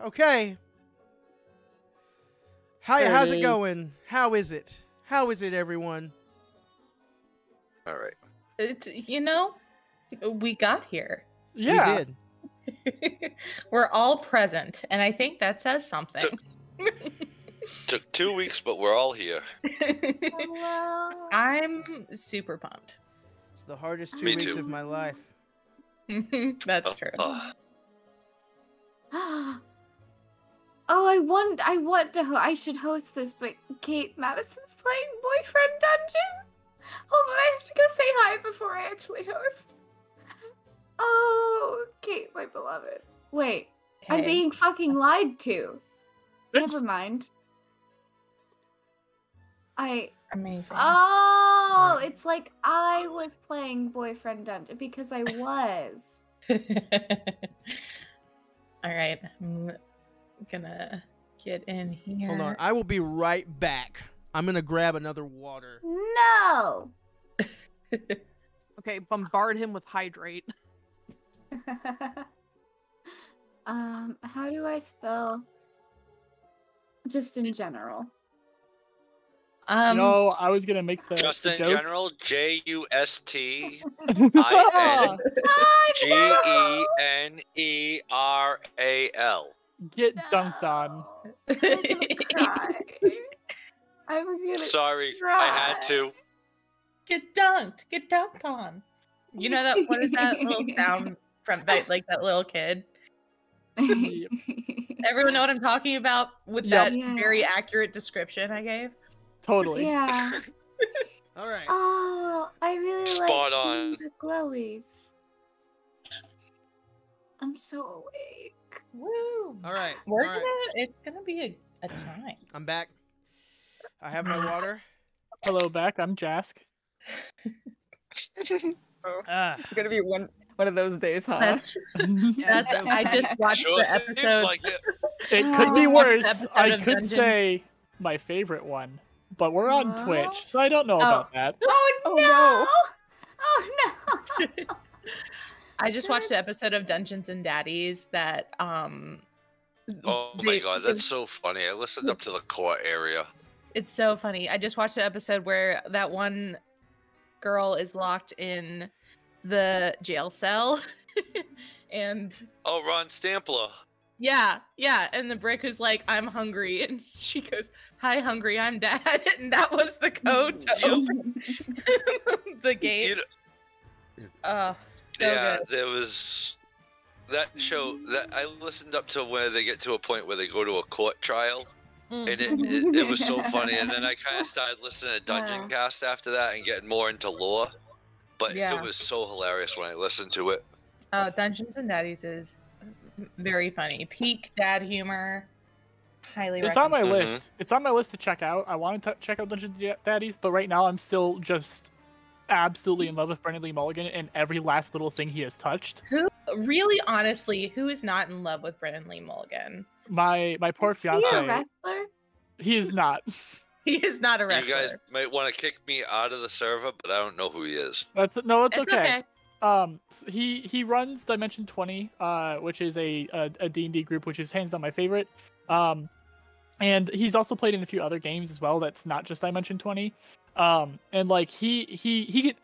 Okay. How's it going? How is it? How is it, everyone? All right. We got here. Yeah. We did. We're all present, and I think that says something. Took 2 weeks, but we're all here. Hello. I'm super pumped. It's the hardest 2 Me weeks too. of my life. That's true. Oh, I want to. I should host this, but Kate Madison's playing Boyfriend Dungeon. Hold on, I have to go say hi before I actually host. Oh, Kate, my beloved. Wait, I'm Okay. being fucking lied to. Never mind. Amazing. Oh, it's like I was playing Boyfriend Dungeon because I was. All right, I'm gonna get in here. Hold on. I will be right back. I'm going to grab another water. No. Okay, bombard him with hydrate. How do I spell? Just in general. No, I was gonna make the Just the in joke. general, JUSTINGERAL. Get dunked on. I'm gonna cry. I'm gonna Sorry, cry. I had to. Get dunked on. You know that? What is that little sound from that little kid? Yep. Everyone know what I'm talking about with Yep. that very accurate description I gave? Totally. Yeah. All right. Oh, I really Spot like on. the glowies. I'm so awake. Woo! All right. We're All right. It's gonna be a time. I'm back. I have my water. Hello, back. I'm Jask. Ah. It's gonna be one of those days, huh? That's I just watched Sure the seems episode. like it. It could be just watched the worse. episode I of could Dungeons. say my favorite one, but we're on What? Twitch, so I don't know about that. Oh, Oh, no! no. Oh no! I just watched the episode of Dungeons and Daddies that Oh my god, that's so funny. I listened up to the core area. It's so funny. I just watched the episode where that one girl is locked in the jail cell and Oh, Ron Stampler. yeah, and the brick is like, I'm hungry, and she goes, hi hungry, I'm dad, and that was the code to Yep. open the gate. So Yeah, good. there was that show that I listened up to where they get to a point where they go to a court trial, and it was so funny. And then I kind of started listening to Dungeon Cast after that and getting more into lore. But Yeah. it was so hilarious when I listened to it. Oh, Dungeons and Daddies is very funny. Peak dad humor. Highly It's on my recommend. list. It's on my list to check out. I want to check out Dungeons and Daddies, but right now I'm still just absolutely in love with Brendan Lee Mulligan and every last little thing he has touched. Who really, honestly, who is not in love with Brendan Lee Mulligan? My poor Is he a fiance, wrestler? he is not. He is not a You wrestler. guys might want to kick me out of the server, but I don't know who he is. It's It's okay. He runs Dimension 20, which is a D&D group, which is hands down my favorite. And he's also played in a few other games as well. That's not just Dimension 20. And like he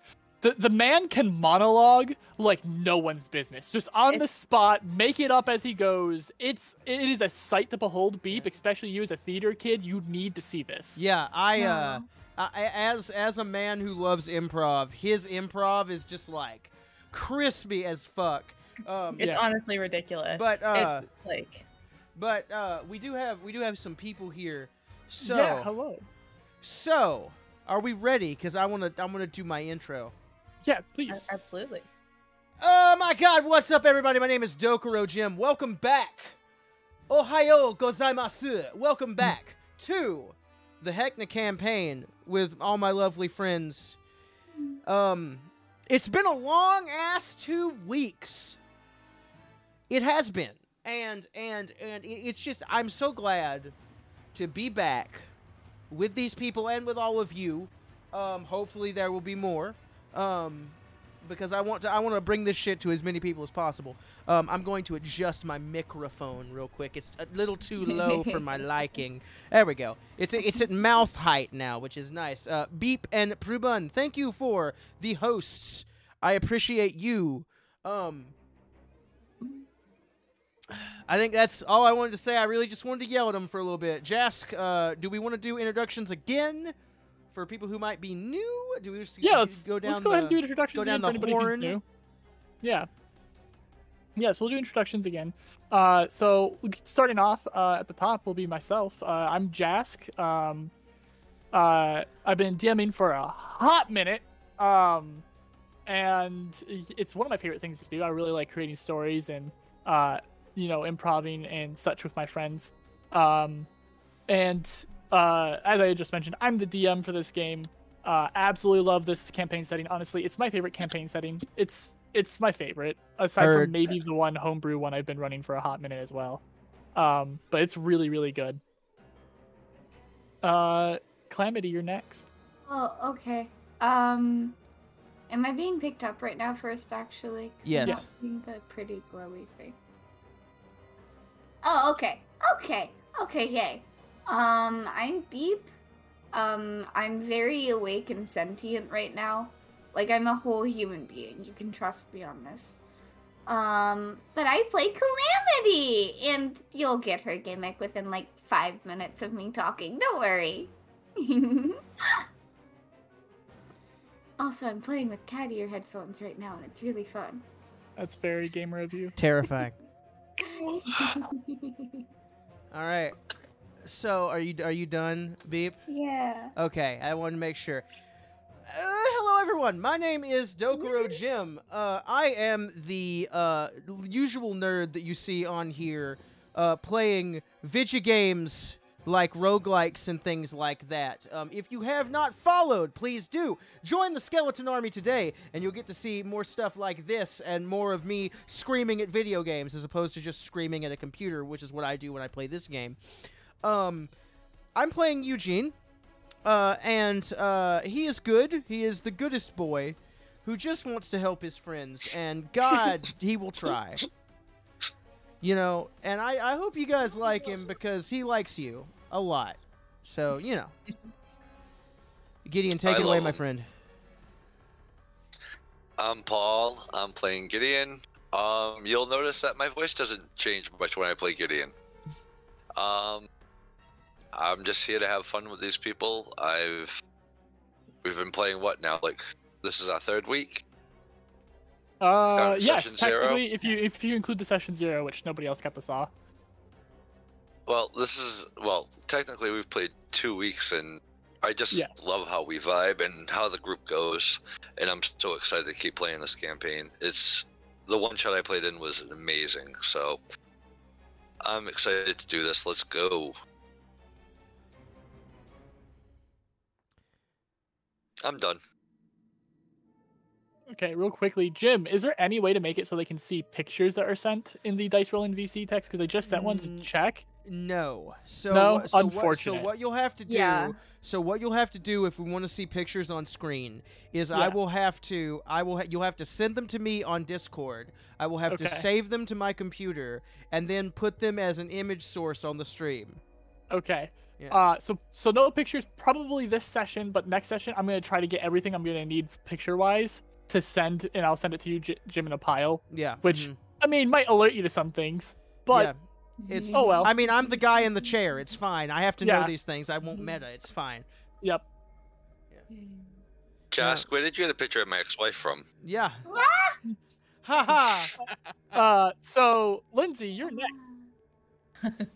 the man can monologue like no one's business, just on the spot, make it up as he goes. It is a sight to behold, Beep, especially you as a theater kid. You need to see this. Yeah, I as a man who loves improv, his improv is just like crispy as fuck. It's honestly ridiculous. But It's like, but we do have some people here. So Yeah, hello. So are we ready? Because I wanna do my intro. Yeah, please. absolutely. Oh my god, what's up everybody? My name is Dokuro Jim. Welcome back. Ohayo gozaimasu. Welcome back to the Heckna campaign with all my lovely friends. It's been a long ass 2 weeks. It has been. And it's just, I'm so glad to be back with these people and with all of you. Hopefully there will be more. because I want to bring this shit to as many people as possible. I'm going to adjust my microphone real quick. It's a little too low for my liking. There we go. It's at mouth height now, which is nice. Beep and Prubun, thank you for the hosts. I appreciate you. I think that's all I wanted to say. I really just wanted to yell at them for a little bit. Jask, do we want to do introductions again for people who might be new? Do we just let's go down? Let's go ahead and do introductions go down again for the anybody horn. who's new. Yeah. Yes, we'll do introductions again. So starting off at the top will be myself. I'm Jask. I've been DMing for a hot minute. And it's one of my favorite things to do. I really like creating stories and improving and such with my friends. As I just mentioned, I'm the DM for this game. Absolutely love this campaign setting. Honestly, it's my favorite campaign setting. It's my favorite, aside from maybe the one homebrew one I've been running for a hot minute as well. But it's really, really good. Calamity, you're next. Oh, okay. Am I being picked up right now first, actually? 'Cause Yes. I'm not seeing the pretty glowy thing. Oh, okay. Okay, yay. I'm Beep. I'm very awake and sentient right now. Like, I'm a whole human being. You can trust me on this. But I play Calamity! And you'll get her gimmick within, like, 5 minutes of me talking. Don't worry. Also, I'm playing with cat ear headphones right now, and it's really fun. That's very gamer of you. Terrifying. All right. So, are you done, Beep? Yeah. Okay, I wanted to make sure. Hello, everyone. My name is Dokuro Jim. I am the usual nerd that you see on here, playing video games like roguelikes and things like that. If you have not followed, please do. Join the Skeleton Army today, and you'll get to see more stuff like this and more of me screaming at video games as opposed to just screaming at a computer, which is what I do when I play this game. I'm playing Eugene, and he is good. He is the goodest boy who just wants to help his friends, and God, he will try. You know, and I hope you guys like him because he likes you a lot. So, you know. Gideon, take it away, my friend. I'm Paul. I'm playing Gideon. You'll notice that my voice doesn't change much when I play Gideon. I'm just here to have fun with these people. We've been playing what now? Like, this is our 3rd week? Yes, Session 0? technically, if you include the session 0, which nobody else got the saw. Well, technically we've played 2 weeks, and I just love how we vibe and how the group goes, and I'm so excited to keep playing this campaign. It's the one shot I played in was amazing, so I'm excited to do this. Let's go. I'm done. Okay, real quickly, Jim, is there any way to make it so they can see pictures that are sent in the Dice Rolling VC text? Because I just sent one to check. No. Unfortunate. So what you'll have to do. Yeah. So what you'll have to do if we want to see pictures on screen is Yeah. you'll have to send them to me on Discord. I will have to Okay. save them to my computer and then put them as an image source on the stream. Okay. Yeah. So no pictures probably this session, but next session I'm gonna try to get everything I'm gonna need picture wise to send, and I'll send it to you, Jim, in a pile. Yeah. Which mhm. I mean might alert you to some things, but yeah. It's oh well. I mean, I'm the guy in the chair. It's fine. I have to know Yeah. these things. I won't meta. It's fine. Yep. Jask, where did you get a picture of my ex-wife from? Yeah. Ha So Lindsay, you're next.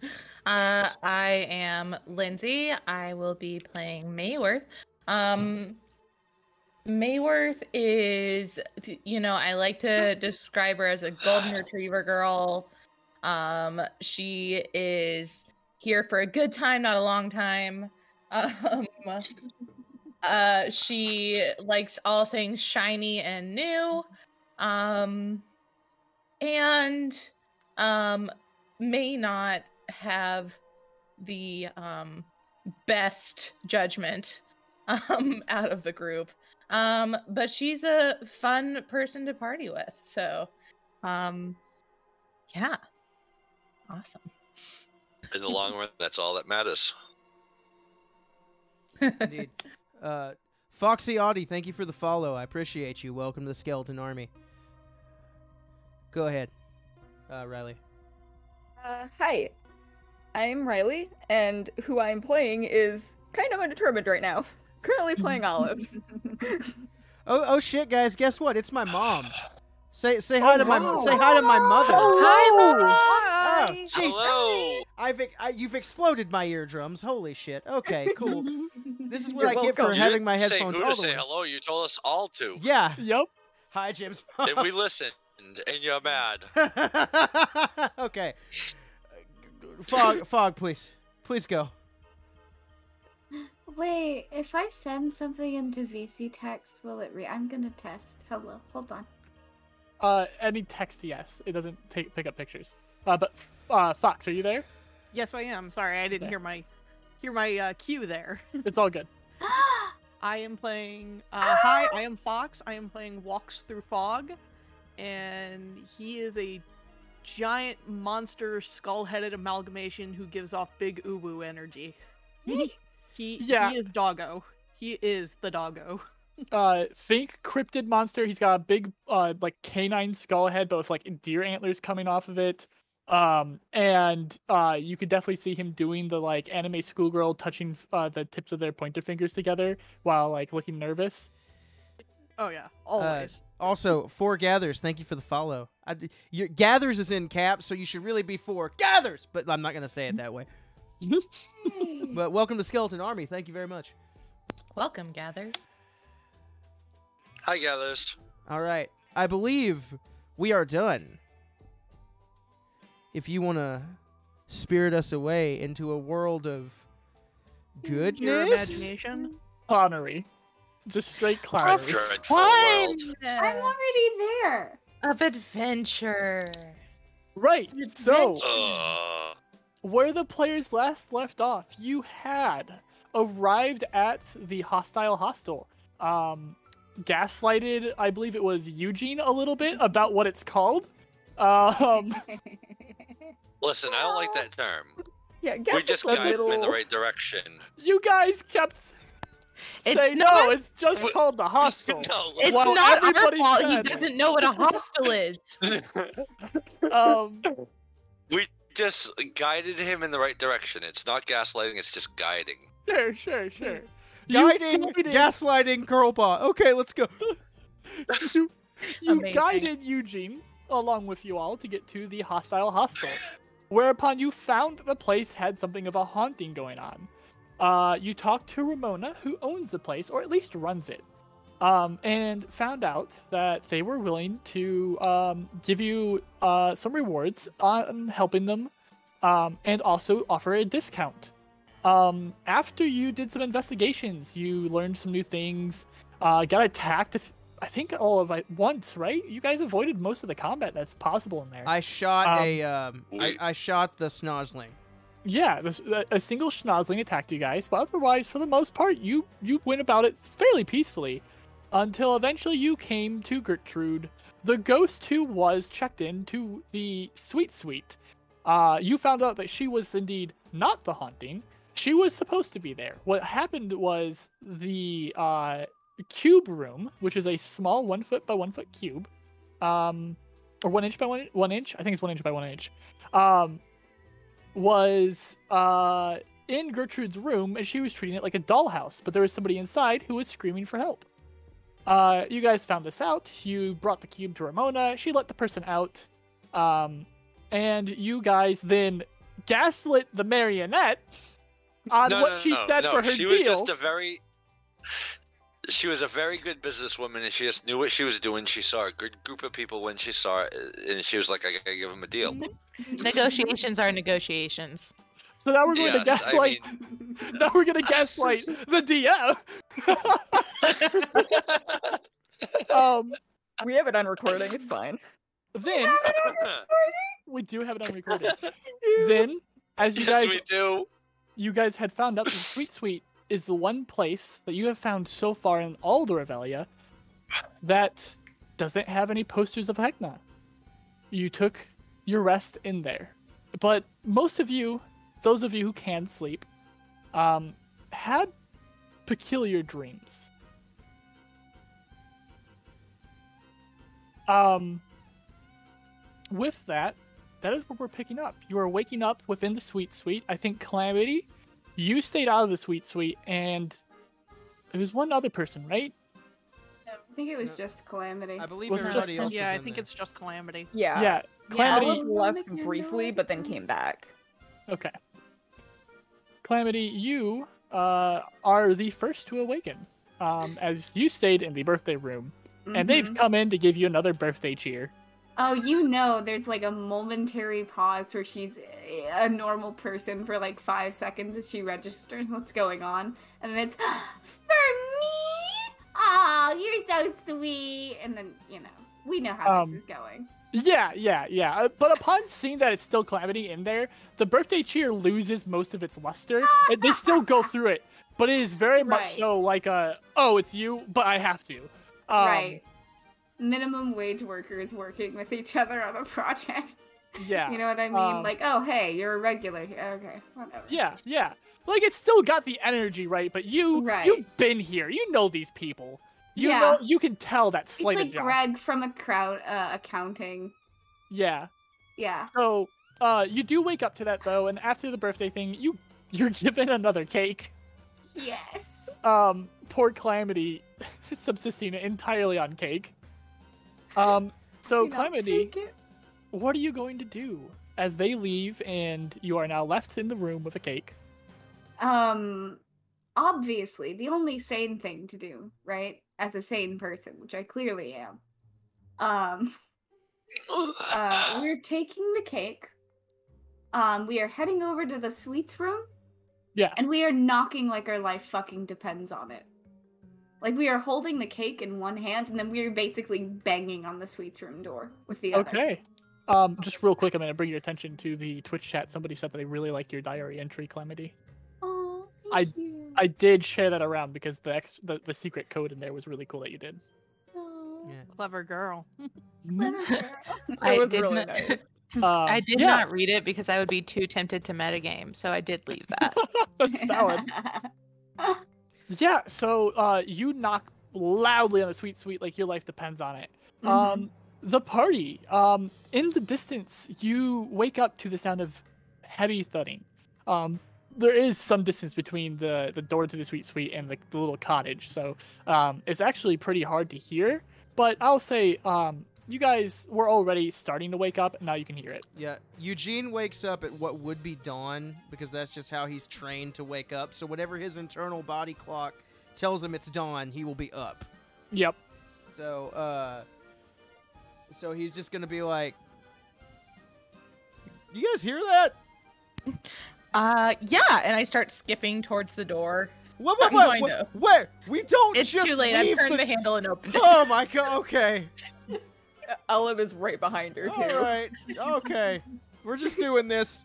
I am Lindsay. I will be playing Mayworth. Mayworth is, I like to describe her as a golden retriever girl. She is here for a good time, not a long time. She likes all things shiny and new. And may not have the best judgment out of the group. But she's a fun person to party with. So, yeah. Awesome. In the long run, that's all that matters. Indeed. Foxy Audie, thank you for the follow. I appreciate you. Welcome to the Skeleton Army. Go ahead, Riley. Hi, I'm Riley, and who I'm playing is kind of undetermined right now. Currently playing Olive. Oh shit, guys! Guess what? It's my mom. Say hi to my wow. say hi to my mother. Hi, Oh, Mom. jeez. Hello. You've exploded my eardrums. Holy shit. Okay, cool. This is what You're I get for welcome. You having my didn't say headphones who all to the say way. hello. You told us all to. Yeah. Yep. Hi, Jim's And we listened, and you're mad. Okay. Fog, please go. Wait, if I send something into VC text, will it I'm gonna test. Hello, hold on. Any text, yes. It doesn't pick up pictures. But Fox, are you there? Yes, I am. Sorry, I didn't Okay. hear my cue there. It's all good. I am playing. Hi, I am Fox. I am playing Walks Through Fog, and he is a giant monster skull-headed amalgamation who gives off big uwu energy. He is Doggo. He is the Doggo. Think cryptid monster. He's got a big like canine skull head, but with like deer antlers coming off of it. And you could definitely see him doing the like anime schoolgirl touching the tips of their pointer fingers together while like looking nervous. Oh yeah, always. Also, 4 Gathers, thank you for the follow. Your Gathers is in caps, so you should really be 4 Gathers, but I'm not going to say it that way. But welcome to Skeleton Army. Thank you very much. Welcome, Gathers. Hi, Gathers. All right. I believe we are done. If you want to spirit us away into a world of goodness. Your imagination. Clownery. Just straight clownery. Dreadful world. I'm already there. Of adventure. Right. So, Ugh. where the players last left off, you had arrived at the hostile hostel. Gaslighted, I believe it was Eugene a little bit about what it's called. Listen, I don't like that term. Yeah, We just that's guided a him in the little- right direction. You guys kept It's saying, not- no, it's just What- called the hostel. No, It's Well, not our everybody fault he said- doesn't know what a hostel is. we just guided him in the right direction. It's not gaslighting, it's just guiding. Sure. Guiding, gaslighting, girlbot. Okay, let's go. you Amazing. guided Eugene along with you all to get to the hostile hostel, whereupon you found the place had something of a haunting going on. You talked to Ramona, who owns the place, or at least runs it, and found out that they were willing to give you some rewards on helping them, and also offer a discount. After you did some investigations, you learned some new things, got attacked, I think all of it once, right? You guys avoided most of the combat that's possible in there. I shot Wait. I shot the Snozling. Yeah, a single Schnozling attacked you guys, but otherwise, for the most part, you went about it fairly peacefully, until eventually you came to Gertrude, the ghost who was checked in to the Sweet Suite. You found out that she was indeed not the haunting. She was supposed to be there. What happened was the cube room, which is a small 1 foot by 1 foot cube, or 1 inch by 1 inch. I think it's 1 inch by 1 inch. Was in Gertrude's room, and she was treating it like a dollhouse, but there was somebody inside who was screaming for help. You guys found this out. You brought the cube to Ramona. She let the person out. And you guys then gaslit the marionette on what she said for her she deal. was just she was a very good businesswoman, and she just knew what she was doing. She saw a good group of people when she saw it, and she was like, I gotta give them a deal. Negotiations are negotiations. So now we're going to Yes, I gaslight. Now we're going to gaslight the DM. We have it on recording. It's fine. Then we do have it on recording. Then, as you Yes, guys we do. you guys had found out that the Sweet Suite is the one place that you have found so far in all the Revelia that doesn't have any posters of Hecna. You took your rest in there. But most of you, those of you who can sleep, had peculiar dreams. With that is what we're picking up. You are waking up within the Sweet Suite. I think Calamity, you stayed out of the Sweet Suite, and there was one other person, right? I think it was just Calamity. I believe Was it everybody just- else. Yeah, was I in think there. it's just Calamity. Yeah. Yeah, Calamity. Olive left Wanna get briefly, away but then from came me. back. Okay. Calamity, you are the first to awaken, as you stayed in the birthday room, and they've Mhm. come in to give you another birthday cheer. Oh, you know, there's like a momentary pause where she's a normal person for like 5 seconds as she registers what's going on, and then it's for me. Oh, you're so sweet. And then we know how this is going. Yeah. But upon seeing that it's still Calamity in there, the birthday cheer loses most of its luster. They still go through it, but it is very much Right. so like oh, it's you, but I have to. Right. Minimum wage workers working with each other on a project. Yeah. You know what I mean? Like, oh, hey, you're a regular here. Okay, whatever. Yeah. Like it's still got the energy, right? But you've been here. You know these people. You Yeah. know, you can tell that It's slight like adjust. Greg from accounting. Yeah. Yeah. So, you do wake up to that though, and after the birthday thing, you're given another cake. Yes. Poor Calamity, subsisting entirely on cake. So You know, Calamity, take it. what are you going to do as they leave and you are now left in the room with a cake? Obviously, the only sane thing to do, right? As a sane person, which I clearly am. We're taking the cake. We are heading over to the sweets room. Yeah. And we are knocking like our life fucking depends on it. Like we are holding the cake in one hand, and then we are basically banging on the sweets room door with the other. Okay. Just real quick, I'm gonna bring your attention to the Twitch chat. Somebody said that they really liked your diary entry, Calamity. Oh, thank you. I did share that around because the secret code in there was really cool that you did. Oh, Yeah. Clever girl. clever girl. It was did really not, nice. I did yeah, not read it because I would be too tempted to metagame, so I did leave that. that's valid. Yeah, so you knock loudly on the sweet like your life depends on it. Mhm. The party, in the distance, you wake up to the sound of heavy thudding. There is some distance between the door to the suite and the little cottage, so it's actually pretty hard to hear. But I'll say, you guys were already starting to wake up, and now you can hear it. Yeah, Eugene wakes up at what would be dawn because that's just how he's trained to wake up. So whatever his internal body clock tells him it's dawn, he will be up. Yep. So he's just gonna be like, "You guys hear that? Yeah, and I start skipping towards the door. What? I'm going to. Where? We don't It's just too late. I've leave turned the handle and opened it. Oh my god. Okay. Olive is right behind her too. All right. Okay. We're just doing this.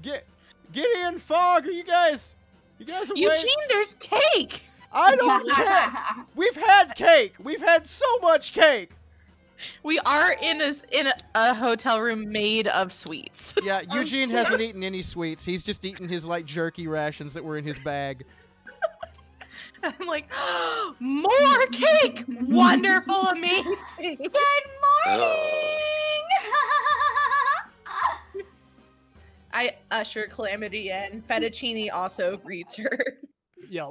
Get in, Fog. Are you guys awake? Eugene, there's cake. I don't care. We've had cake. We've had so much cake. We are in a hotel room made of sweets. Yeah, Oh, Eugene shit. hasn't eaten any sweets. He's just eaten his like jerky rations that were in his bag. I'm like, more cake! Wonderful, amazing. Good morning. I usher Calamity in. Fettuccine also greets her. Yep.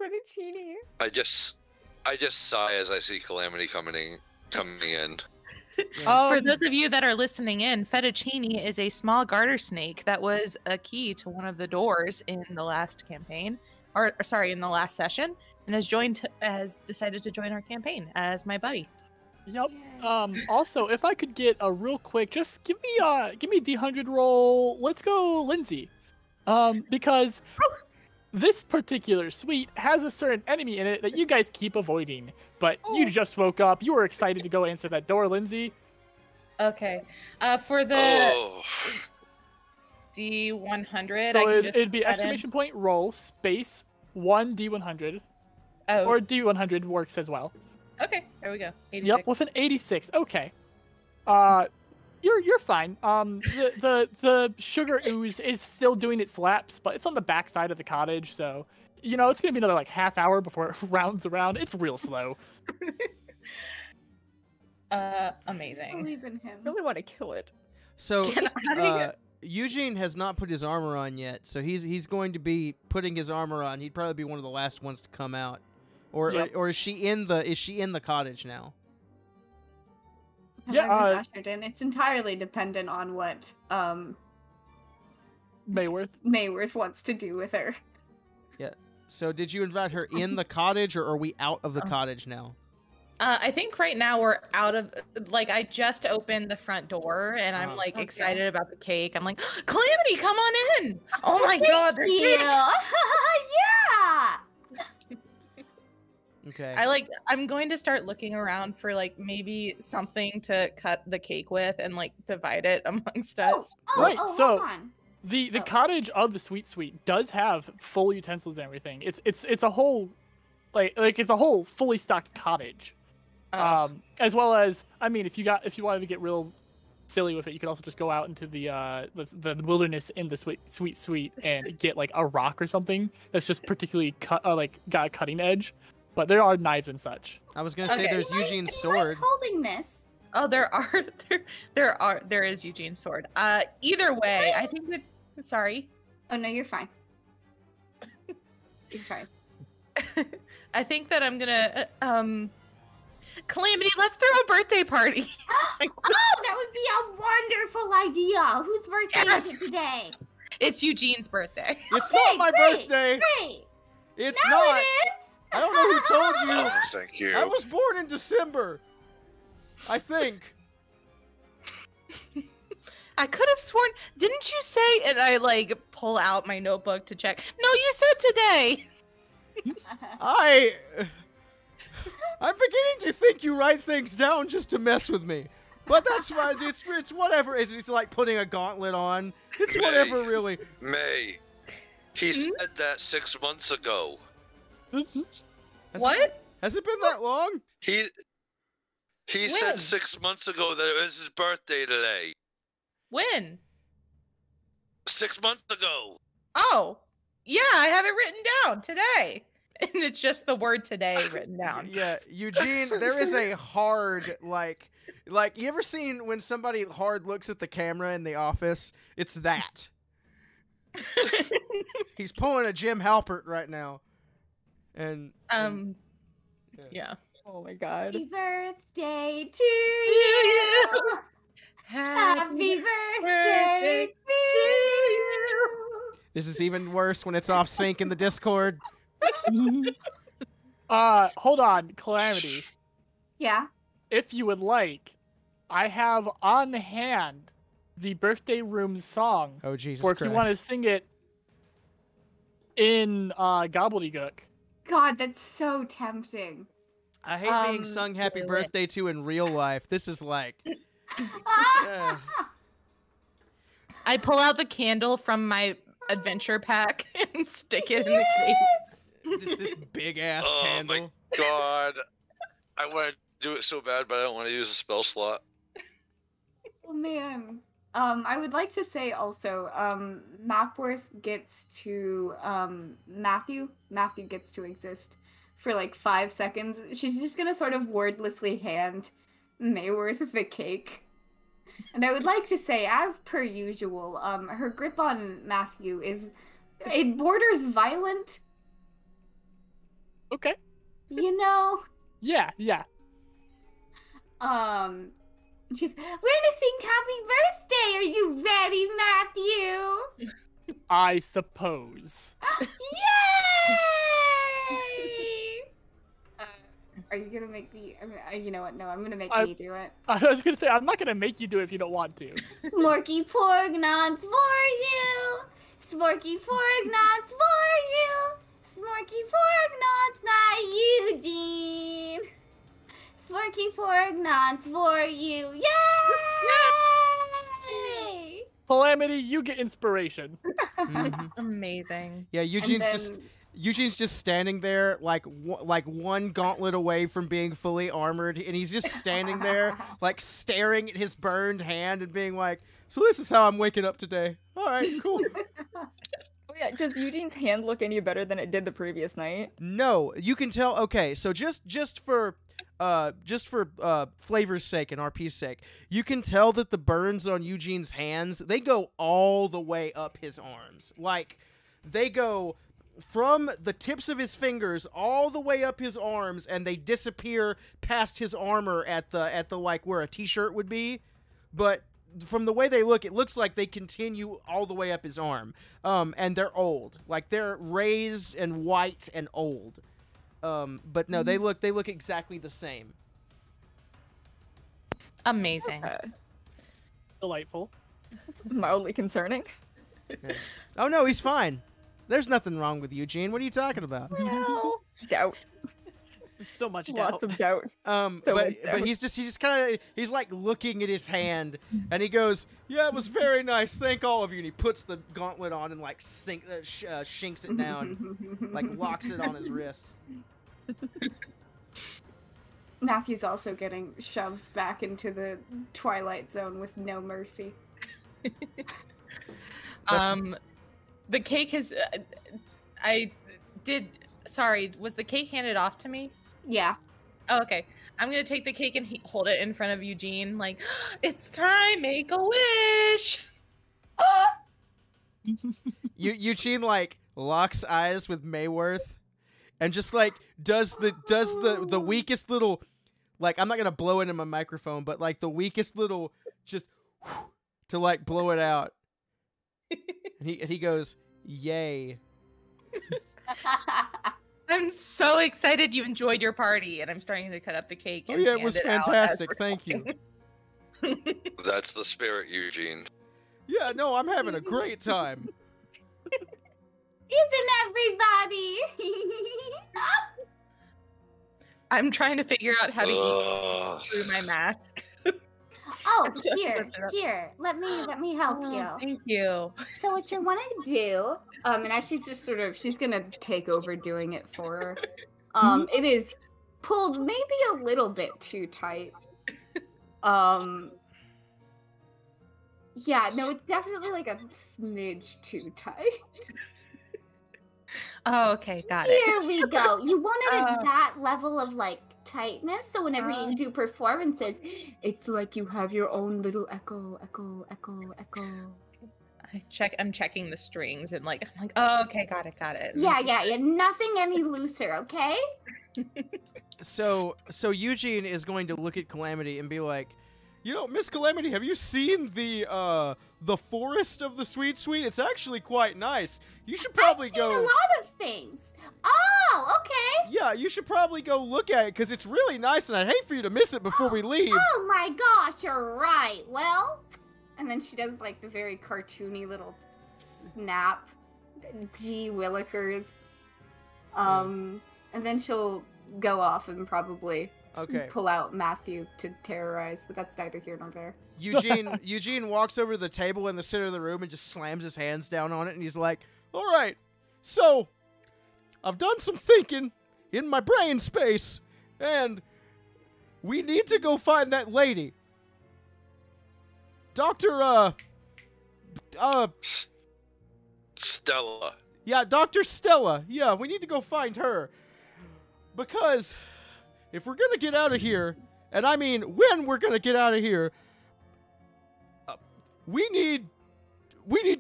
Fettuccine. I just sigh as I see Calamity coming in. For those of you that are listening in, Fettuccine is a small garter snake that was a key to one of the doors in the last campaign, or sorry, in the last session, and has decided to join our campaign as my buddy. Yep. Also, if I could get a real quick, just give me a D100 roll. Let's go, Lindsay. Because this particular suite has a certain enemy in it that you guys keep avoiding. But you just woke up. You were excited to go answer that door, Lindsay. Okay. For the Oh, D100. So I can just it'd be put that in. exclamation point roll space 1 D100, Oh, or D100 works as well. okay. There we go. 86. Yep, with an 86. Okay. You're fine. The sugar ooze is still doing its laps, but it's on the back side of the cottage, so you know it's gonna be another like half hour before it rounds around. It's real slow. Amazing. Believe in him. I really want to kill it. So Get out of here. Eugene has not put his armor on yet, so he's going to be putting his armor on. He'd probably be one of the last ones to come out. Yep. Or is she in the cottage now? Have Yeah, I been ushered in? It's entirely dependent on what Mayworth. Mayworth wants to do with her. So did you invite her in the cottage, or are we out of the cottage now? I think right now we're out of, like, I just opened the front door and I'm Oh. like Okay. excited about the cake. I'm like, Calamity, come on in. Oh my God, there's Yeah. cake. Yeah. Okay. I'm going to start looking around for like maybe something to cut the cake with and like divide it amongst us. Right, so- hold on. The Oh. cottage of the Sweet Suite does have full utensils and everything. It's a whole like it's a whole fully stocked cottage. As well as, I mean, if you wanted to get real silly with it, you could also just go out into the wilderness in the Sweet Suite and get like a rock or something that's just particularly got a cutting edge. But there are knives and such. I was gonna say Okay. there's Eugene's Am I sword. holding this. Oh, there is Eugene's sword. Either way, I think that, sorry. Oh no, you're fine. You're fine. I think that I'm gonna, Calamity, let's throw a birthday party. Oh, that would be a wonderful idea. Whose birthday Yes! is it today? It's Eugene's birthday. It's Okay, not my great, birthday. Great. It's Now not. it is. I don't know who told you. Oh, thank you. I was born in December. I think. I could have sworn, didn't you say, and I like pull out my notebook to check. No, you said today. I'm beginning to think you write things down just to mess with me. But that's fine. It's whatever. It's like putting a gauntlet on. It's whatever, really. May. He said that 6 months ago. Has it been that long? He When? said 6 months ago that it was his birthday today. When? 6 months ago. Oh, yeah, I have it written down today. And it's just the word today written down. Yeah, Eugene, there is a hard, like, you ever seen when somebody hard looks at the camera in the office? It's that. He's pulling a Jim Halpert right now. And Yeah. Oh my god. Happy birthday to you. Happy birthday to you. this is even worse when it's off sync in the Discord. Hold on, Calamity. Yeah. If you would like, I have on hand the birthday room song Oh, Jesus for if you want to sing it in gobbledygook. God, that's so tempting. I hate being Um, sung happy do it. birthday to in real life. This is like... I pull out the candle from my adventure pack and stick it in the cake. this big-ass Oh candle. my god. I want to do it so bad, but I don't want to use a spell slot. Oh man. I would like to say also, Mapworth gets to, Matthew gets to exist for like 5 seconds. She's just gonna sort of wordlessly hand Mayworth the cake. And I would like to say, as per usual, her grip on Matthew it borders violent, Okay. you know? Yeah. She's, we're gonna sing happy birthday! Are you ready, Matthew? I suppose. Yay! Are you gonna make me? You know what? No, I'm gonna make me do it. I was gonna say I'm not gonna make you do it if you don't want to. Smorky Porgnots for you! Smorky Porgnots for you! Smorky Porgnots, not Eugene! Smorky Porgnots for you! Yay! Calamity, you get inspiration. Mhm. Amazing. Yeah, And Eugene's just standing there, like one gauntlet away from being fully armored, and he's just standing there, like staring at his burned hand and being like, "So this is how I'm waking up today. All right, cool." Oh yeah, does Eugene's hand look any better than it did the previous night? No, you can tell. Okay, so just for flavor's sake and RP's sake, you can tell that the burns on Eugene's hands, they go all the way up his arms. Like, they go from the tips of his fingers all the way up his arms, and they disappear past his armor at the like where a t-shirt would be. But from the way they look, it looks like they continue all the way up his arm. And they're old. Like, they're raised and white and old. But no, they look exactly the same. Amazing. Delightful. Mildly concerning. Oh no, he's fine. There's nothing wrong with Eugene. What are you talking about? No. Doubt. So much doubt. Lots of doubt. But he's just kind of, he's like looking at his hand, and he goes, "Yeah, it was very nice. Thank all of you." And he puts the gauntlet on and like shinks it down, like locks it on his wrist. Matthew's also getting shoved back into the Twilight Zone with no mercy. The cake has. Sorry, was the cake handed off to me? Yeah. Oh, okay. I'm gonna take the cake and hold it in front of Eugene, like, it's time, make a wish. Eugene like locks eyes with Mayworth, and just like does the weakest little, like, I'm not gonna blow it in my microphone, but like the weakest little just to like blow it out. And he goes, "Yay." I'm so excited you enjoyed your party, and I'm starting to cut up the cake. Oh And yeah, it was hand out as fantastic. we're Thank you. talking. That's the spirit, Eugene. Yeah, no, I'm having a great time. Isn't everybody? I'm trying to figure out how to eat Ugh. through my mask. Oh, here. Let me help Oh, you. thank you. So what you want to do, and as she's just she's gonna take over doing it for her. It is pulled maybe a little bit too tight. Yeah, no, it's definitely like a smidge too tight. Oh, okay, got it. Here we go. You want it at that level of like tightness, so whenever you do performances, it's like you have your own little echo. I'm checking the strings and I'm like, oh, okay, got it. Yeah, nothing any looser, okay? So Eugene is going to look at Calamity and be like, "You know, Miss Calamity, have you seen the forest of the Sweet Sweet? It's actually quite nice. You should probably I've seen go." a lot of things. Oh, okay. Yeah, you should probably go look at it because it's really nice, and I'd hate for you to miss it before we leave. Oh my gosh, you're right. Well, and then she does like the very cartoony little snap, Gee Willikers. And then she'll go off and probably Okay. pull out Matthew to terrorize, but that's neither here nor there. Eugene walks over to the table in the center of the room and just slams his hands down on it, and he's like, "All right, so I've done some thinking in my brain space, and we need to go find that lady. Dr. Stella. Yeah, Dr. Stella. Yeah, we need to go find her. Because if we're gonna get out of here, and I mean when we're gonna get out of here, we need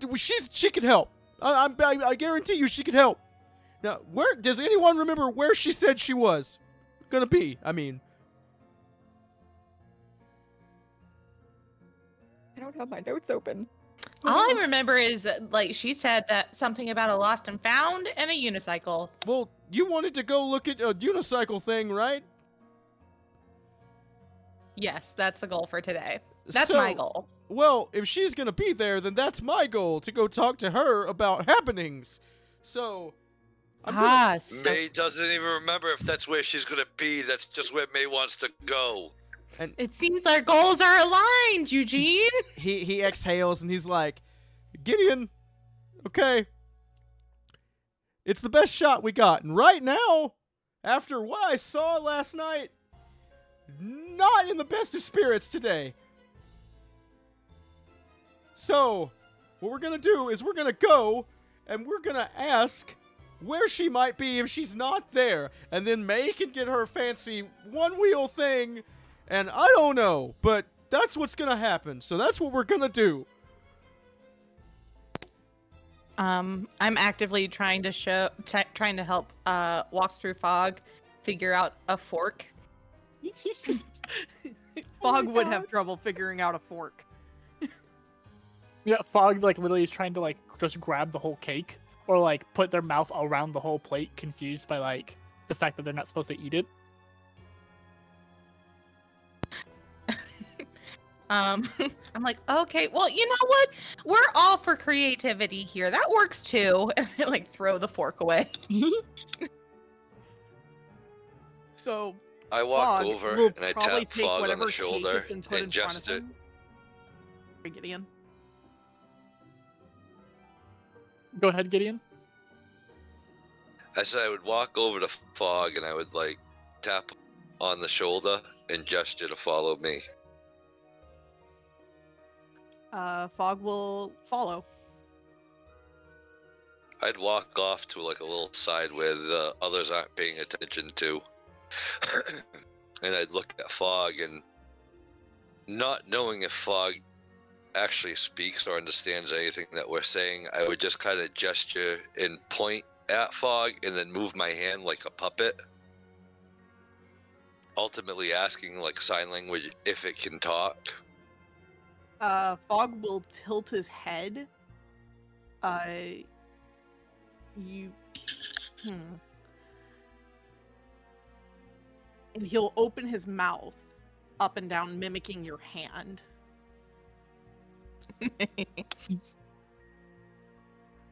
to, she can help. I guarantee you she can help. Now, where does anyone remember where she said she was gonna be? I mean, I don't have my notes open. All I remember is she said that something about a lost and found and a unicycle. well, you wanted to go look at a unicycle thing, right? Yes, that's the goal for today. That's my So, goal. Well, if she's gonna be there, then that's my goal, to go talk to her about happenings. So, I'm gonna, So May doesn't even remember if that's where she's gonna be. That's just where May wants to go. And It seems our goals are aligned, Eugene. he exhales and he's like, Gideon, okay, it's the best shot we got. And right now, after what I saw last night, not in the best of spirits today. So, what we're going to do is we're going to go and we're going to ask where she might be if she's not there. And then May can get her fancy one-wheel thing. And I don't know, but that's what's going to happen. So that's what we're going to do. I'm actively trying to help Walks Through Fog figure out a fork. Fog would have trouble figuring out a fork. Yeah, Fog like literally is trying to like just grab the whole cake or like put their mouth around the whole plate, confused by like the fact that they're not supposed to eat it. I'm like, okay, well, you know what? We're all for creativity here. That works too. And I like throw the fork away. So I walk Fog over will and I probably tap take Fog on whatever the cake shoulder has been put in and front just of it. him. Sorry, Gideon. Go ahead, Gideon. I said I would walk over to Fog and I would like tap on the shoulder and gesture to follow me. Fog will follow. I'd walk off to like a little side where the others aren't paying attention to. And I'd look at Fog, and not knowing if Fog actually speaks or understands anything that we're saying, I would just kind of gesture and point at Fog and then move my hand like a puppet. Ultimately asking like sign language if it can talk. Fog will tilt his head. And he'll open his mouth up and down, mimicking your hand.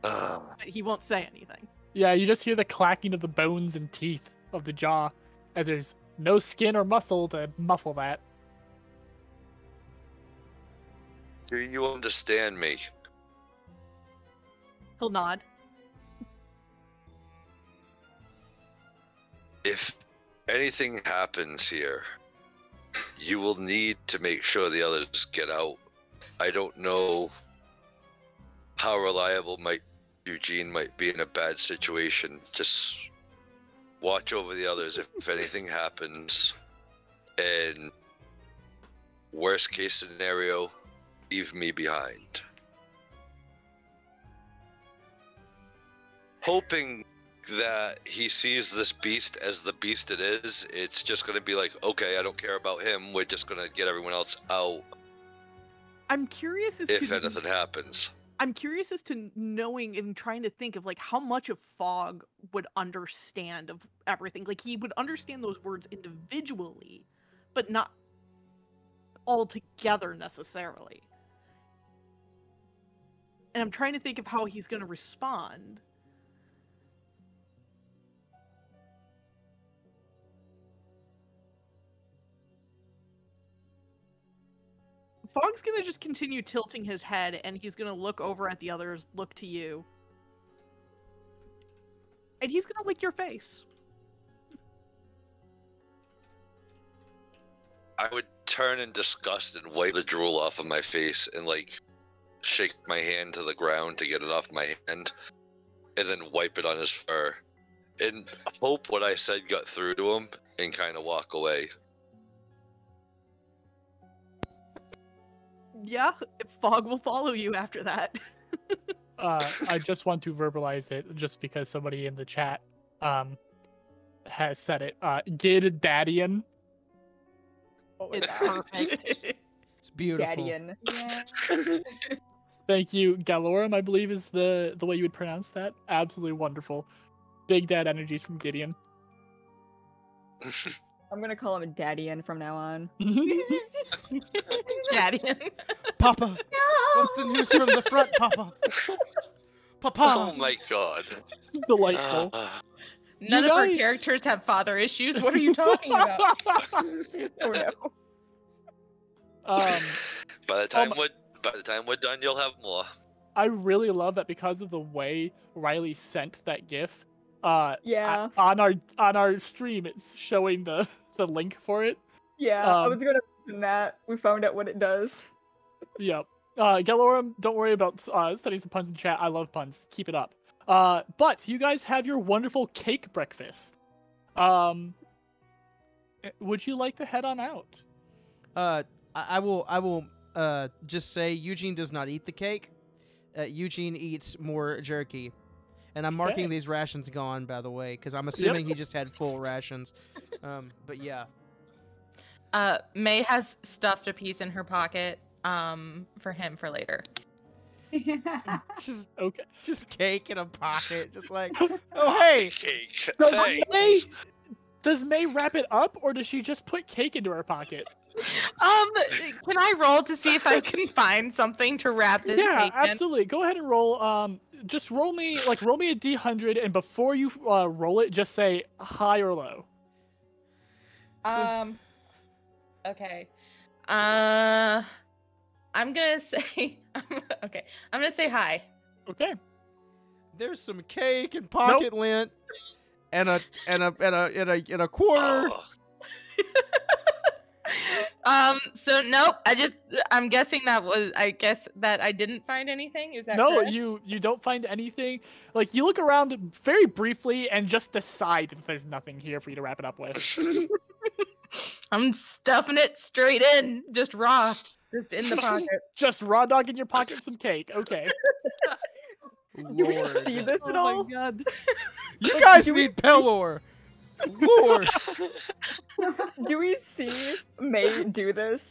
But he won't say anything. Yeah, you just hear the clacking of the bones and teeth of the jaw, as there's no skin or muscle to muffle that. Do you understand me? He'll nod. If anything happens here, you will need to make sure the others get out. I don't know how reliable Eugene might be in a bad situation. Just watch over the others if anything happens. And worst case scenario, leave me behind. Hoping that he sees this beast as the beast it is, it's just going to be like, okay, I don't care about him. We're just going to get everyone else out. I'm curious as if to anything happens. I'm curious as to knowing and trying to think of like how much of Fog would understand of everything. Like he would understand those words individually, but not all together necessarily. And I'm trying to think of how he's going to respond. Fog's gonna just continue tilting his head, and he's gonna look over at the others, look to you. And he's gonna lick your face. I would turn in disgust and wipe the drool off of my face and like shake my hand to the ground to get it off my hand, and then wipe it on his fur and hope what I said got through to him and kind of walk away. Yeah, Fog will follow you after that. I just want to verbalize it just because somebody in the chat has said it. Gid Daddian. It's perfect. It's beautiful. Daddian. Yeah. Thank you. Galorum, I believe, is the way you would pronounce that. Absolutely wonderful. Big dad energies from Gideon. I'm gonna call him Daddian from now on. Daddy. Papa, what's the news from the front, Papa? Papa. Oh my god. Delightful. None You of our guys- characters have father issues. What are you talking about? Oh no. By the time we're done, you'll have more. I really love that because of the way Riley sent that GIF. Yeah. On our stream, it's showing the link for it. Yeah, I was gonna mention that. We found out what it does. Yep. Galorum, don't worry about studying some puns in chat. I love puns. Keep it up. But you guys have your wonderful cake breakfast. Would you like to head on out? I will just say Eugene does not eat the cake. Eugene eats more jerky. And I'm marking these rations gone, by the way, because I'm assuming he just had full rations. But yeah. May has stuffed a piece in her pocket for him for later. Just Okay. just cake in a pocket, just like, oh hey. Cake. Does Thanks. does May wrap it up, or does she just put cake into her pocket? Can I roll to see if I can find something to wrap this Yeah, cake in? absolutely. Go ahead and roll. Just roll me a D100, and before you roll it, just say high or low. Okay. I'm gonna say okay. I'm gonna say hi. Okay. There's some cake and pocket lint and a quarter. Oh. So nope. I'm guessing I guess that I didn't find anything. Is that No, correct? you don't find anything. Like, you look around very briefly and just decide if there's nothing here for you to wrap it up with. I'm stuffing it straight in, just raw, just in the pocket. Just raw dog in your pocket, some cake. Okay. Do we Lord. see this at Oh all? my god. You guys need Pelor. Lord. Do we see May do this?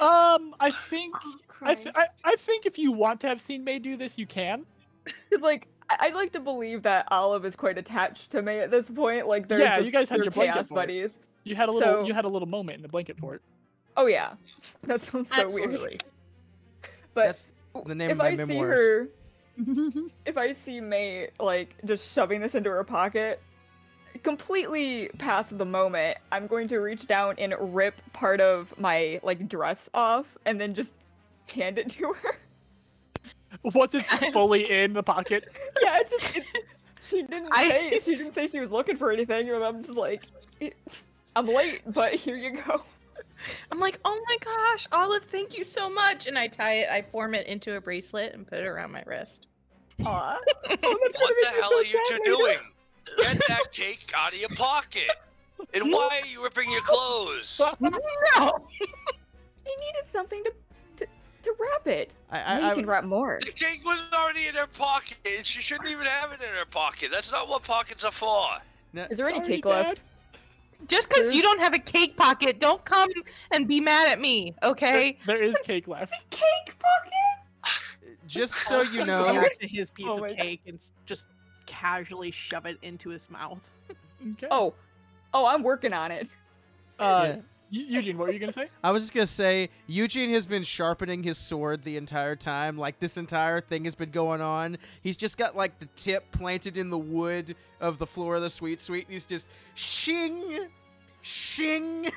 I think Christ. I think if you want to have seen May do this, you can. Because like I'd like to believe that Olive is quite attached to May at this point. Like they're Yeah, just, you guys had they're your blanket chaos for it. buddies. You had a little moment in the blanket for it. Oh yeah, that sounds so weird. Absolutely. But That's the name if of my I memoirs. see her, if I see May like just shoving this into her pocket, completely past the moment, I'm going to reach down and rip part of my like dress off and then just hand it to her. Once it's fully in the pocket. Yeah, she didn't say she was looking for anything. And I'm just like, I'm late, but here you go. I'm like, oh my gosh, Olive, thank you so much. And I form it into a bracelet and put it around my wrist. Aw. Oh, that's What gonna the make me hell so are you sad two later. doing? Get that cake out of your pocket. And why are you ripping your clothes? No! She needed something to wrap it. You can wrap more. The cake was already in her pocket, and she shouldn't even have it in her pocket. That's not what pockets are for. Is there any Sorry, cake Dad. left? Just because you don't have a cake pocket, don't come and be mad at me, okay? There is cake left. Cake pocket? Just so you Go know, back to his piece Oh of my God. cake and just casually shove it into his mouth. Okay. Oh, I'm working on it. Yeah. Eugene, what were you gonna say? I was just gonna say, Eugene has been sharpening his sword the entire time. Like, this entire thing has been going on. He's just got, like, the tip planted in the wood of the floor of the sweet. And he's just shing, shing.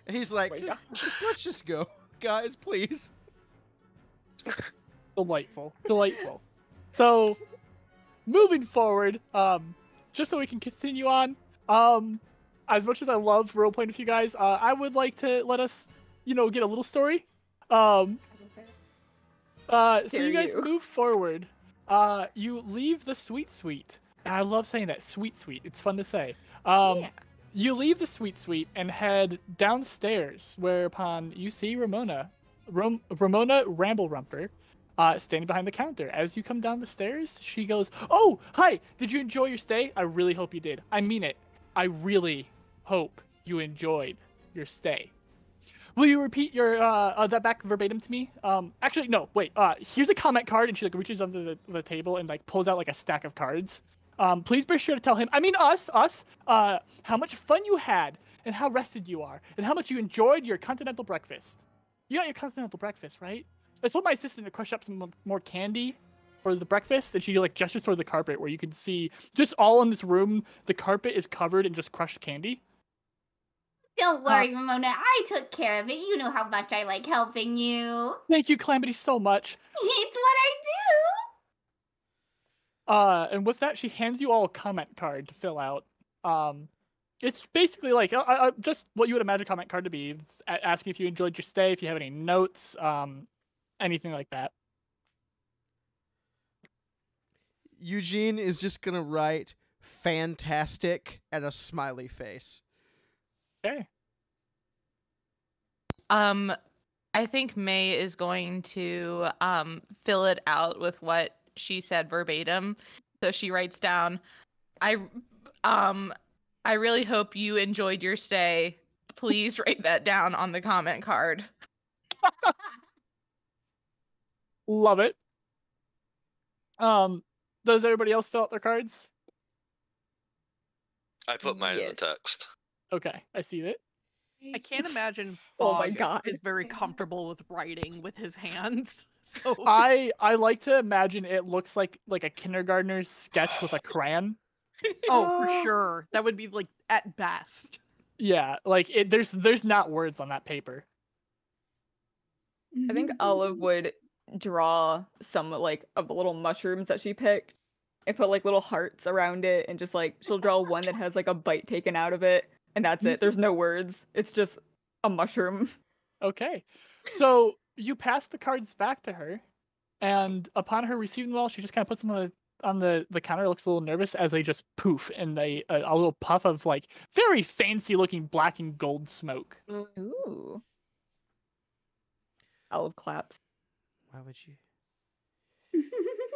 And he's like, my let's just go. Guys, please. Delightful. So, moving forward, just so we can continue on, as much as I love role playing with you guys, I would like to let us, get a little story. So Dare you guys you. move forward. You leave the sweet. And I love saying that, sweet. It's fun to say. Yeah. You leave the sweet and head downstairs, whereupon you see Ramona Ramblrumper, standing behind the counter. As you come down the stairs, she goes, "Oh, hi! Did you enjoy your stay? I really hope you did. I mean it. I really hope you enjoyed your stay. Will you repeat your that back verbatim to me? Actually, no. Wait. Here's a comment card," and she reaches under the table and pulls out a stack of cards. Please be sure to tell him, I mean us, how much fun you had, and how rested you are, and how much you enjoyed your continental breakfast. You got your continental breakfast, right? I told my assistant to crush up some more candy for the breakfast, and she gestures toward the carpet where you can see just all in this room, the carpet is covered in just crushed candy. Don't worry, Ramona. I took care of it. You know how much I like helping you. Thank you, Calamity, so much. It's what I do. And with that, she hands you all a comment card to fill out. It's basically like just what you would imagine a comment card to be. It's asking if you enjoyed your stay, if you have any notes, anything like that. Eugene is just gonna write fantastic and a smiley face. Okay. I think May is going to fill it out with what she said verbatim. So she writes down, I really hope you enjoyed your stay. Please write that down on the comment card. Love it. Does everybody else fill out their cards? I put mine in the Yes. text. Okay, I see it. I can't imagine Oh my Fog God. is very comfortable with writing with his hands. So I like to imagine it looks like a kindergartner's sketch with a crayon. for sure. That would be like at best. Yeah, like there's not words on that paper. I think Olive would draw some like of the little mushrooms that she picked and put like little hearts around it, and just like she'll draw one that has like a bite taken out of it, and that's it. There's no words. It's just a mushroom. Okay, so you pass the cards back to her, and upon her receiving them all, she just kind of puts them on the counter, looks a little nervous as they just poof, and a little puff of like very fancy looking black and gold smoke. Ooh. Olive claps. Why would you?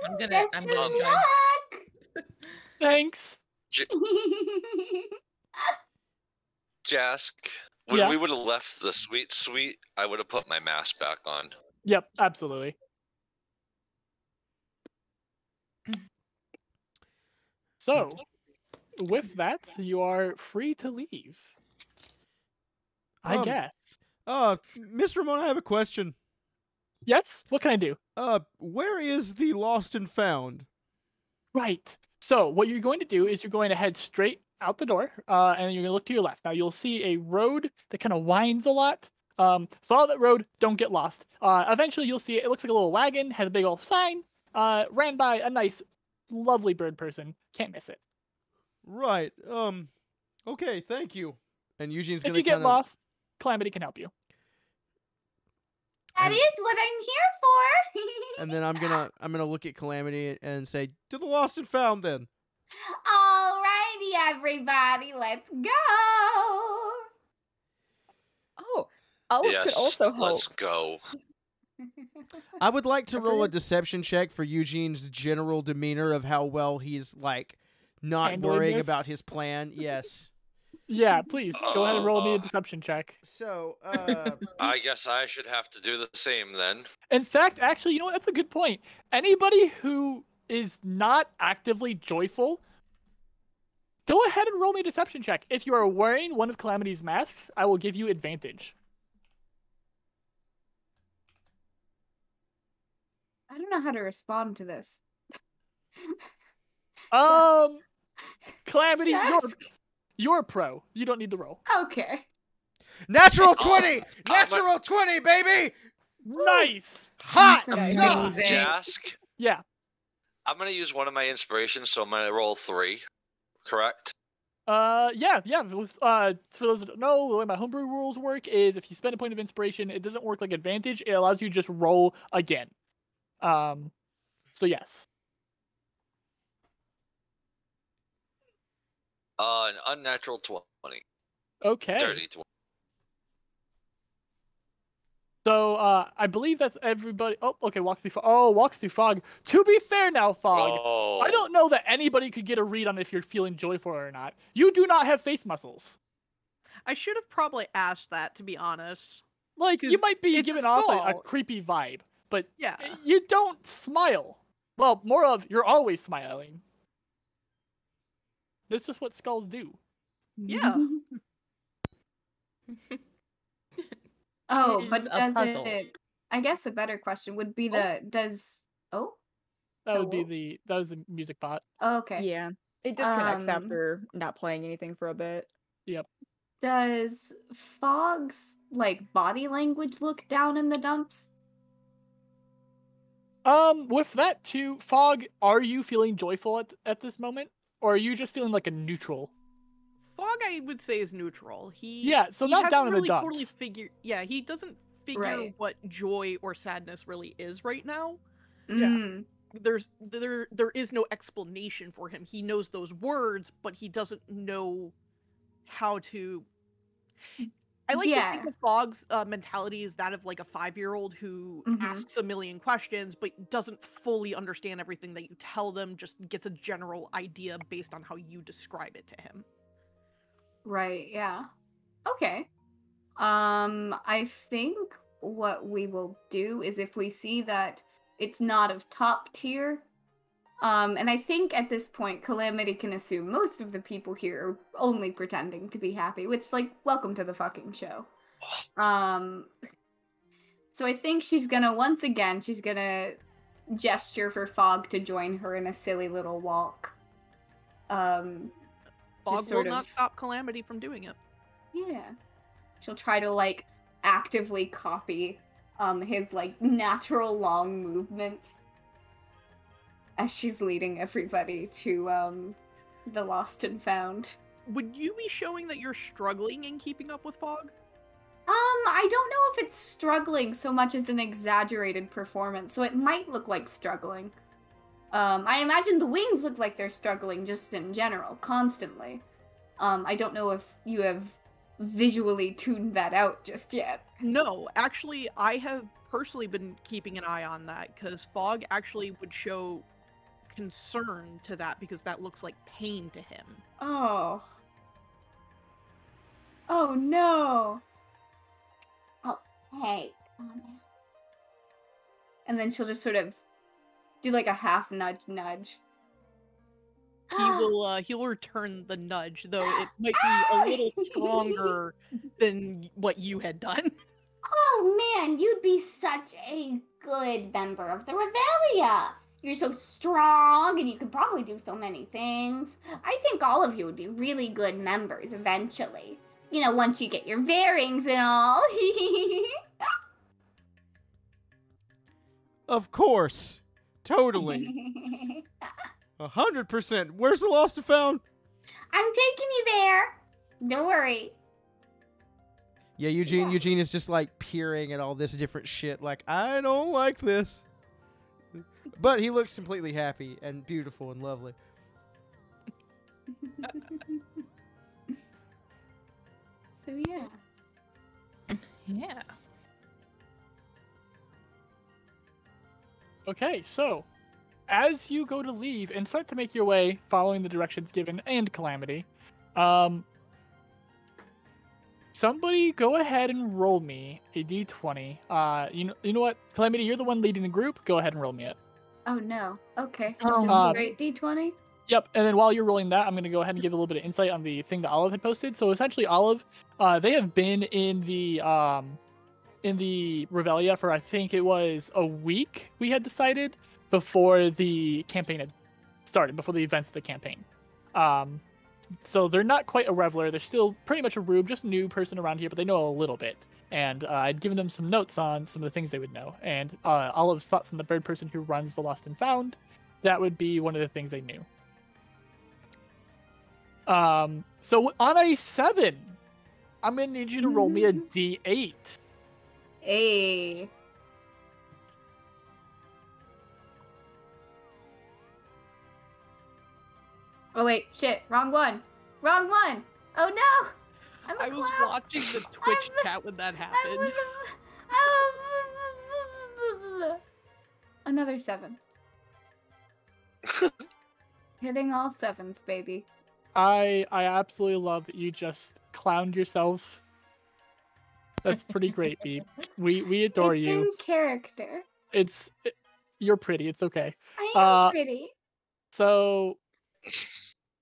I'm gonna Best of join. luck. Thanks. Jask, when Yeah. we would have left the suite, I would have put my mask back on. Yep, absolutely. So, with that, you are free to leave. I Um, guess. Miss Ramona, I have a question. Yes? What can I do? Where is the lost and found? Right. So, what you're going to do is you're going to head straight out the door, and you're going to look to your left. Now, you'll see a road that kind of winds a lot. Follow that road, don't get lost. Eventually, you'll see it. It looks like a little wagon, has a big old sign, ran by a nice, lovely bird person. Can't miss it. Right. Okay, thank you. And Eugene's If gonna you get kinda- lost, Calamity can help you. That is what I'm here for. And then I'm gonna look at Calamity and say, "To the lost and found, then." Alrighty, everybody, let's go. Oh, Olive Yes, could also help. let's go. I would like to roll a Agreed. deception check for Eugene's general demeanor of how well he's like not Handling worrying this? about his plan. Yes. Yeah, please, go ahead and roll me a deception check. So, I guess I should have to do the same then. In fact, actually, you know what? That's a good point. Anybody who is not actively joyful, go ahead and roll me a deception check. If you are wearing one of Calamity's masks, I will give you advantage. I don't know how to respond to this. Calamity, Yes. you're a pro. You don't need to roll. Okay. natural Oh, 20, I'm natural 20, baby, Nice. hot. Amazing. suck. Amazing. Jask, Yeah. I'm gonna use one of my inspirations, so I'm gonna roll 3. Correct? Yeah. For those that don't know, the way my homebrew rules work is if you spend a point of inspiration, it doesn't work like advantage. It allows you to just roll again. So yes. An unnatural 20. Okay. Dirty 20. So I believe that's everybody. Oh, okay. Walks through. Walks through fog. To be fair, now fog. Oh. I don't know that anybody could get a read on if you're feeling joyful or not. You do not have face muscles. I should have probably asked that, to be honest. Like you 'Cause might be it's a giving off a skull. creepy vibe, but Yeah. you don't smile. Well, more of you're always smiling. That's just what skulls do. Yeah. Oh, Is but a does puzzle. it? I guess a better question would be does. Oh. That would Hello? be that was the music bot. Oh, okay. Yeah. It disconnects Um, after not playing anything for a bit. Does Fog's like body language look down in the dumps? With that too, Fog, are you feeling joyful at this moment? Or are you just feeling like a neutral? Fog, I would say, is neutral. So he not down in really the dumps. Totally he doesn't figure Right. what joy or sadness really is right now. Mm. There is no explanation for him. He knows those words, but he doesn't know how to. I like to think of Fog's mentality is that of like a 5-year-old who asks a million questions but doesn't fully understand everything that you tell them, just gets a general idea based on how you describe it to him. Right, yeah. Okay. I think what we will do is if we see that it's not of top tier, and I think at this point Calamity can assume most of the people here are only pretending to be happy, which, like, welcome to the fucking show. So I think she's gonna gesture for Fog to join her in a silly little walk. Fog will not stop Calamity from doing it. Yeah. She'll try to, like, actively copy his, like, natural long movements as she's leading everybody to the Lost and Found. Would you be showing that you're struggling in keeping up with Fog? I don't know if it's struggling so much as an exaggerated performance, so it might look like struggling. I imagine the wings look like they're struggling just in general, constantly. I don't know if you have visually tuned that out just yet. No, actually, I have personally been keeping an eye on that, because Fog actually would show concern to that, because that looks like pain to him. Oh. Oh, no. Oh, hey. And then she'll just sort of do like a half nudge. He'll return the nudge, though it might be a little stronger than what you had done. Oh man, you'd be such a good member of the Revelia. You're so strong and you could probably do so many things. I think all of you would be really good members eventually. You know, once you get your bearings and all. Of course. Totally. 100%. Where's the Lost and Found? I'm taking you there. Don't worry. Yeah, Eugene is just like peering at all this different shit like, I don't like this. But he looks completely happy and beautiful and lovely. So yeah. Yeah. Okay, so as you go to leave and start to make your way following the directions given and Calamity, somebody go ahead and roll me a d20. You know what, Calamity, you're the one leading the group. Go ahead and roll me it. Oh no. Okay. Just a straight D20? Yep, and then while you're rolling that, I'm going to go ahead and give a little bit of insight on the thing that Olive had posted. So essentially, Olive, they have been in the Revelia for, I think it was a week, we had decided, before the campaign had started, before the events of the campaign. So they're not quite a Reveler. They're still pretty much a Rube, just a new person around here, but they know a little bit. And I'd given them some notes on some of the things they would know. And Olive's thoughts on the bird person who runs the Lost and Found, that would be one of the things they knew. So on a 7, I'm going to need you to roll me a d8. Hey. Oh wait, shit, wrong one. Wrong one. Oh no. I was watching the Twitch chat when that happened. Another 7. Hitting all 7s, baby. I absolutely love that you just clowned yourself. That's pretty great, Beep. We adore it's you. In character. You're pretty. It's okay. I am pretty. So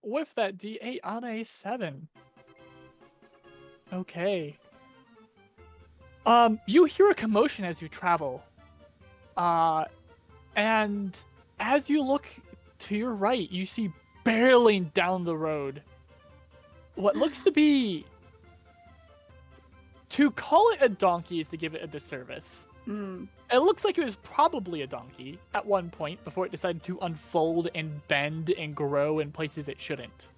with that D8 on a 7. Okay. You hear a commotion as you travel. And as you look to your right, you see barreling down the road what looks to be To call it a donkey is to give it a disservice. Mm. It looks like it was probably a donkey at one point before it decided to unfold and bend and grow in places it shouldn't.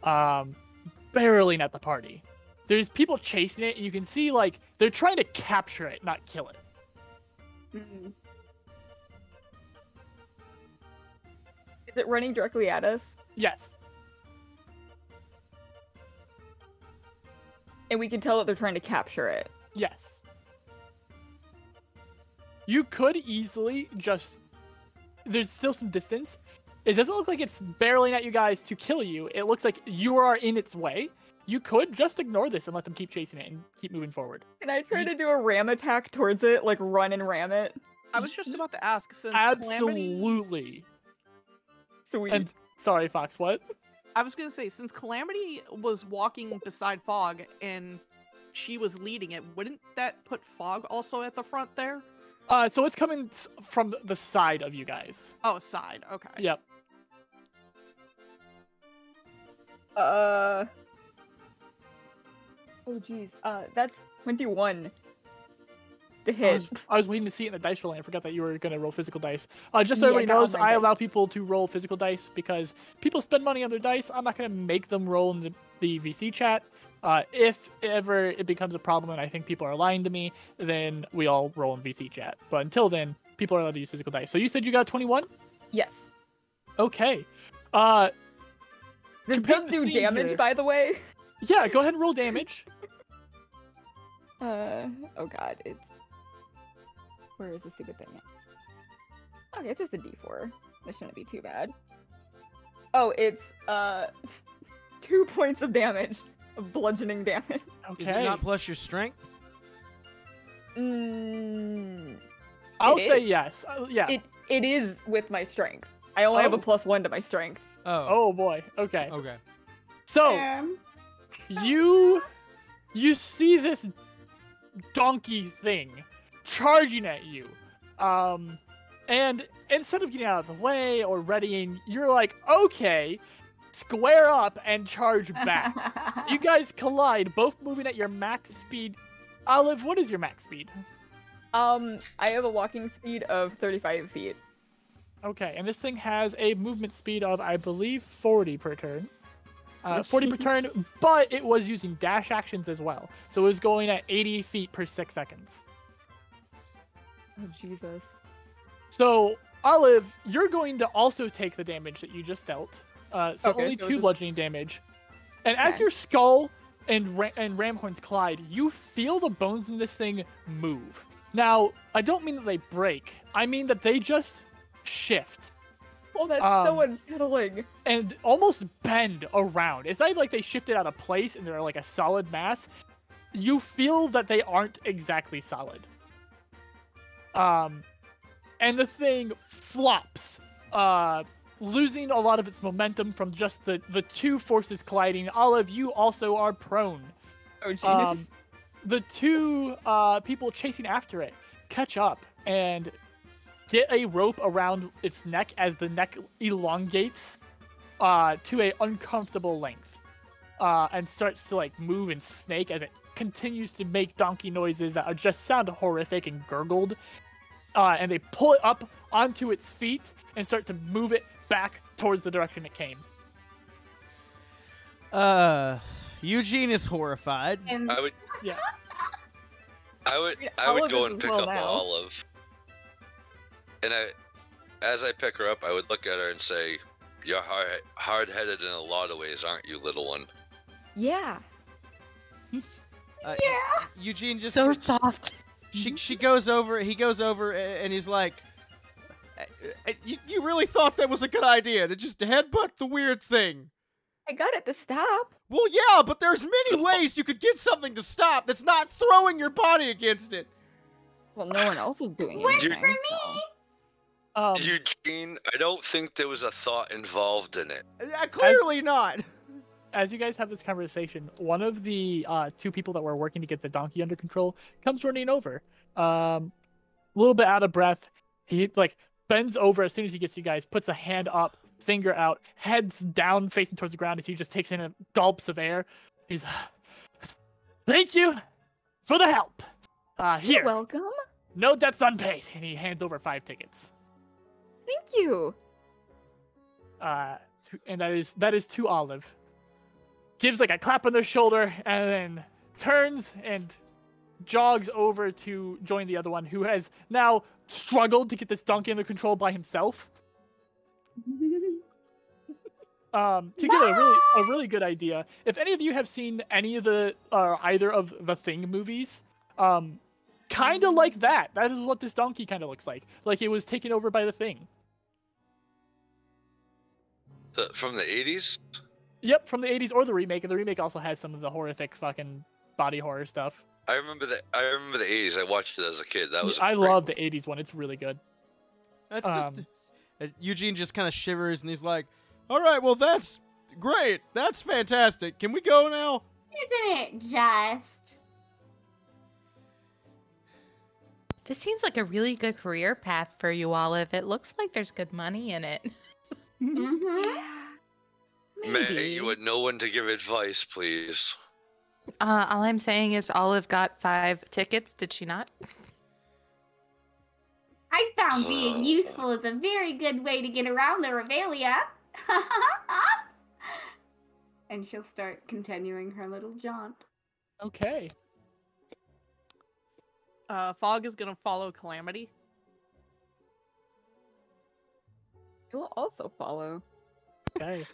Barreling at the party. There's people chasing it, and you can see, like, they're trying to capture it, not kill it. Mm. Is it running directly at us? Yes. And we can tell that they're trying to capture it. Yes. You could easily just... There's still some distance. It doesn't look like it's barreling at you guys to kill you. It looks like you are in its way. You could just ignore this and let them keep chasing it and keep moving forward. Can I try to do a ram attack towards it? Like, run and ram it? I was just about to ask, since Absolutely. Sweet. And sorry, Fox, what? I was gonna say, since Calamity was walking beside Fog and she was leading it, wouldn't that put Fog also at the front there? So it's coming from the side of you guys. Oh, side. Okay. Yep. Oh, geez. That's 21 to hit. I was waiting to see it in the dice rolling. I forgot that you were going to roll physical dice. Just so Yeah, everybody got knows, my I dice. allow people to roll physical dice because people spend money on their dice. I'm not going to make them roll in the VC chat. If ever it becomes a problem and I think people are lying to me, then we all roll in VC chat. But until then, people are allowed to use physical dice. So you said you got 21? Yes. Okay. This to does paint the do scene damage, here- by the way. Yeah, go ahead and roll damage. Oh god, it's... Where is the stupid thing at? Okay, it's just a d4. This shouldn't be too bad. Oh, it's, 2 points of damage. Of bludgeoning damage. Okay. Is it not plus your strength? I'll It say is. yes. Yeah. It is with my strength. I only have a Oh. +1 to my strength. Oh boy. Okay. Okay. So you see this donkey thing charging at you. And instead of getting out of the way or readying, you're like, okay, square up and charge back. You guys collide, both moving at your max speed. Olive, what is your max speed? I have a walking speed of 35 feet. Okay, and this thing has a movement speed of, I believe, 40 per turn. 40 per turn, but it was using dash actions as well. So it was going at 80 feet per 6 seconds. Oh, Jesus. So, Olive, you're going to also take the damage that you just dealt. So Okay, only so 2 just- bludgeoning damage. And as Okay. your skull and Ramhorns collide, you feel the bones in this thing move. Now, I don't mean that they break. I mean that they just shift Oh, that's so unsettling. and almost bend around. It's not even like they shifted out of place and they're like a solid mass. You feel that they aren't exactly solid. And the thing flops, losing a lot of its momentum from just the 2 forces colliding. Olive, you also are prone. Oh, Jesus. The 2 people chasing after it catch up and get a rope around its neck as the neck elongates to a uncomfortable length and starts to like move and snake as it continues to make donkey noises that just sound horrific and gurgled. And they pull it up onto its feet and start to move it back towards the direction it came. Eugene is horrified. And I would Yeah. I would Olive go is and as pick well up now. Olive. And as I pick her up, I would look at her and say, "You're hard-headed in a lot of ways, aren't you, little one?" Yeah. Eugene just So soft. she goes over. He goes over and he's like, "You really thought that was a good idea to just headbutt the weird thing?" I got it to stop. Well, yeah, but there's many ways you could get something to stop that's not throwing your body against it. Well, no one else was doing Works anything. for me. Eugene, I don't think there was a thought involved in it. Clearly not. As you guys have this conversation, one of the 2 people that were working to get the donkey under control comes running over. A little bit out of breath. He like bends over as soon as he gets you guys, puts a hand up, finger out, heads down, facing towards the ground as he just takes in a gulps of air. He's Thank you for the help. Here. You're welcome. No debts unpaid. And he hands over 5 tickets. Thank you. And that is to Olive. Gives like a clap on their shoulder and then turns and jogs over to join the other one who has now struggled to get this donkey under control by himself. To get a really good idea, if any of you have seen any of the either of the Thing movies, kind of like that. That is what this donkey kind of looks like. Like it was taken over by the Thing. From the 80s? Yep, from the 80s or the remake. And the remake also has some of the horrific fucking body horror stuff. I remember the 80s. I watched it as a kid. That was I love the 80s one. It's really good. That's Eugene just kind of shivers and he's like, "All right, well that's great. That's fantastic. Can we go now?" Isn't it just? This seems like a really good career path for you, Olive. It looks like there's good money in it. Mm-hmm. May, you had no one to give advice, please. All I'm saying is Olive got 5 tickets, did she not? I found being useful is a very good way to get around the Revelia. And she'll start continuing her little jaunt. Okay. Fog is gonna follow Calamity. It will also follow. Okay.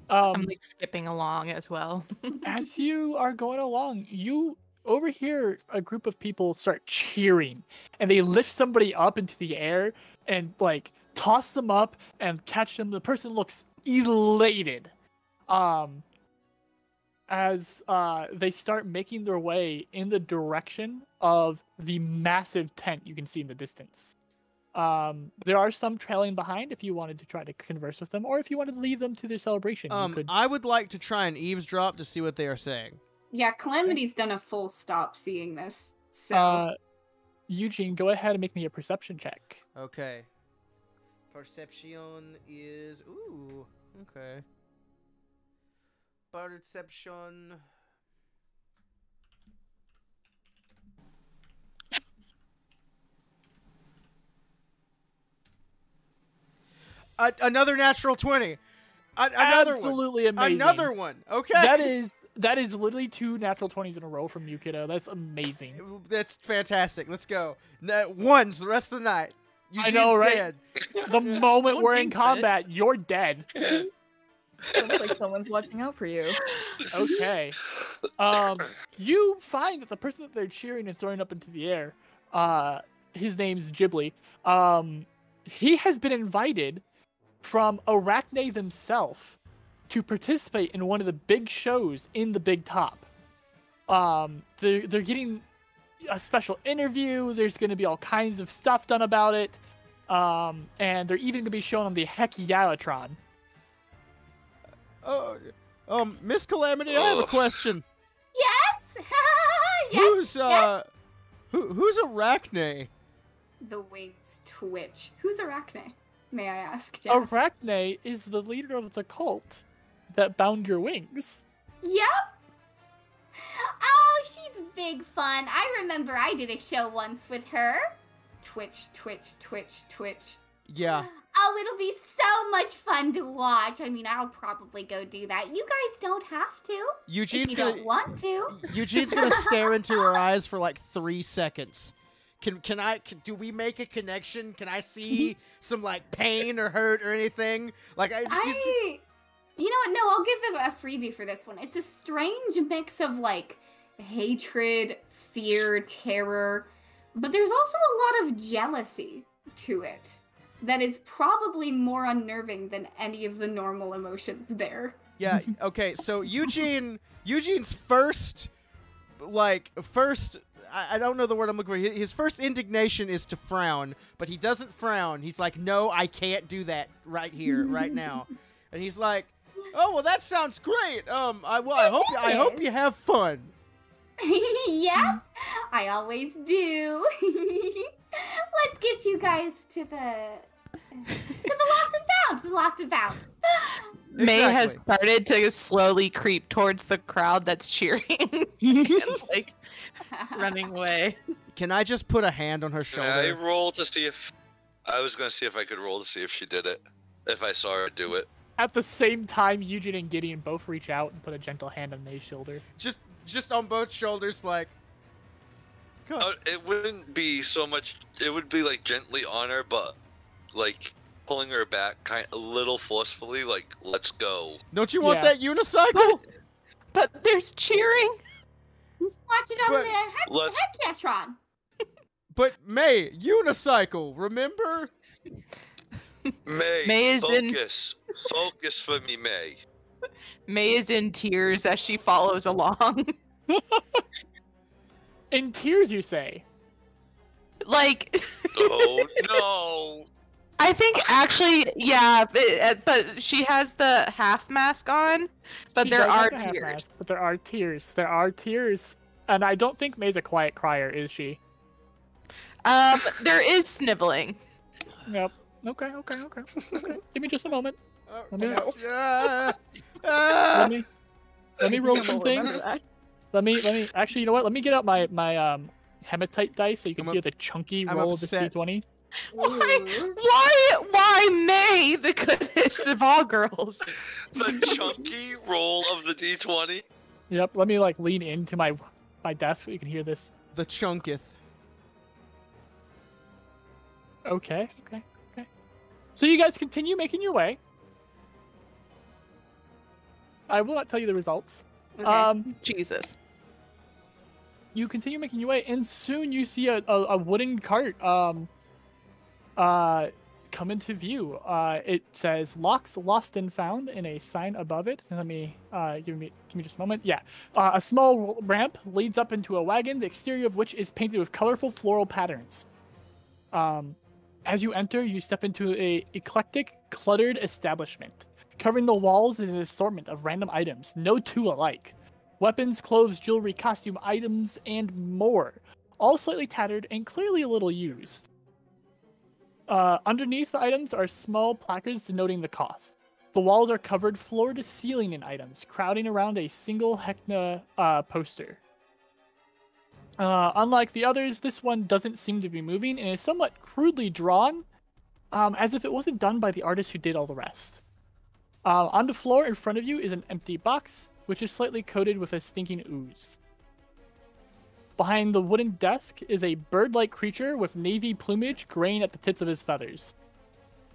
I'm like skipping along as well. As you are going along, you overhear a group of people start cheering, and they lift somebody up into the air and like toss them up and catch them. The person looks elated. As they start making their way in the direction of the massive tent you can see in the distance. There are some trailing behind if you wanted to try to converse with them, or if you wanted to leave them to their celebration. You could... I would like to try and eavesdrop to see what they are saying. Yeah, Calamity's done a full stop seeing this. So Eugene, go ahead and make me a perception check. Okay. Perception is okay. Perception. Another natural 20. Another Absolutely one. amazing. Another one. Okay. That is literally 2 natural 20s in a row from you, kiddo. That's amazing. That's fantastic. Let's go. Ones the rest of the night. Eugene's I know, right? Dead. The moment we're in combat, you're dead. Sounds like someone's watching out for you. Okay. You find that the person that they're cheering and throwing up into the air, his name's Ghibli. He has been invited from Arachne themselves to participate in one of the big shows in the Big Top. They're getting a special interview. There's going to be all kinds of stuff done about it. And they're even going to be shown on the Hekialatron. Miss Calamity, I have a question. Yes. Yes. Who's Arachne? the wings twitch. Who's Arachne? May I ask, Jazz? Arachne is the leader of the cult that bound your wings. Yep. Oh, she's big fun. I remember I did a show once with her. Twitch, twitch, twitch, twitch. Yeah. Oh, it'll be so much fun to watch. I mean, I'll probably go do that. You guys don't have to. Eugene's if you don't want to. Eugene's gonna stare into her eyes for like 3 seconds. Do we make a connection? Can I see some like pain or hurt or anything? Like you know what? No, I'll give them a freebie for this one. It's a strange mix of like hatred, fear, terror, but there's also a lot of jealousy to it. That is probably more unnerving than any of the normal emotions there. Yeah, okay, so Eugene's first, I don't know the word I'm looking for. His first indignation is to frown, but he doesn't frown. He's like, no, I can't do that right here, right now. And he's like, oh, well, that sounds great. I hope you have fun. Yeah, I always do. Let's get you guys to the lost and is lost and found. May has Exactly. started to slowly creep towards the crowd that's cheering and like running away. Can I just put a hand on her Can I shoulder? roll to see if... I was going to see if I could roll to see if she did it. If I saw her do it. At the same time, Eugene and Gideon both reach out and put a gentle hand on May's shoulder. Just on both shoulders, like. Come on. It wouldn't be so much... It would be, like, gently on her, but, like, pulling her back a little forcefully, like, let's go. Don't you want Yeah. that unicycle? But there's cheering. Watch it on But the let's- Headcatron. But May, unicycle, remember? May is in- focus. Focus for me, May. May is in tears as she follows along. In tears, you say? Like, Oh, no. I think actually, yeah, but she has the half mask on, but She there does are have a half tears. mask, but there are tears. There are tears. And I don't think May's a quiet crier, is she? There is sniveling. Yep. Okay. Give me just a moment. Let me- Ah, Let me roll You'll some remember things. that. Let me actually, you know what? Let me get out my hematite dice so you can I'm hear the chunky I'm roll of this upset. d20. Why May, the goodest of all girls? The chunky roll of the D20. Yep. Let me like lean into my desk so you can hear this. the chunketh. Okay. So you guys continue making your way. I will not tell you the results. Jesus. You continue making your way, and soon you see a wooden cart come into view. It says "Locks Lost and Found" in a sign above it. And let me give me just a moment. Yeah, a small ramp leads up into a wagon, the exterior of which is painted with colorful floral patterns. As you enter, you step into a eclectic, cluttered establishment. Covering the walls is an assortment of random items, no two alike. Weapons, clothes, jewelry, costume items, and more. All slightly tattered and clearly a little used. Underneath the items are small placards denoting the cost. The walls are covered floor to ceiling in items, crowding around a single Hecna poster. Unlike the others, this one doesn't seem to be moving and is somewhat crudely drawn, as if it wasn't done by the artist who did all the rest. On the floor in front of you is an empty box, which is slightly coated with a stinking ooze. Behind the wooden desk is a bird-like creature with navy plumage graying at the tips of his feathers.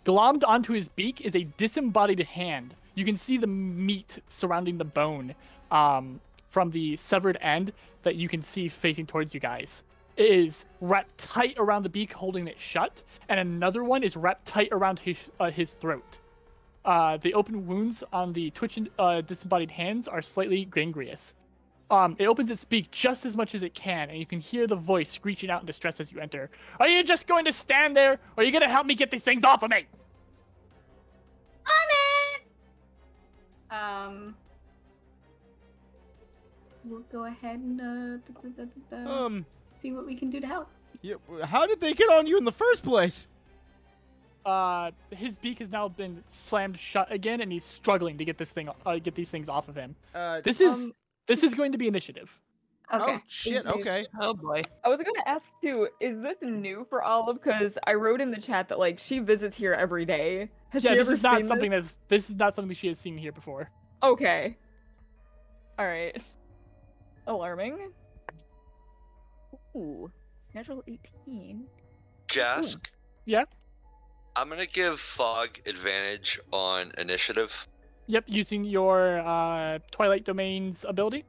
Glommed onto his beak is a disembodied hand. You can see the meat surrounding the bone from the severed end that you can see facing towards you guys. It is wrapped tight around the beak, holding it shut, and another one is wrapped tight around his throat. The open wounds on the twitching disembodied hands are slightly gangrenous. It opens its beak just as much as it can, and you can hear the voice screeching out in distress as you enter. Are you just going to stand there, or are you going to help me get these things off of me? On it! We'll go ahead and see what we can do to help. Yeah, how did they get on you in the first place? His beak has now been slammed shut again, and he's struggling to get these things off of him. This is going to be initiative. Okay. Oh shit. Okay. Oh boy. I was gonna ask too, is this new for Olive? Because I wrote in the chat that like she visits here every day. Has Yeah, she this ever is not seen something this? this is not something she has seen here before. Okay. Alright. Alarming. Ooh. Natural 18. Jask. Yeah. I'm gonna give Fog advantage on initiative. Yep, using your Twilight Domain's ability.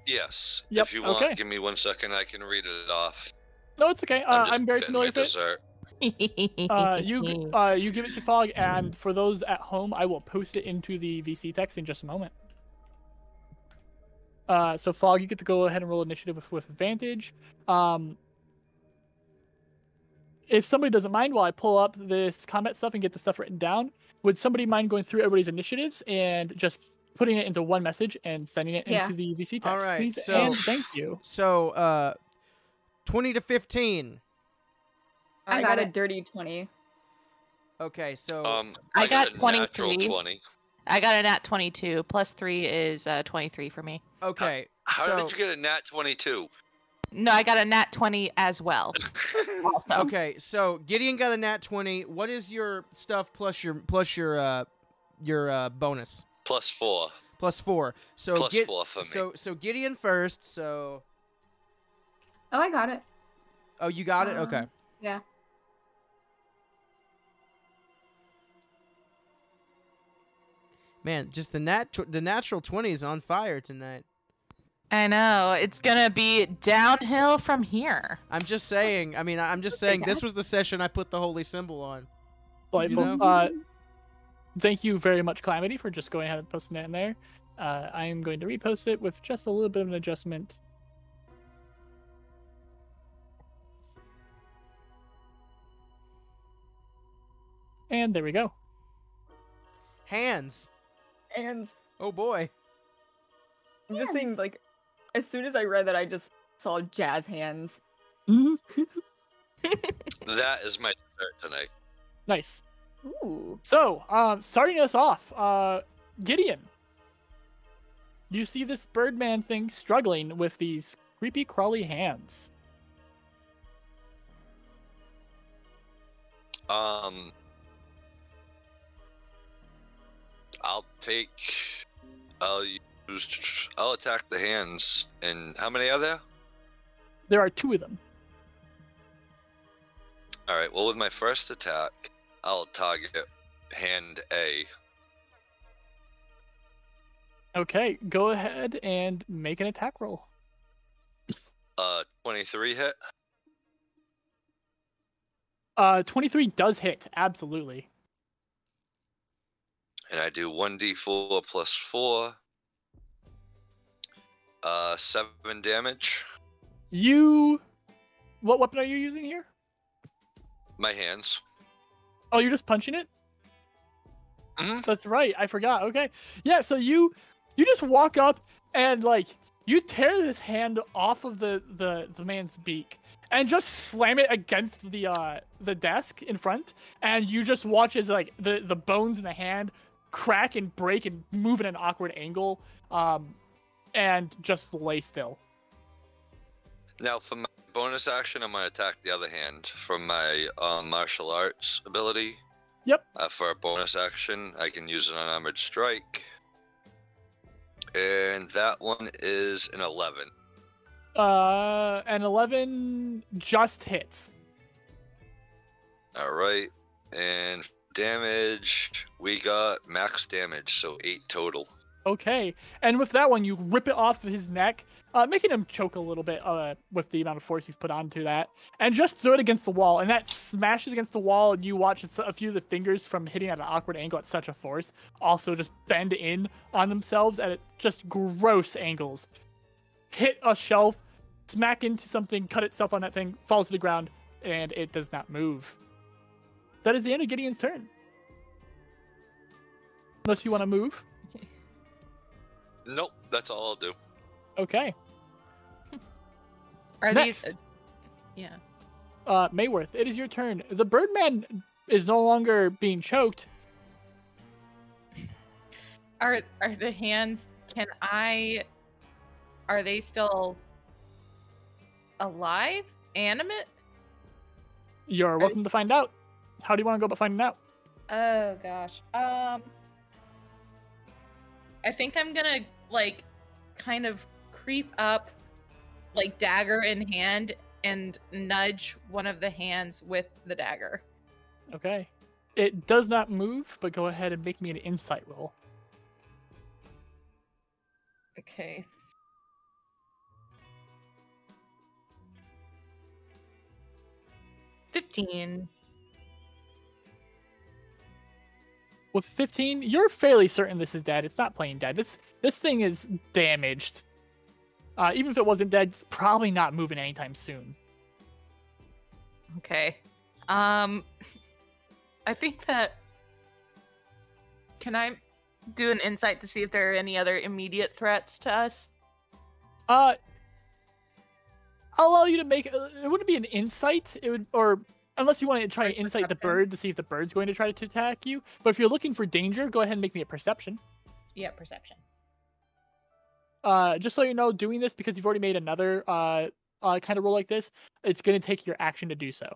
Yes. Yep, If you want, okay. give me 1 second. I can read it off. No, it's okay. I'm, just I'm very getting familiar my with it. dessert. You give it to Fog, and for those at home, I will post it into the VC text in just a moment. So Fog, you get to go ahead and roll initiative with advantage. If somebody doesn't mind, while I pull up this combat stuff and get the stuff written down, would somebody mind going through everybody's initiatives and just putting it into one message and sending it Yeah. into the VC text, All right, please? so- And thank you. So 20 to 15. I I got got a it. dirty 20. Okay, so I got a natural 23. 20. I got a nat 22. Plus 3 is 23 for me. okay, How so did you get a nat 22? No, I got a nat 20 as well. Also. okay, so Gideon got a nat 20. What is your stuff plus your bonus? Plus 4. Plus 4. So Plus 4 for me. So Gideon first. So Oh, I got it. oh, you got it. Okay. Yeah. Man, just the natural 20 is on fire tonight. I know. It's going to be downhill from here. I'm just saying. I mean, I'm just saying this was the session I put the holy symbol on. Delightful. You know? Thank you very much, Calamity, for just going ahead and posting that in there. I am going to repost it with just a little bit of an adjustment. And there we go. Hands. And Oh boy. I'm just saying, like, as soon as I read that, I just saw jazz hands. That is my dessert tonight. Nice. Ooh. So, starting us off, Gideon. You see this Birdman thing struggling with these creepy crawly hands. I'll attack the hands. And how many are there? There are 2 of them. Alright, well, with my first attack, I'll target hand A. Okay, go ahead and make an attack roll. 23 hit. 23 does hit, absolutely. And I do 1d4 plus 4. 7 damage. What weapon are you using here? My hands. Oh, you're just punching it? Mm-hmm. That's right, I forgot. Okay. Yeah, so you just walk up and, like, you tear this hand off of the man's beak and just slam it against the desk in front, and you just watch as, like, the bones in the hand crack and break and move at an awkward angle, and just lay still. Now, for my bonus action, I'm going to attack the other hand from my martial arts ability. Yep. For a bonus action, I can use an unarmored strike. And that one is an 11. An 11 just hits. Alright. And damage, we got max damage, so 8 total. Okay. And with that one, you rip it off of his neck, making him choke a little bit with the amount of force you've put onto that, and just throw it against the wall. And that smashes against the wall, and you watch a few of the fingers from hitting at an awkward angle at such a force also just bend in on themselves at just gross angles. Hit a shelf, smack into something, cut itself on that thing, fall to the ground, and it does not move. That is the end of Gideon's turn. Unless you want to move. Nope, that's all I'll do. Okay. Are Next. these? Yeah. Mayworth, it is your turn. The Birdman is no longer being choked. Are the hands? Are they still alive? Animate? You're welcome to find out. How do you want to go about finding out? Oh gosh. I think I'm gonna like kind of creep up, like dagger in hand, and nudge one of the hands with the dagger. Okay. It does not move, but go ahead and make me an insight roll. Okay. $15. With 15, you're fairly certain this is dead. It's not plain dead. This thing is damaged. Even if it wasn't dead, it's probably not moving anytime soon. Okay. I think that... Can I do an insight to see if there are any other immediate threats to us? I'll allow you to make... It wouldn't be an insight. It would... Or unless you want to try and insight the Perception. bird to see if the bird's going to try to attack you. But if you're looking for danger, go ahead and make me a perception. Yeah, perception. Just so you know, doing this because you've already made another kind of roll like this, it's going to take your action to do so.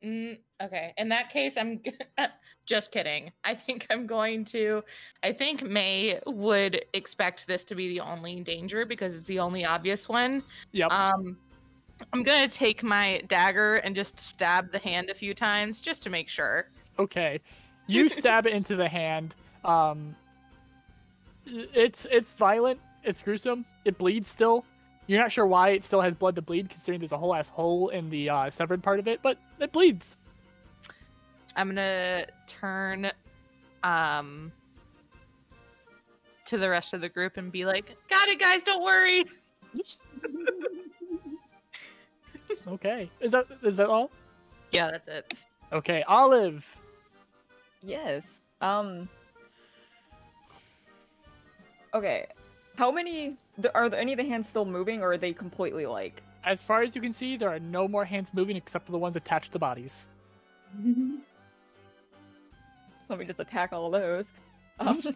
Okay. In that case, I'm just kidding. I think May would expect this to be the only danger because it's the only obvious one. Yep. I'm gonna take my dagger and just stab the hand a few times just to make sure. Okay. You stab it into the hand. It's violent. It's gruesome. It bleeds still. You're not sure why it still has blood to bleed, considering there's a whole ass hole in the severed part of it, but it bleeds. I'm gonna turn to the rest of the group and be like, "Got it, guys. Don't worry." Okay. Is that all? Yeah, that's it. Okay, Olive. Yes. Okay. How many are there, any of the hands still moving, or are they completely like? As far as you can see, there are no more hands moving except for the ones attached to bodies. Let me just attack all of those. Good.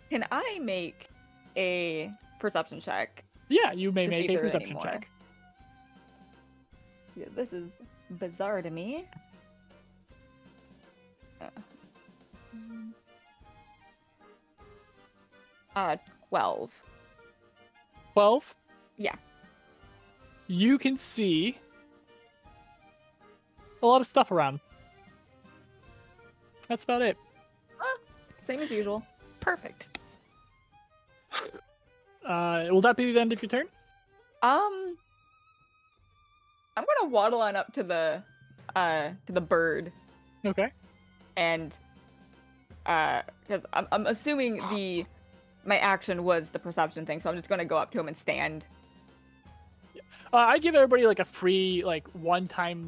Can I make a perception check? Yeah, you may To see make if a there are any perception more. check. Yeah, this is bizarre to me. 12. 12? Yeah. You can see a lot of stuff around. That's about it. Same as usual. Perfect. Will that be the end of your turn? I'm gonna waddle on up to the bird, Okay. and because I'm assuming my action was the perception thing, so I'm just gonna go up to him and stand. I give everybody like a free one-time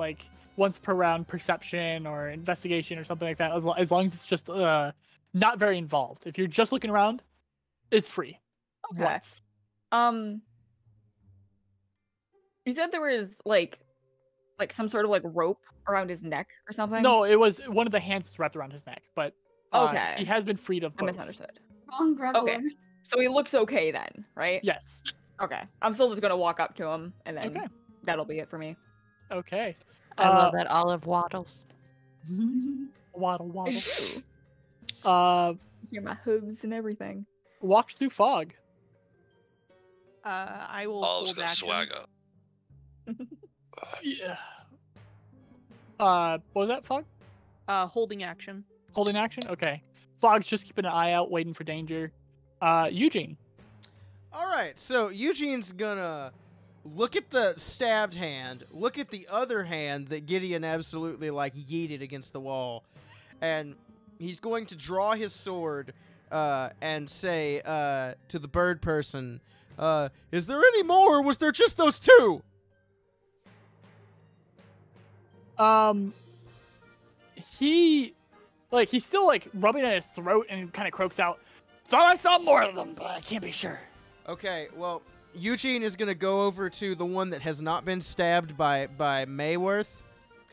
once per round perception or investigation or something like that, as long as it's just not very involved. If you're just looking around, it's free. Okay. Once. You said there was like some sort of rope around his neck or something? No, it was one of the hands wrapped around his neck, but Okay. he has been freed of I both. misunderstood. Wrong, Gretel. Okay. So he looks okay then, right? Yes. Okay. I'm still just gonna walk up to him, and then Okay. that'll be it for me. Okay. I love that Olive waddles. Waddle, I waddle. do. Hear my hooves and everything. Walks through fog. I will Olive's hold gonna action. swag up. Yeah. What was that, Fog? Holding action. Holding action? Okay. Fog's just keeping an eye out, waiting for danger. Eugene. All right, so Eugene's gonna look at the stabbed hand, look at the other hand that Gideon absolutely yeeted against the wall, and he's going to draw his sword and say to the bird person, "Is there any more, or was there just those two?" He's still rubbing at his throat and kind of croaks out, "Thought I saw more of them, but I can't be sure." Okay, well, Eugene is gonna go over to the one that has not been stabbed by Mayworth.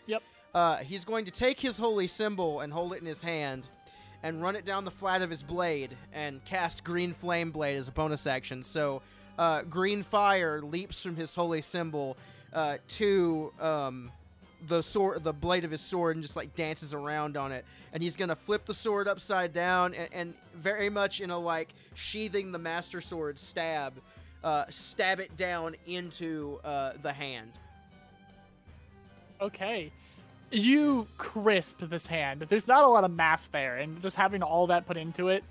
Yep. He's going to take his holy symbol and hold it in his hand and run it down the flat of his blade and cast Green Flame Blade as a bonus action. So green fire leaps from his holy symbol to the blade of his sword and just dances around on it. And he's gonna flip the sword upside down and very much in a sheathing the master sword stab it down into the hand. Okay. You crisp this hand. There's not a lot of mass there, and just having all that put into it,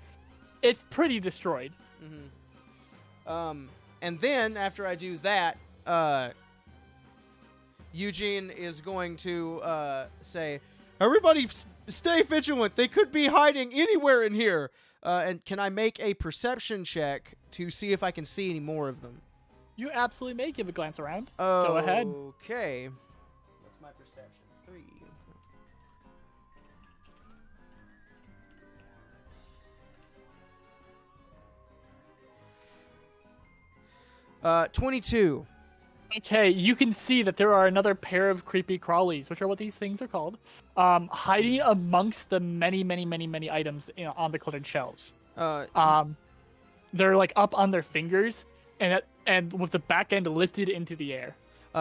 it's pretty destroyed. Mm-hmm. And then after I do that, Eugene is going to say, "Everybody, stay vigilant. They could be hiding anywhere in here." And can I make a perception check to see if I can see any more of them? You absolutely may give a glance around. Oh, Go ahead. Okay. What's my perception? 3. 22. Okay, you can see that there are another pair of creepy crawlies, which are what these things are called, hiding amongst the many items on the cluttered shelves. They're like up on their fingers, and with the back end lifted into the air.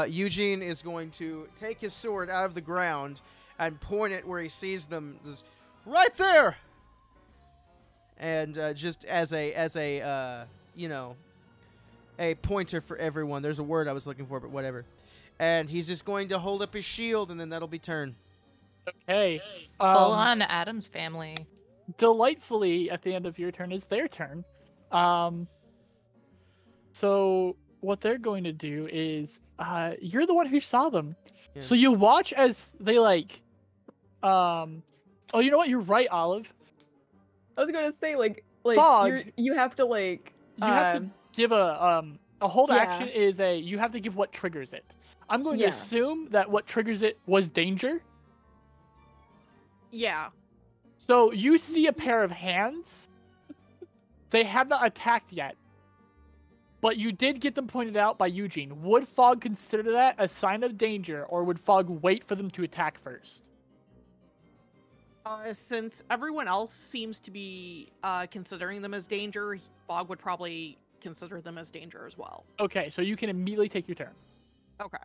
Eugene is going to take his sword out of the ground and point it where he sees them. Right there. And just as a a pointer for everyone. There's a word I was looking for, but whatever. And he's just going to hold up his shield, and then that'll be turn. Okay. Full on Addams Family. Delightfully, at the end of your turn is their turn. So what they're going to do is, you're the one who saw them. Yeah. So you watch as they oh, you know what? You're right, Olive. I was gonna say like Fog, you have to you have to give a hold action is you have to give what triggers it. I'm going to assume that what triggers it was danger. Yeah. So you see a pair of hands. They have not attacked yet. But you did get them pointed out by Eugene. Would Fog consider that a sign of danger, or would Fog wait for them to attack first? Since everyone else seems to be considering them as danger, Fog would probably consider them as danger as well. Okay, so you can immediately take your turn. Okay.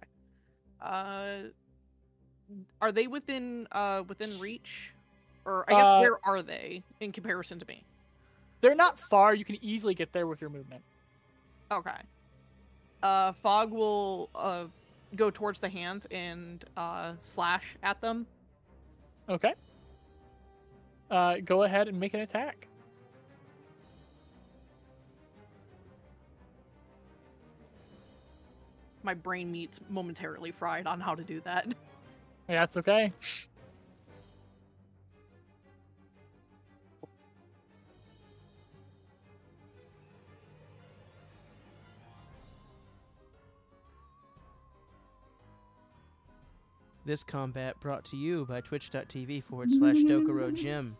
Are they within reach? Or I guess where are they in comparison to me? They're not far. You can easily get there with your movement. Okay. Fog will go towards the hands and slash at them. Okay. Go ahead and make an attack. My brain meat's momentarily fried on how to do that. Yeah, that's okay. This combat brought to you by twitch.tv/DokuroGym.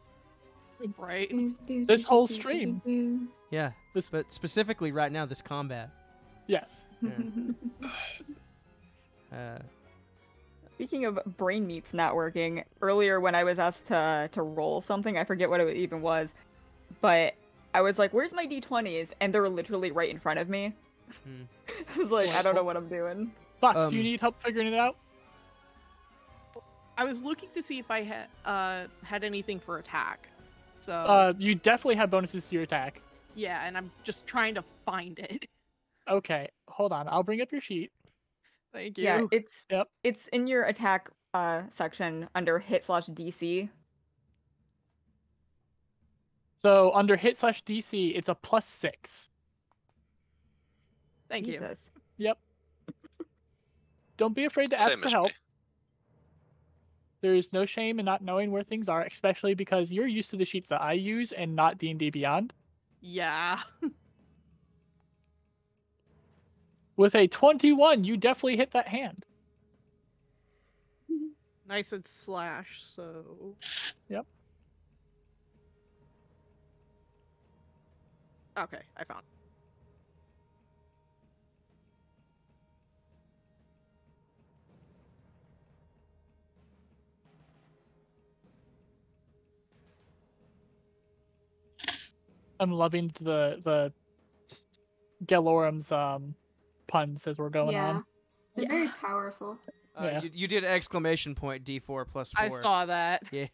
Right. This whole stream. Yeah, but specifically right now, this combat. Yes. Yeah. Speaking of brain meats not working, earlier when I was asked to roll something, I forget what it even was, but I was like, where's my d20s? And they were literally right in front of me. I was like, I don't know what I'm doing. Fox, you need help figuring it out? I was looking to see if I had anything for attack. So you definitely have bonuses to your attack. Yeah, and I'm just trying to find it. Okay, hold on. I'll bring up your sheet. Thank you. Yeah, it's in your attack section under hit/DC. So under hit/DC, it's a +6. Thank you. Yep. Don't be afraid to ask for help. There is no shame in not knowing where things are, especially because you're used to the sheets that I use and not D&D Beyond. Yeah. With a 21, you definitely hit that hand. Nice and slash, so... Yep. Okay, I found it. I'm loving the Galorum's puns as we're going on. They're very powerful. Yeah. You did exclamation point D4 +4. I saw that. Yeah.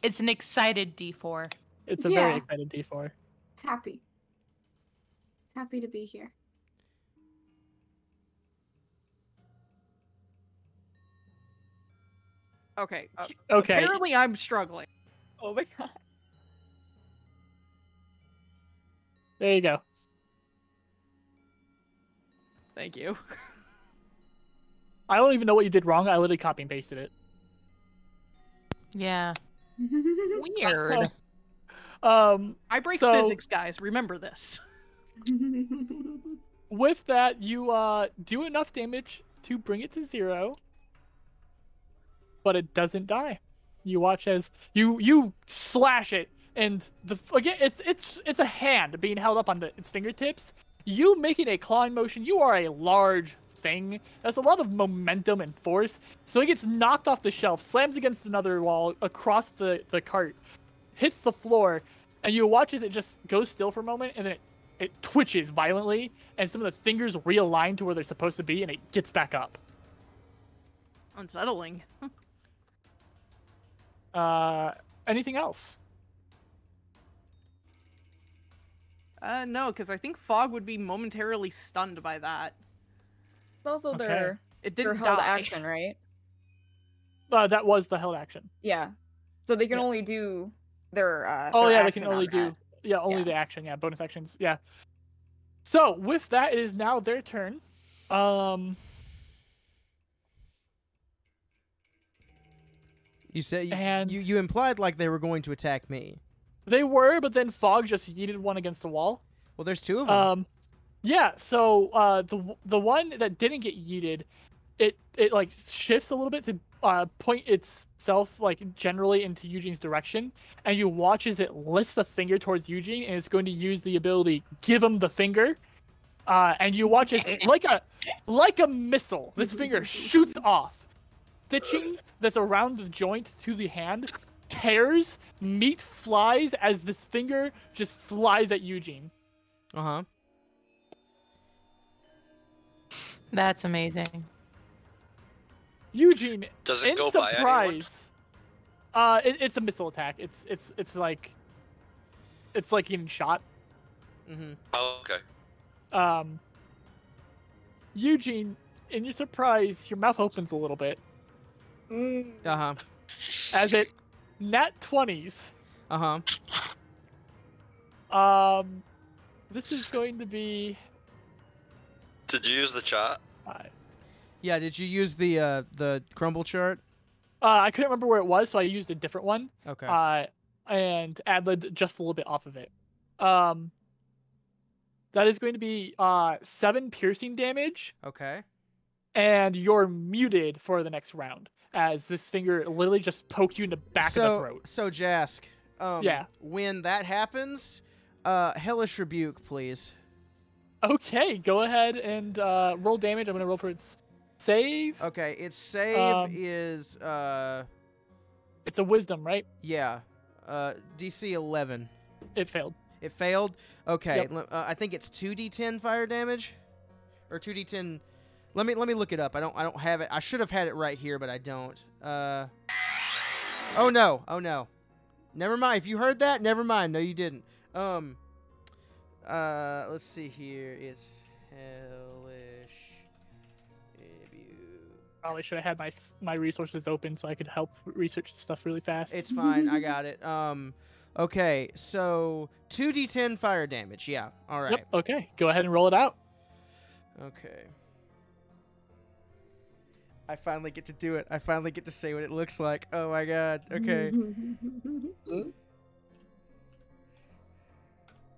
It's an excited D4. It's a very excited D4. It's happy. It's happy to be here. Okay. Okay. Apparently I'm struggling. Oh my god. There you go. Thank you. I don't even know what you did wrong. I literally copy and pasted it. Yeah. Weird. I break physics, guys. Remember this. With that, you do enough damage to bring it to 0, but it doesn't die. You watch as you slash it, and again it's a hand being held up on its fingertips, you making a clawing motion, you are a large thing. That's a lot of momentum and force. So it gets knocked off the shelf, slams against another wall across the cart, hits the floor, and you watch as it just goes still for a moment, and then it twitches violently, and some of the fingers realign to where they're supposed to be, and it gets back up. Unsettling. Anything else? No, because I think Fog would be momentarily stunned by that. Also, Okay. their It their didn't held die. action, right? That was the held action. Yeah. So they can Yeah. only do their. Oh their yeah, they action can only on do that. only Yeah. the action. Yeah, bonus actions. Yeah. So with that, it is now their turn. You said And- you implied like they were going to attack me. They were, but then Fog just yeeted one against the wall. Well, there's two of them. Yeah. So the one that didn't get yeeted, it like shifts a little bit to point itself like generally into Eugene's direction, and you watch as it lifts a finger towards Eugene, and it's going to use the ability give him the finger. And you watch as like a missile, this finger shoots off, stitching that's around the joint to the hand, tears, meat flies as this finger just flies at Eugene. Uh-huh. That's amazing. Eugene, Does it in go by anyone? surprise, it's a missile attack. It's like getting shot. Mm-hmm. Oh, okay. Eugene, in your surprise, your mouth opens a little bit Uh-huh. as it nat 20s. Uh-huh. This is going to be Did you use the chat? Yeah, did you use the crumble chart? I couldn't remember where it was, so I used a different one. Okay. And ad-libbed just a little bit off of it. That is going to be 7 piercing damage, Okay. and you're muted for the next round as this finger literally just poked you in the back of the throat. So Jask, Yeah. when that happens, hellish rebuke, please. Okay, go ahead and roll damage. I'm gonna roll for its save. Okay, its save is It's a wisdom, right? yeah, DC 11. It failed. It failed. Okay, Yep. I think it's 2d10 fire damage, or 2d10. Let me look it up. I don't have it. I should have had it right here, but I don't. Oh no. Never mind. If you heard that, never mind. No, you didn't. Let's see here. It's hellish rebuke. Probably should have had my resources open so I could help research stuff really fast. It's fine. I got it. Okay, so 2d10 fire damage. Yeah. All right. Yep. Okay, go ahead and roll it out. Okay. I finally get to do it. I finally get to say what it looks like. Oh my god. Okay.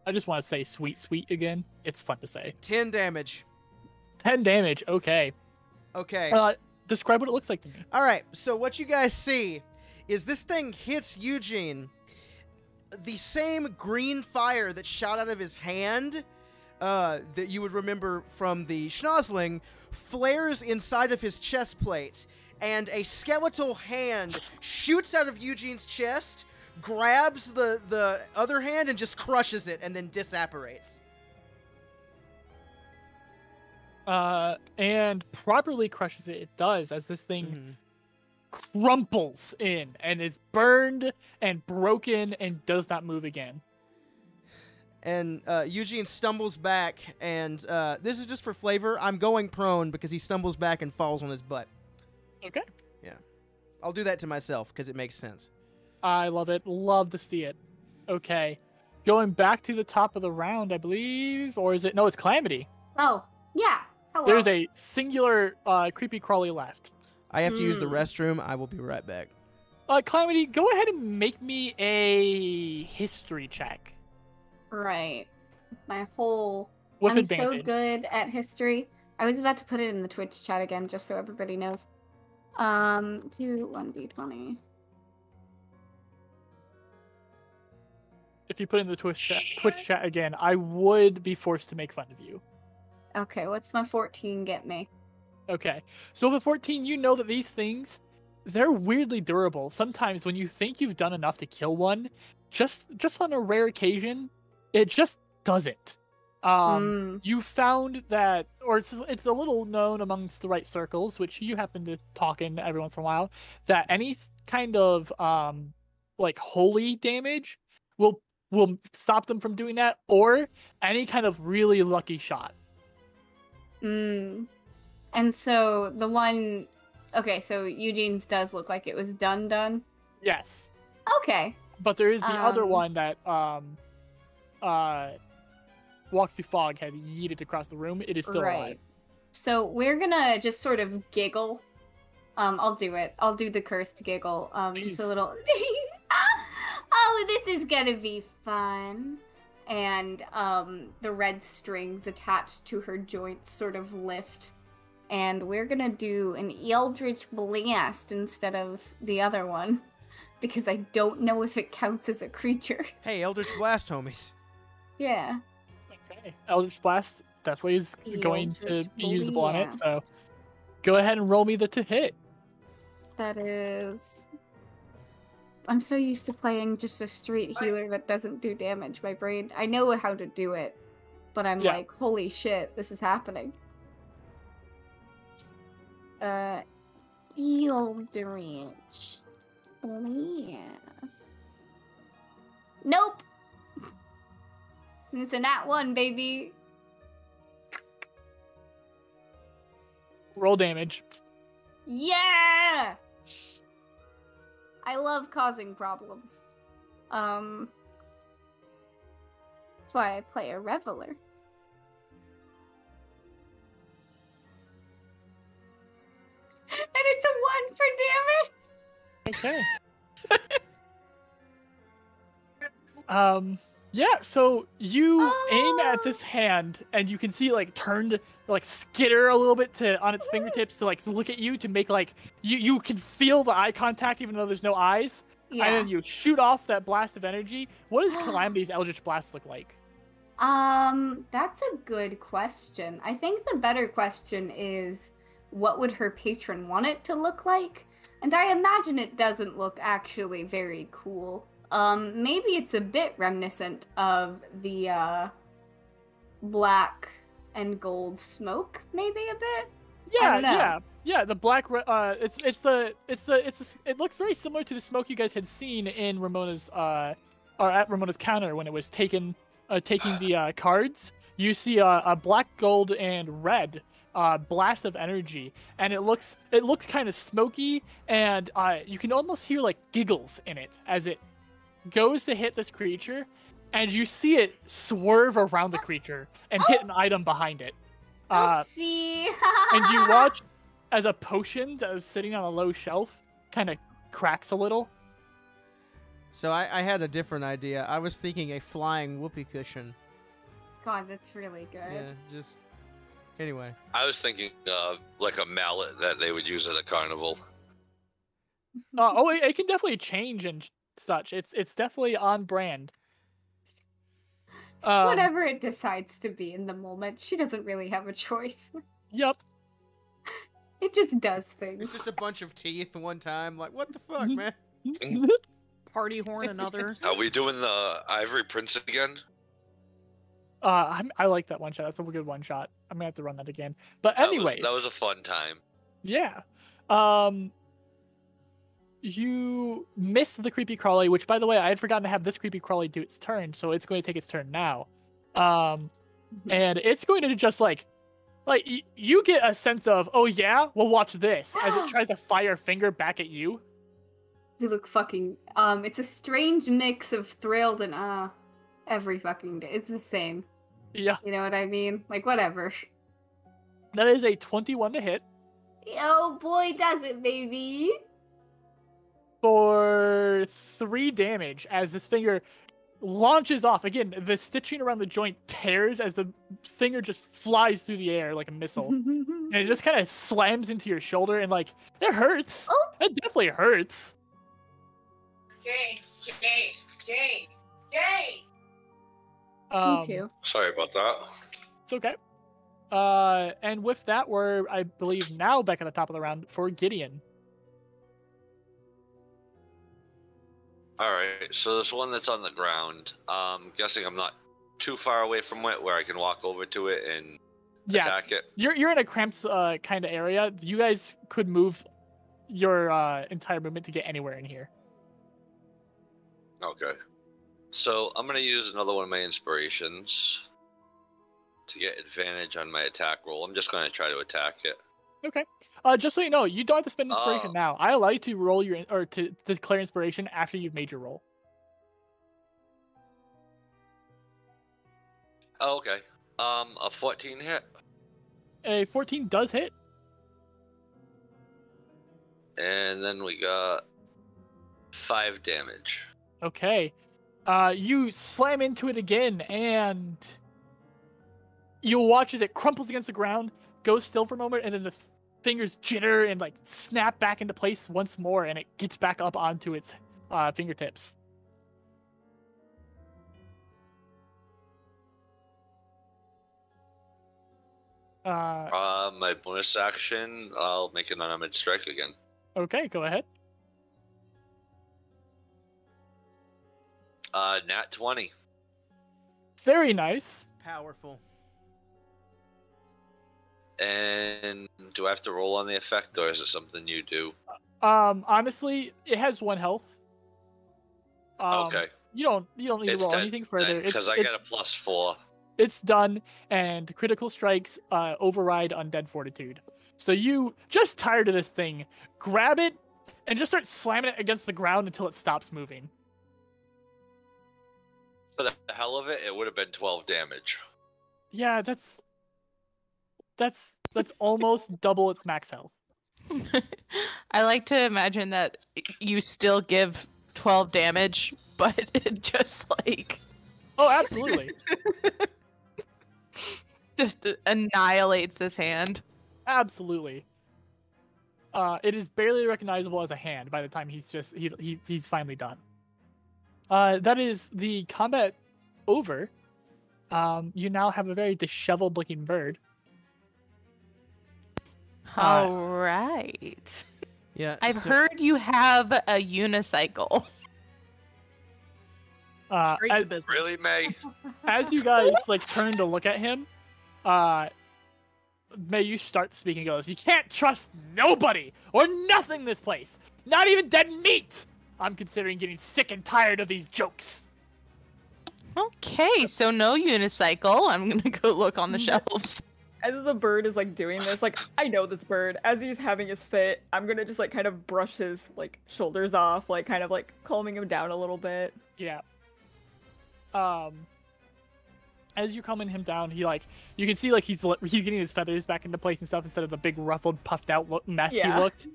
I just want to say sweet, sweet again. It's fun to say. 10 damage. 10 damage. Okay. Okay. Describe what it looks like to me. All right. So what you guys see is this thing hits Eugene. The same green fire that shot out of his hand that you would remember from the schnozzling flares inside of his chest plate, and a skeletal hand shoots out of Eugene's chest, grabs the other hand, and just crushes it, and then disapparates. And properly crushes it. It does, as this thing crumples in and is burned and broken and does not move again. And Eugene stumbles back, and this is just for flavor. I'm going prone because he stumbles back and falls on his butt. Okay. Yeah. I'll do that to myself because it makes sense. I love it. Love to see it. Okay. Going back to the top of the round, I believe. Or is it? No, it's Calamity. Oh, yeah. Hello. There's a singular creepy crawly left. I have to use the restroom. I will be right back. Calamity, go ahead and make me a history check. Right. My whole... With I'm advantage. so good at history. I was about to put it in the Twitch chat again, just so everybody knows. Do 1d20. if you put in the Twitch chat again, I would be forced to make fun of you. Okay, what's my 14 get me? Okay, so the 14, you know that these things, they're weirdly durable. Sometimes when you think you've done enough to kill one, just on a rare occasion, it just doesn't. You found that, or it's a little known amongst the right circles, which you happen to talk in every once in a while, that any kind of like holy damage will stop them from doing that, or any kind of really lucky shot. And so the one, okay, so Eugene's does look like it was done. Yes. Okay. But there is the other one that Walks Through Fog had yeeted across the room. It is still alive. So we're gonna just sort of giggle. I'll do it. I'll do the cursed giggle. Just a little. Oh, this is gonna be fun. And the red strings attached to her joints sort of lift. And we're gonna do an Eldritch Blast instead of the other one. Because I don't know if it counts as a creature. Hey, Eldritch Blast, homies. Yeah. Okay. Eldritch Blast definitely is going to be usable on it, so go ahead and roll me the to hit. That is... I'm so used to playing just a straight healer that doesn't do damage. My brain... I know how to do it, but I'm like, holy shit, this is happening. Eldritch Blast. Nope! It's a nat 1, baby. Roll damage. Yeah! I love causing problems. That's why I play a Reveler. And it's a 1 for damage! Okay. Yeah, so you aim at this hand, and you can see it, like, turned, like, skitter a little bit on its fingertips to, like, look at you to make, like, you can feel the eye contact even though there's no eyes. Yeah. And then you shoot off that blast of energy. What does Calamity's Eldritch Blast look like? That's a good question. I think the better question is, what would her patron want it to look like? And I imagine it doesn't look actually very cool. Maybe it's a bit reminiscent of the, black and gold smoke, maybe a bit? Yeah, the black, it looks very similar to the smoke you guys had seen in Ramona's, or at Ramona's counter when it was taking the cards. You see a black, gold, and red, blast of energy, and it looks kind of smoky, and, you can almost hear, like, giggles in it as it goes to hit this creature, and you see it swerve around the creature and hit an item behind it. Oopsie. And you watch as a potion that was sitting on a low shelf kind of cracks a little. So I had a different idea. I was thinking a flying whoopee cushion. God, that's really good. Yeah, just... Anyway. I was thinking like a mallet that they would use at a carnival. It can definitely change and such. It's definitely on brand. Whatever it decides to be in the moment, she doesn't really have a choice. Yep. It just does things. It's just a bunch of teeth one time. Like, what the fuck, man? Party horn another. Are we doing the Ivory Prince again? I like that one shot. That's a good one shot. I'm gonna have to run that again. But anyways, that was a fun time. Yeah. You missed the creepy crawly, which, by the way, I had forgotten to have this creepy crawly do its turn, so it's going to take its turn now. And it's going to just like you get a sense of, oh yeah, well watch this as it tries to fire a finger back at you. You look fucking. It's a strange mix of thrilled and every fucking day. It's the same. Yeah. You know what I mean? Like whatever. That is a 21 to hit. Oh boy, does it, baby. For 3 damage as this finger launches off. Again, the stitching around the joint tears as the finger just flies through the air like a missile. And it just kind of slams into your shoulder and, like, it hurts. Oh. It definitely hurts. Jade! Me too. Sorry about that. It's okay. And with that, we're, I believe, now back at the top of the round for Gideon. All right, so there's one that's on the ground. Guessing I'm not too far away from it where I can walk over to it and attack it. You're in a cramped kind of area. You guys could move your entire movement to get anywhere in here. Okay. So I'm gonna use another one of my inspirations to get advantage on my attack roll. I'm just gonna try to attack it. Okay. Just so you know, you don't have to spend inspiration now. I allow you to roll your to declare inspiration after you've made your roll. Oh, okay. A 14 hit. A 14 does hit. And then we got 5 damage. Okay. You slam into it again, and you watch as it crumples against the ground, goes still for a moment, and then the fingers jitter and like snap back into place once more, and it gets back up onto its fingertips. My bonus action, I'll make an unarmed strike again. Okay, go ahead. Nat 20. Very nice. Powerful. And do I have to roll on the effect, or is it something you do? Honestly, it has 1 health. Okay. You don't need to roll anything further. Because I get a +4. It's done, and critical strikes override undead fortitude. So you, just tired of this thing, grab it and just start slamming it against the ground until it stops moving. For the hell of it, it would have been 12 damage. Yeah, that's almost double its max health. I like to imagine that you still give 12 damage, but it just like... Oh, absolutely. just annihilates this hand. Absolutely. It is barely recognizable as a hand by the time he's finally done. That is the combat over. You now have a very disheveled looking bird. All right. Yeah. I've heard you have a unicycle. Straight to business. Really, May? As you guys like turn to look at him, May, you start to speak and goes, "You can't trust nobody or nothing in this place. Not even dead meat. I'm considering getting sick and tired of these jokes." Okay, so no unicycle. I'm gonna go look on the shelves. As the bird is like doing this, like I know this bird. As he's having his fit, I'm gonna just like kind of brush his like shoulders off, like kind of like calming him down a little bit. Yeah. As you calming him down, he like you can see like he's getting his feathers back into place and stuff instead of the big ruffled, puffed out mess he looked.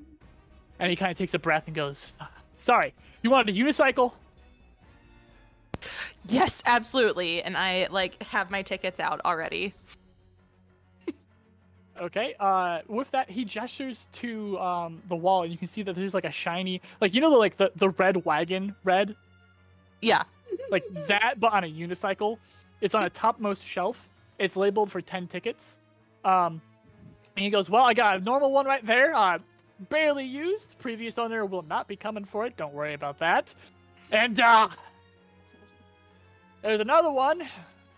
And he kind of takes a breath and goes, "Sorry, you wanted a unicycle?" Yes, absolutely. And I like have my tickets out already. Okay. With that, he gestures to the wall, and you can see that there's like a shiny, like you know the red wagon, red. Yeah. Like that, but on a unicycle. It's on a topmost shelf. It's labeled for 10 tickets. And he goes, "Well, I got a normal one right there. Barely used. Previous owner will not be coming for it. Don't worry about that. And there's another one. A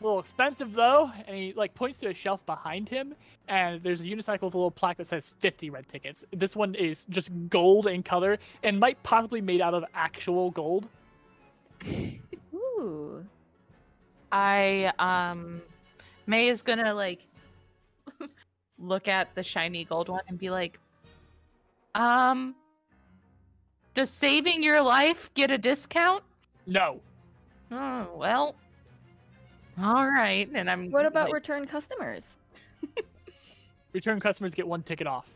little expensive though." And he like points to a shelf behind him, and there's a unicycle with a little plaque that says 50 red tickets. This one is just gold in color and might possibly made out of actual gold. Ooh. May is gonna like look at the shiny gold one and be like, does saving your life get a discount? No. Oh, well. All right. And I'm What about like, return customers? Return customers get 1 ticket off.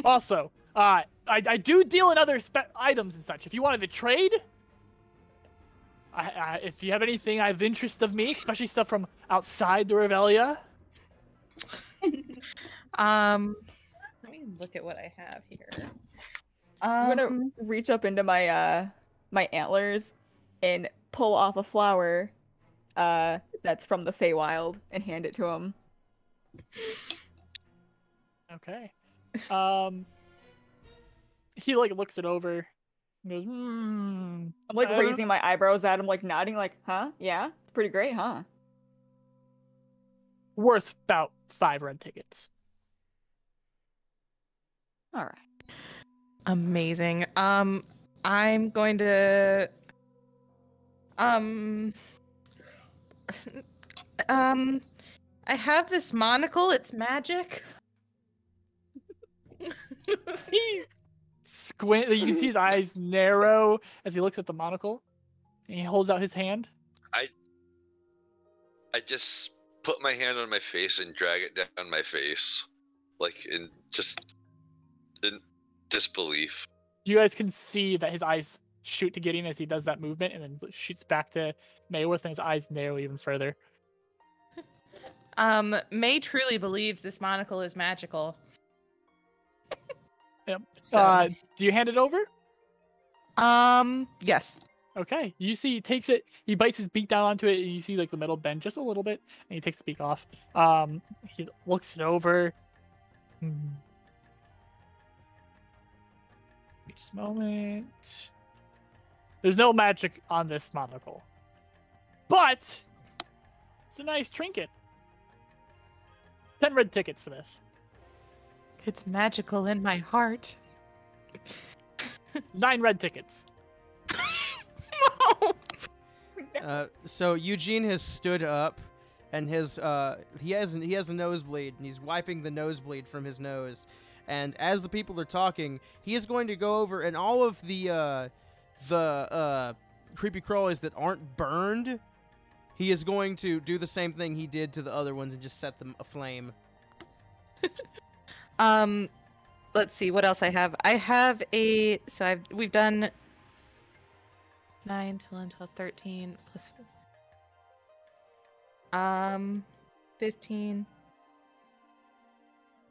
Also, I do deal in other items and such. If you wanted to trade, if you have anything of interest of me, especially stuff from outside the Revelia. Let me look at what I have here. I'm gonna reach up into my my antlers and pull off a flower that's from the Feywild and hand it to him. Okay. He like looks it over and goes, I'm like raising my eyebrows at him, like nodding, like, huh? Yeah? It's pretty great, huh? Worth about 5 red tickets. Alright. Amazing. I'm going to I have this monocle, it's magic. He squint. You can see his eyes narrow as he looks at the monocle, and he holds out his hand. I just put my hand on my face and drag it down my face, like in disbelief. You guys can see that his eyes shoot to Gideon as he does that movement, and then shoots back to Mayworth, and his eyes narrow even further. May truly believes this monocle is magical. Yep. So. Do you hand it over? Yes. Okay. You see, he takes it. He bites his beak down onto it, and you see like the metal bend just a little bit, and he takes the beak off. He looks it over. Just a moment. There's no magic on this monocle, but it's a nice trinket. 10 red tickets for this. It's magical in my heart. 9 red tickets. So Eugene has stood up, and he has a nosebleed, and he's wiping the nosebleed from his nose. And as the people are talking, he is going to go over, and all of the creepy crawlies that aren't burned, he is going to do the same thing he did to the other ones and just set them aflame. Let's see what else I have. I have we've done 9, 10, 12, 13 plus 15.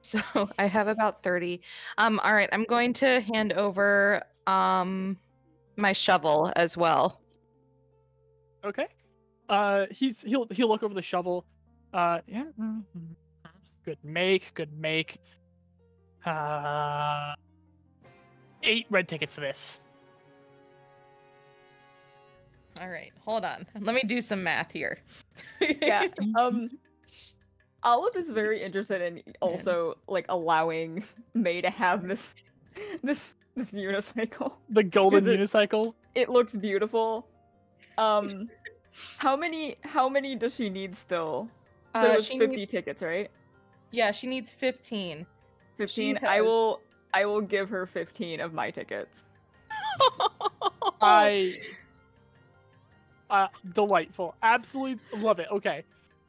So I have about 30. All right, I'm going to hand over my shovel as well. Okay. He'll look over the shovel. Yeah. Good make. 8 red tickets for this. All right, hold on. Let me do some math here. Yeah. Olive is very interested in also like allowing May to have this unicycle. The golden unicycle. It looks beautiful. How many does she need still? So it's 50 tickets, right? Yeah, she needs 15. 15. I will give her 15 of my tickets. Delightful. Absolutely love it. Okay.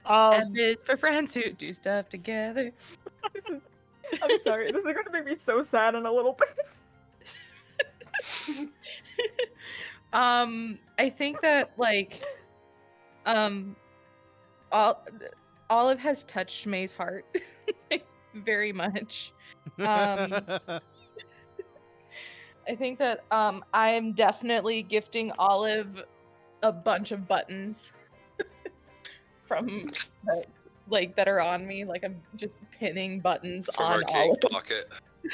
And it's for friends who do stuff together. I'm sorry. This is going to make me so sad in a little bit. I think that like Olive has touched May's heart very much. I think that I'm definitely gifting Olive a bunch of buttons from that are on me. Like I'm just pinning buttons From on our Olive. cake pocket.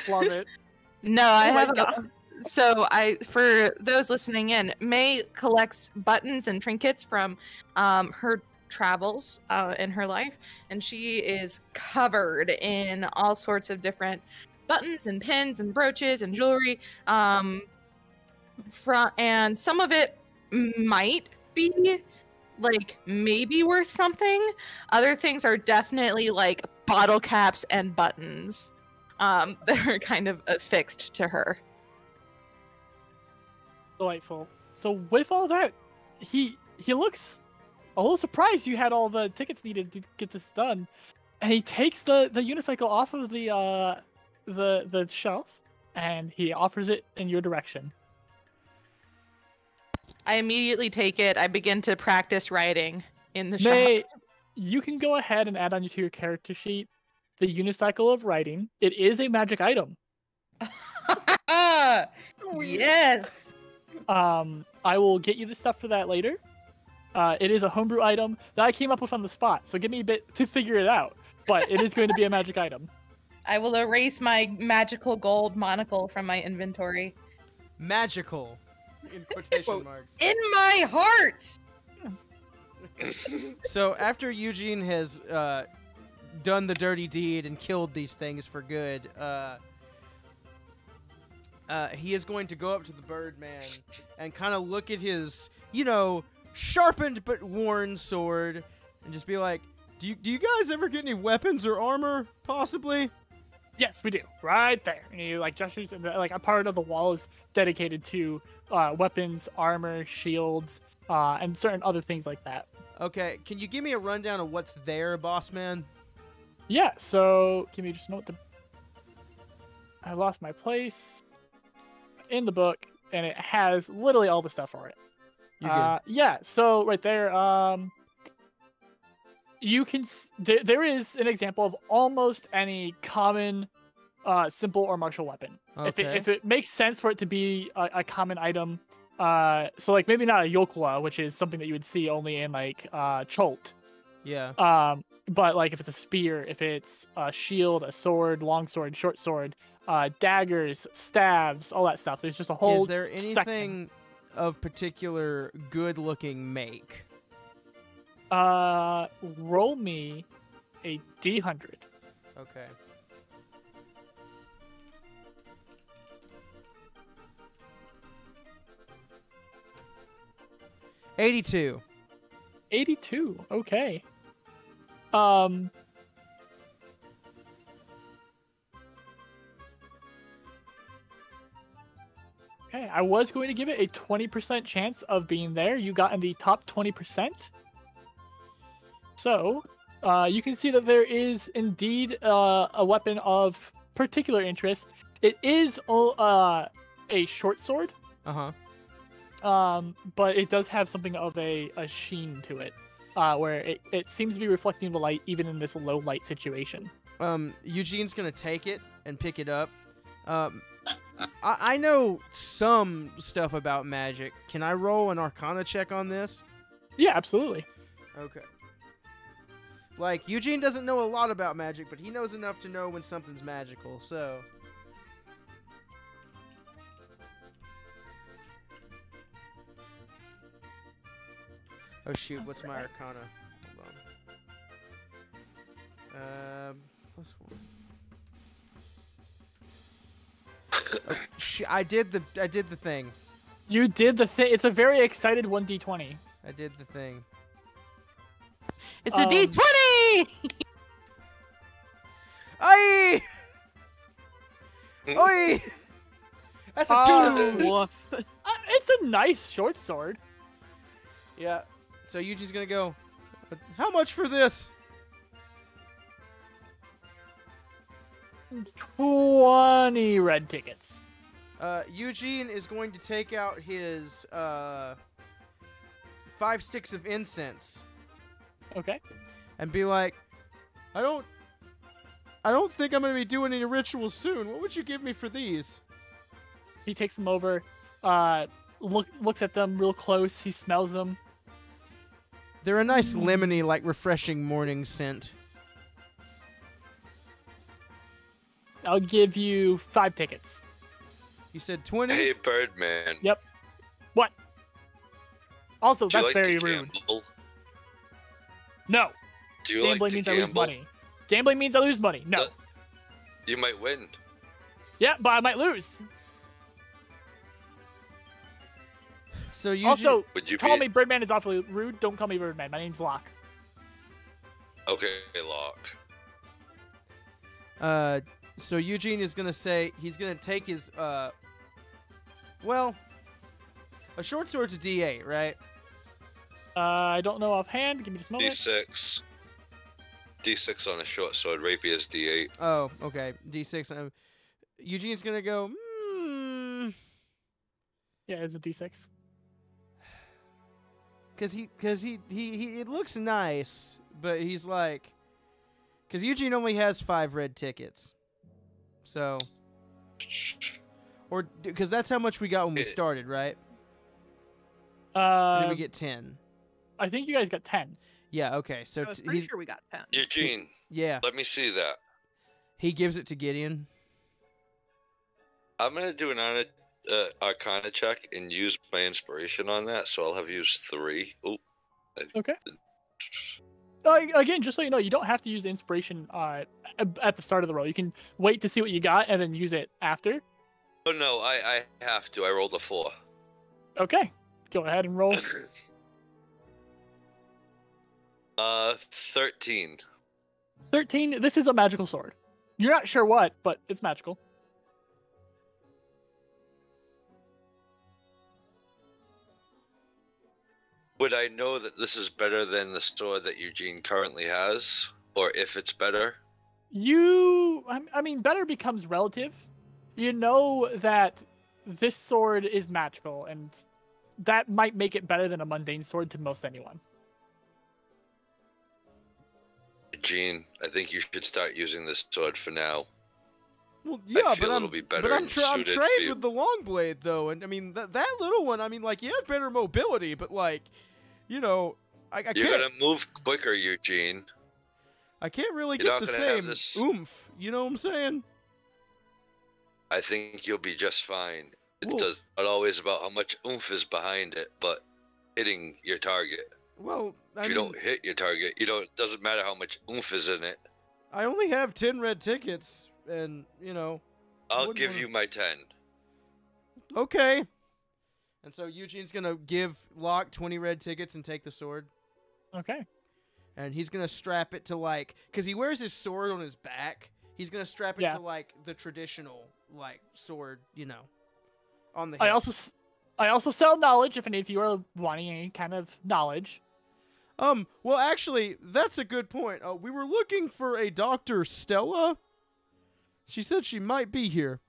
Love it. No, I have for those listening in, May collects buttons and trinkets from her travels in her life, and she is covered in all sorts of different buttons and pins and brooches and jewelry. And some of it might be like maybe worth something. Other things are definitely like bottle caps and buttons that are kind of affixed to her. Delightful. So with all that, he looks a little surprised you had all the tickets needed to get this done, and he takes the unicycle off of the shelf, and he offers it in your direction. I immediately take it. I begin to practice writing in the May, shop. you can go ahead and add on to your character sheet the unicycle of writing. It is a magic item. Yes. I will get you the stuff for that later. It is a homebrew item that I came up with on the spot, so give me a bit to figure it out. But it is going to be a magic item. I will erase my magical gold monocle from my inventory. Magical, in quotation marks. In my heart! So after Eugene has done the dirty deed and killed these things for good, he is going to go up to the Birdman and kind of look at his, sharpened but worn sword and just be like, do you guys ever get any weapons or armor, possibly? Yes, we do. Right there. And you gestures, and a part of the wall is dedicated to weapons, armor, shields, and certain other things like that. Okay, can you give me a rundown of what's there, boss man? Yeah, so give me just a moment. I lost my place in the book, and it has literally all the stuff for it. Yeah, so right there, you can there is an example of almost any common, simple or martial weapon. Okay. If it makes sense for it to be a common item, so maybe not a Yokla, which is something that you would see only in Cholt. Yeah. But if it's a spear, if it's a shield, a sword, long sword, short sword, daggers, staves, all that stuff. There's just a whole. Is there anything section. of particular good-looking make? Roll me a D100. Okay. $82. 82. Okay. Okay, I was going to give it a 20% chance of being there. You got in the top 20%. So, you can see that there is indeed a weapon of particular interest. It is a short sword. Uh-huh. But it does have something of a sheen to it, where it seems to be reflecting the light even in this low light situation. Eugene's gonna take it and pick it up. I know some stuff about magic. Can I roll an Arcana check on this? Yeah, absolutely. Okay. Eugene doesn't know a lot about magic, but he knows enough to know when something's magical, so... Oh shoot, what's my Arcana? Hold on. +1. Oh, I did the thing. You did the thing. It's a very excited 1d20. I did the thing. It's a D20! Aye! Oi! That's a 2. Woof. It's a nice short sword. Yeah. So Yuji's gonna go, how much for this? 20 red tickets. Eugene is going to take out his 5 sticks of incense. Okay. And be like, I don't think I'm gonna be doing any rituals soon. What would you give me for these? He takes them over, looks at them real close. He smells them. They're a nice lemony, refreshing morning scent. I'll give you 5 tickets. You said 20? Hey, Birdman. Yep. What? Also, Do you that's like very to rude. gamble? No. Do you Gambling like to means I lose gamble? money. Gambling means I lose money. No. You might win. Yeah, but I might lose. So you Also, Would you call be- me Birdman is awfully rude. Don't call me Birdman. My name's Locke. Okay, Locke. So Eugene is gonna say he's gonna take his well, a short sword's a D8, right? I don't know offhand. Give me just a moment. D6. D6 on a short sword. Rapier's D8. Oh, okay, D6. Eugene's gonna go. Yeah, it's a D6. Cause he it looks nice, but he's like, cause Eugene only has 5 red tickets, so, or because that's how much we got when we started, right? Or did we get 10? I think you guys got 10. Yeah. Okay. So I was pretty sure we got 10. Eugene, yeah, let me see that. he gives it to Gideon. I'm gonna do an Arcana check and use my inspiration on that, so I'll have used 3. Oh. Okay. Again, just so you know, you don't have to use the inspiration at the start of the roll. You can wait to see what you got and then use it after. Oh no, I have to. I rolled a 4. Okay, go ahead and roll. 13. 13. This is a magical sword. You're not sure what, but it's magical. Would I know that this is better than the sword that Eugene currently has, or if it's better? I mean, better becomes relative. You know that this sword is magical, and that might make it better than a mundane sword to most anyone. Eugene, I think you should start using this sword for now. Well, yeah, I feel but it'll be better I'm and suited for trained you. with the long blade though, and I mean that little one. I mean, like, you have better mobility, but like, you know, I You're can't. gonna move quicker, Eugene. I can't really You're get not the gonna have same this- oomph. You know what I'm saying? I think you'll be just fine. It's Well- not always about how much oomph is behind it, but hitting your target. Well, I If you mean, don't hit your target, it doesn't matter how much oomph is in it. I only have 10 red tickets, and you know. I'll wouldn't give wanna- you my 10. Okay. And so Eugene's gonna give Locke 20 red tickets and take the sword. Okay. And he's gonna strap it to, like, because he wears his sword on his back. He's gonna strap it Yeah. to, like, the traditional, like, sword, you know, on the. I hip. also sell knowledge if any of you are wanting any kind of knowledge. Well, actually, that's a good point. We were looking for a Dr. Stella. She said she might be here.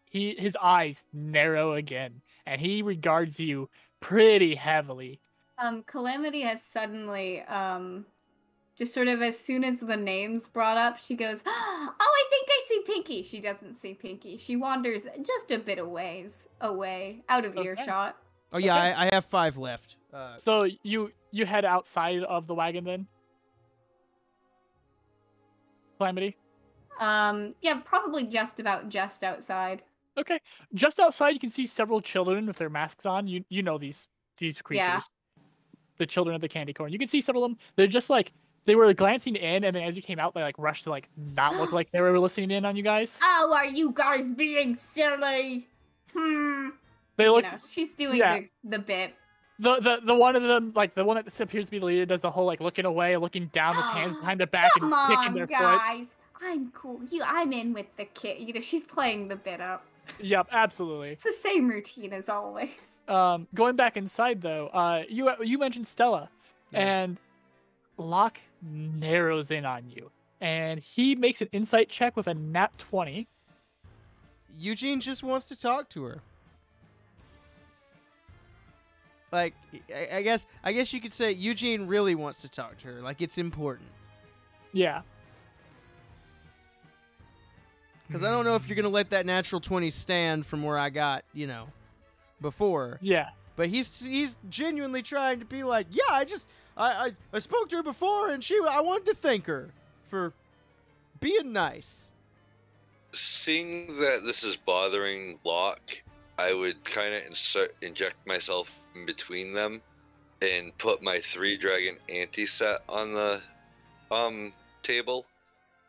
His eyes narrow again, and he regards you pretty heavily. Calamity has suddenly, just sort of as soon as the name's brought up, she goes, "Oh, I think I see Pinky." She doesn't see Pinky. She wanders just a bit away, out of Okay. earshot. Oh yeah, Okay. I have 5 left. So you head outside of the wagon then? Calamity? Yeah, probably just outside. Okay. Just outside you can see several children with their masks on. You know these creatures. Yeah. The children of the candy corn. You can see some of them. They're just like they were glancing in, and then as you came out, they like rushed to like not look like they were listening in on you guys. Oh, are you guys being silly? They look She's doing yeah. the bit. the one of them, like the one that appears to be the leader, does the whole like looking away, looking down with hands behind their back Come and kicking on, their foot. guys. I'm cool. I'm in with the kid. She's playing the bit up. Yep, absolutely. It's the same routine as always. Going back inside though, you mentioned Stella, Yeah. and Locke narrows in on you, and he makes an insight check with a nat 20. Eugene just wants to talk to her. Like, I guess you could say Eugene really wants to talk to her. Like, it's important. Yeah. Because I don't know if you're gonna let that natural 20 stand from where I got, before. Yeah. But he's genuinely trying to be like, yeah, I spoke to her before, and I wanted to thank her for being nice. Seeing that this is bothering Locke, I would kind of inject myself in between them and put my 3-dragon anti-set on the table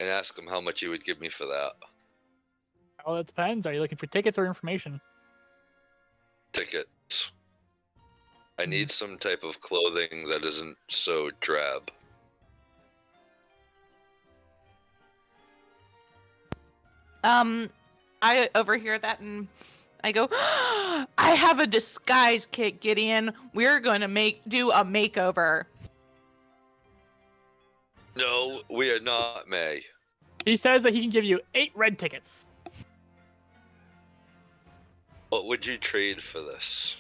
and ask him how much he would give me for that. Well, it depends. Are you looking for tickets or information? Tickets. I need some type of clothing that isn't so drab. I overhear that and I go, I have a disguise kit, Gideon. We're going to do a makeover. No, we are not, May. He says that he can give you 8 red tickets. What would you trade for this?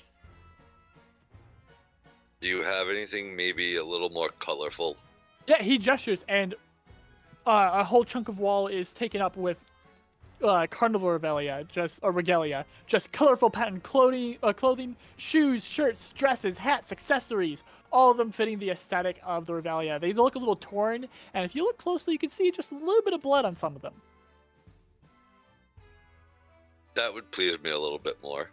Do you have anything maybe a little more colorful? Yeah, he gestures, and a whole chunk of wall is taken up with carnival regalia, just colorful patterned clothing, shoes, shirts, dresses, hats, accessories, all of them fitting the aesthetic of the regalia. They look a little torn, and if you look closely, you can see just a little bit of blood on some of them. That would please me a little bit more.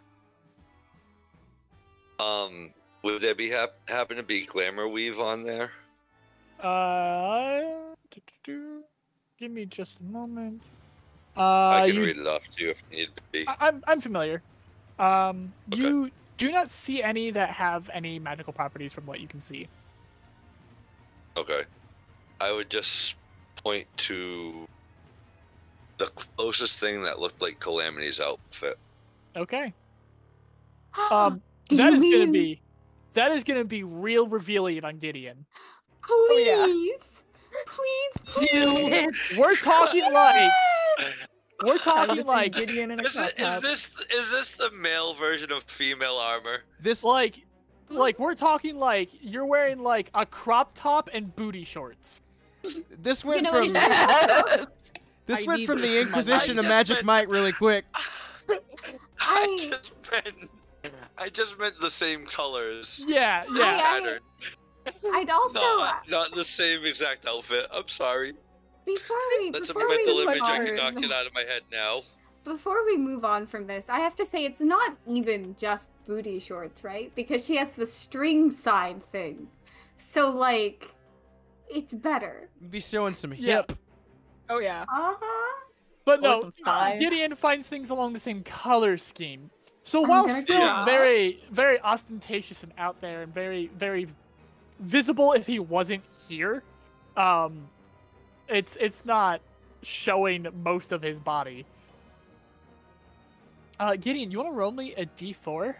Would there be happen to be glamour weave on there? Give me just a moment. I can read it off to you if need be. I'm familiar. Okay. You do not see any that have any magical properties from what you can see. Okay. I would just point to the closest thing that looked like Calamity's outfit. Okay. Do that you is gonna be real revealing on Gideon. Please. Please Do it. We're talking like Gideon in a crop top. Is this the male version of female armor? This like we're talking like you're wearing like a crop top and booty shorts. this went You know from what? this I went need from this the in my Inquisition to life. Magic Mike really quick. I just meant the same colors. Yeah. Pattern. I'd also Not the same exact outfit. I'm sorry. That's a before we mental move image. I can on- knock it out of my head now. Before we move on from this, I have to say it's not even just booty shorts, right? Because she has the string side thing. So, like, it's better. Be showing some Yeah. hip. Oh yeah. Uh-huh. But Or no, some thighs. Gideon finds things along the same color scheme. So I'm while gonna still try. very, very ostentatious and out there and very, very visible if he wasn't here, it's not showing most of his body. Gideon, you want to roll me a d4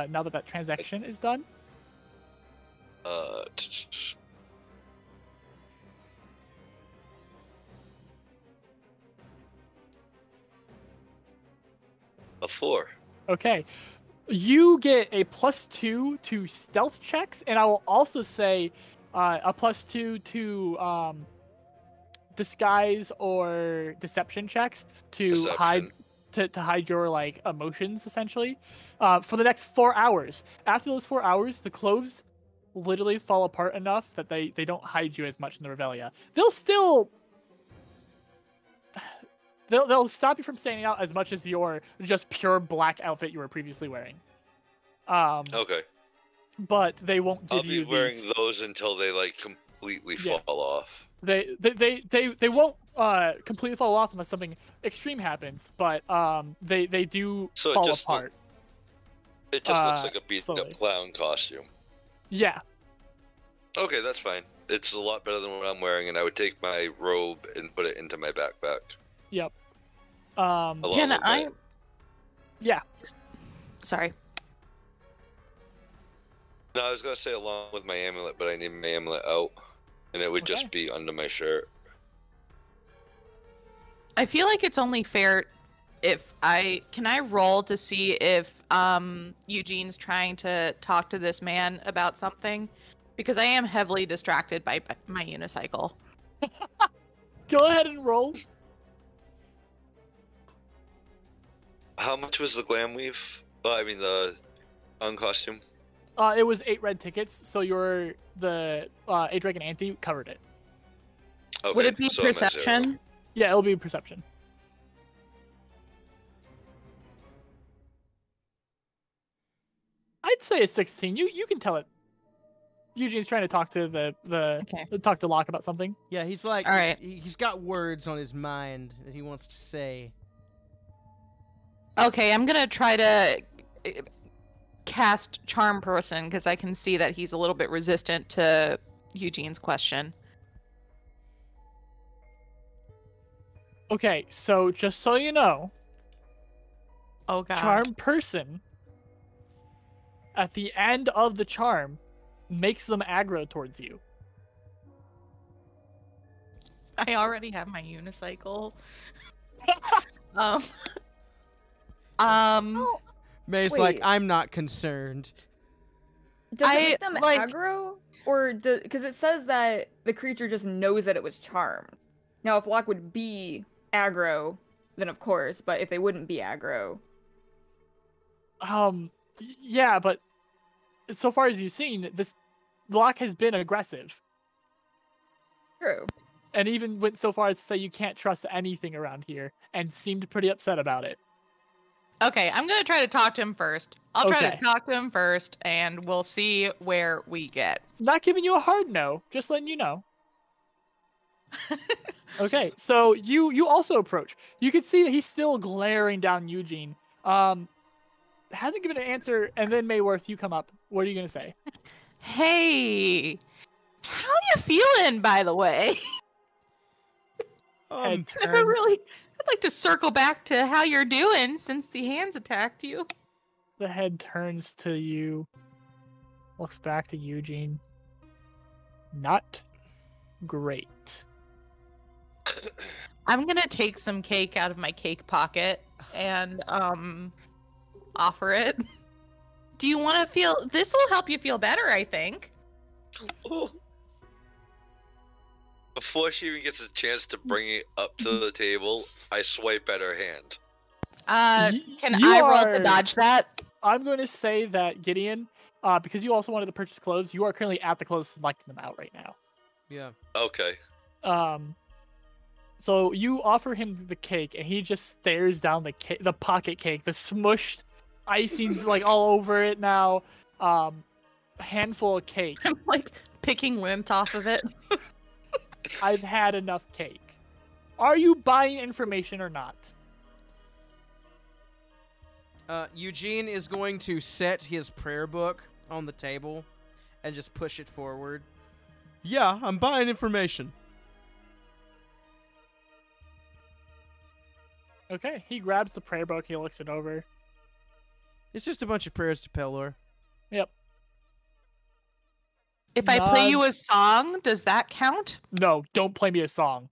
now that transaction is done? A 4. Okay. You get a +2 to stealth checks, and I will also say a +2 to disguise or deception checks to hide to hide your like emotions essentially for the next 4 hours. After those 4 hours, the clothes literally fall apart enough that they don't hide you as much in the Revelia. They'll still they'll stop you from standing out as much as your just pure black outfit you were previously wearing. Okay. But they won't give I'll be you wearing these. those until they like completely Yeah. fall off. They won't completely fall off unless something extreme happens, but they do So it fall just apart. It just looks like a beaten slowly. up clown costume. Yeah. Okay, that's fine. It's a lot better than what I'm wearing, and I would take my robe and put it into my backpack. Yep. along Can with I? it. Yeah. Sorry. No, I was gonna say along with my amulet, but I need my amulet out, and it would Okay. just be under my shirt. I feel like it's only fair if can I roll to see if Eugene's trying to talk to this man about something, because I am heavily distracted by my unicycle. Go ahead and roll. How much was the glam weave? I mean the costume. It was 8 red tickets, so the 8 dragon ante covered it. Okay, Would it be so I'm at 0. perception? Yeah, it'll be perception. I'd say a 16. You can tell it. Eugene's trying to talk to talk to Locke about something. Yeah, he's like, All right. he's got words on his mind that he wants to say. Okay, I'm gonna try to cast Charm Person because I can see that he's a little bit resistant to Eugene's question. Okay, so just so you know, Oh god. Charm Person at the end of the charm makes them aggro towards you. I already have my unicycle. May's Wait. like, I'm not concerned. Does it I, make them like- aggro? Or because it says that the creature just knows that it was charmed. Now, if Locke would be aggro, then of course. But if they wouldn't be aggro, yeah, but so far as you've seen, this Locke has been aggressive. true. And even went so far as to say you can't trust anything around here, and seemed pretty upset about it. Okay, I'm gonna try to talk to him first. I'll try Okay. to talk to him first, and we'll see where we get. Not giving you a hard no, just letting you know. Okay, so you also approach. You can see that he's still glaring down Eugene. Hasn't given an answer, and then Mayworth, you come up. What are you gonna say? Hey, how you feeling, by the way? Head I'd turns. like to circle back to how you're doing since the hands attacked you. The head turns to you. Looks back to Eugene. Not great. I'm gonna take some cake out of my cake pocket and offer it. Do you want to feel? This will help you feel better, I think. Before she even gets a chance to bring it up to the table, I swipe at her hand. Can you I roll are- to dodge that? I'm going to say that Gideon, because you also wanted to purchase clothes, you are currently at the clothes selecting them out right now. Yeah. Okay. So you offer him the cake, and he just stares down the pocket cake, the smushed icing's like all over it now. Handful of cake. I'm like picking lint off of it. I've had enough cake. Are you buying information or not? Eugene is going to set his prayer book on the table and just push it forward. Yeah, I'm buying information. Okay, he grabs the prayer book, he looks it over. It's just a bunch of prayers to Pelor. Yep. If I play you a Nods. song, does that count? No, don't play me a song.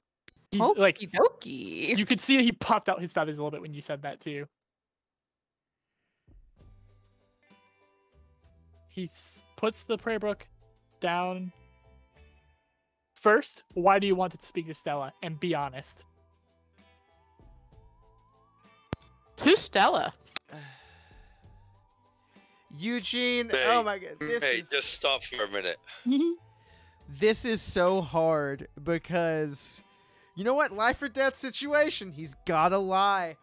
He's like, Okie dokie. you could see that he puffed out his feathers a little bit when you said that too. He puts the prayer book down. First, why do you want to speak to Stella? And be honest. Who's Stella? Eugene, Hey, oh my god, this Hey, is just stop for a minute. this is so hard because you know what? Life or death situation. He's gotta lie.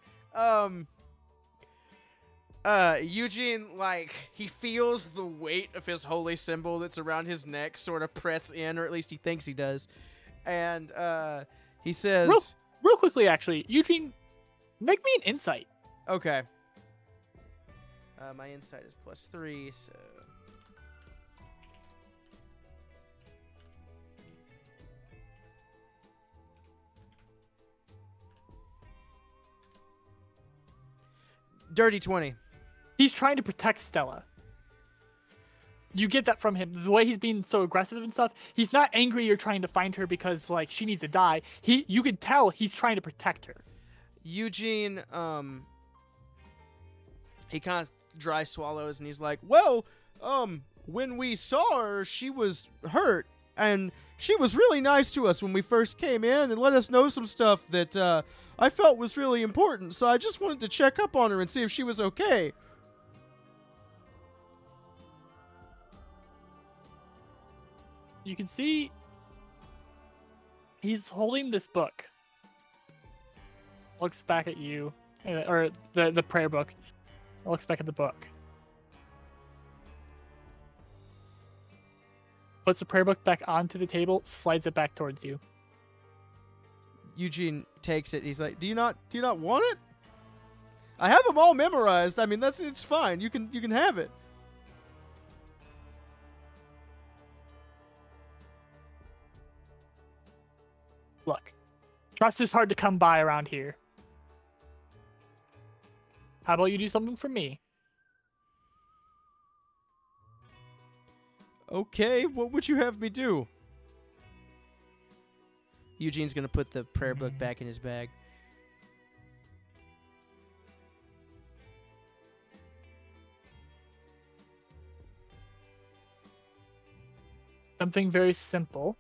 Eugene, like, he feels the weight of his holy symbol that's around his neck sort of press in, or at least he thinks he does. And he says, Real quickly, actually, Eugene, make me an insight. okay. My insight is +3, so dirty 20. He's trying to protect Stella. You get that from him. The way he's being so aggressive and stuff, he's not angry you're trying to find her because, like, she needs to die. You can tell he's trying to protect her. Eugene, he kind of dry swallows and he's like, well, when we saw her, she was hurt, and she was really nice to us when we first came in and let us know some stuff that I felt was really important, so I just wanted to check up on her and see if she was okay. You can see he's holding this book. Looks back at you, or the prayer book. Looks back at the book. Puts the prayer book back onto the table, slides it back towards you. Eugene takes it. He's like, do you not want it? I have them all memorized. I mean, it's fine. You can have it. Look, trust is hard to come by around here. How about you do something for me? Okay, what would you have me do? Eugene's gonna put the prayer book back in his bag. Something very simple.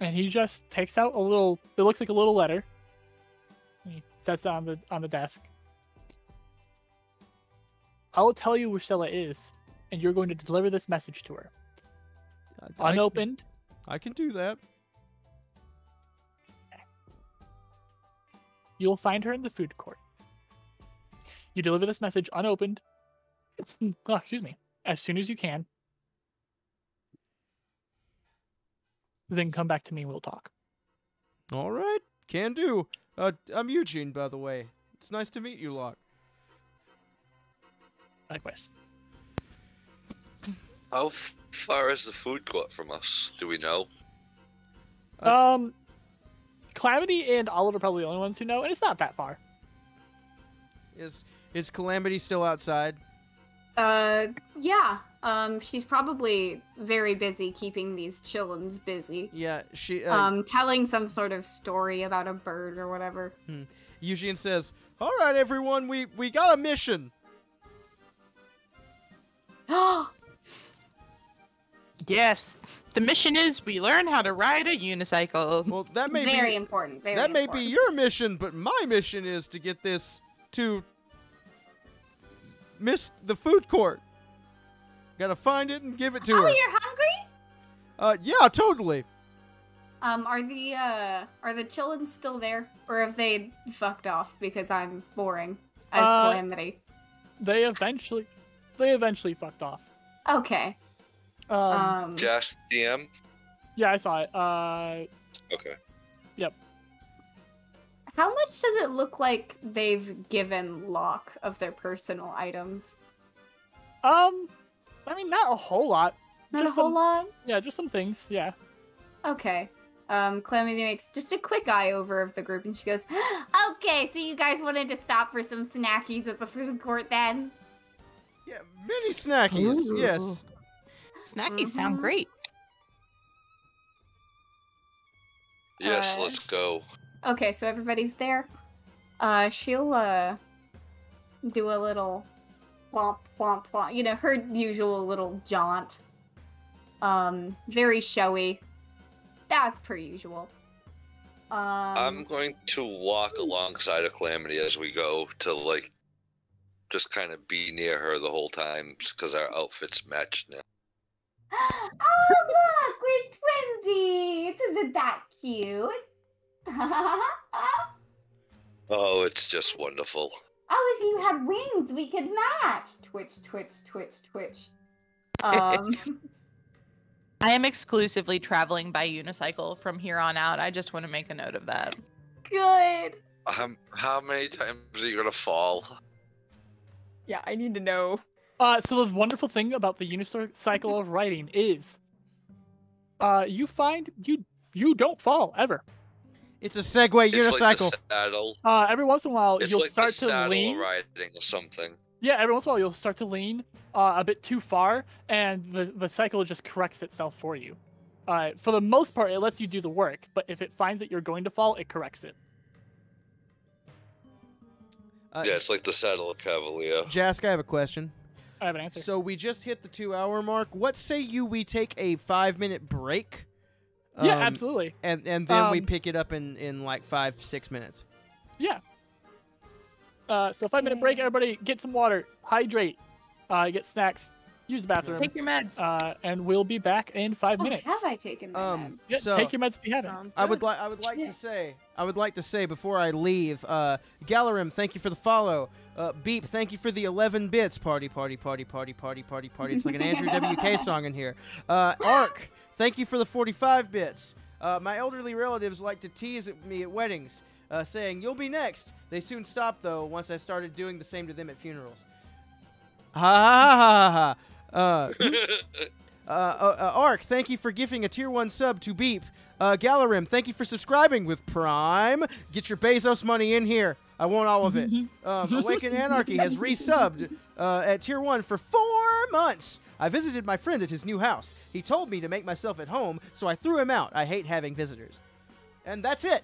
And he just takes out a little, it looks like a little letter. He sets down on the desk. I will tell you where Stella is, and you're going to deliver this message to her. Unopened. I can do that. You'll find her in the food court. You deliver this message unopened. Oh, excuse me. As soon as you can. Then come back to me and we'll talk. All right, can do. I'm Eugene, by the way. It's nice to meet you, Locke. Likewise. How far is the food court from us? Do we know? Calamity and Olive are probably the only ones who know, and it's not that far. Is Calamity still outside? Yeah. She's probably very busy keeping these chillins busy. Yeah, she. Telling some sort of story about a bird or whatever. Eugene says, "All right, everyone, we got a mission." Yes, the mission is we learn how to ride a unicycle. Well, that may Very be important. Very that may important. be your mission, but my mission is to get this to Miss the food court. Gotta find it and give it to Oh, her. you're hungry? Yeah, totally. Are the chillins still there, or have they fucked off because I'm boring as Calamity? They eventually fucked off. Okay. Just DM? Yeah, I saw it. Okay. Yep. How much does it look like they've given Locke of their personal items? I mean, not a whole lot. Not Just a whole lot? Yeah, just some things. Yeah. Okay. Calamity makes just a quick eye over of the group and she goes, "Okay, so you guys wanted to stop for some snackies at the food court then?" Yeah, mini snackies. Ooh. Yes. Snackies sound great. Yes, let's go. Okay, so everybody's there. She'll do a little plomp plomp plomp, you know, her usual little jaunt. Very showy. As per usual. I'm going to walk alongside of Calamity as we go to, like, just kind of be near her the whole time because our outfits match now. Oh, look, we're twinsies. Isn't that cute? Oh, it's just wonderful. Oh, if you had wings, we could match. Twitch, twitch, twitch, twitch. I am exclusively traveling by unicycle from here on out. I just want to make a note of that. Good. How many times are you gonna fall? Yeah, I need to know. So the wonderful thing about the unicycle of riding is, you find you don't fall ever. It's a Segway It's unicycle. like the saddle. Every once in a while, It's you'll like start the to saddle lean. riding or something. Yeah, every once in a while, you'll start to lean a bit too far, and the cycle just corrects itself for you. For the most part, it lets you do the work, but if it finds that you're going to fall, it corrects it. Yeah, it's like the saddle of Cavalier. Jask, I have a question. I have an answer. So we just hit the 2-hour mark. What say we take a 5-minute break? Yeah, absolutely. And then we pick it up in like 5-6 minutes. Yeah. So 5-minute break, everybody get some water, hydrate, get snacks, use the bathroom. Take your meds. And we'll be back in 5 minutes. Have I taken my meds? Yeah, So- take your meds if you haven't. Sounds I good. would like to say before I leave, Galarim, thank you for the follow. Beep, thank you for the 11 bits. Party, party, party, party, party, party, party. It's like an Andrew WK song in here. Ark, thank you for the 45 bits. My elderly relatives like to tease at me at weddings, saying, "You'll be next." They soon stopped, though, once I started doing the same to them at funerals. Ha ha ha ha. Ark, thank you for gifting a tier 1 sub to Beep. Galarim, thank you for subscribing with Prime. Get your Bezos money in here. I want all of it. Awaken Anarchy has resubbed at tier 1 for 4 months. I visited my friend at his new house. He told me to make myself at home, so I threw him out. I hate having visitors. And that's it.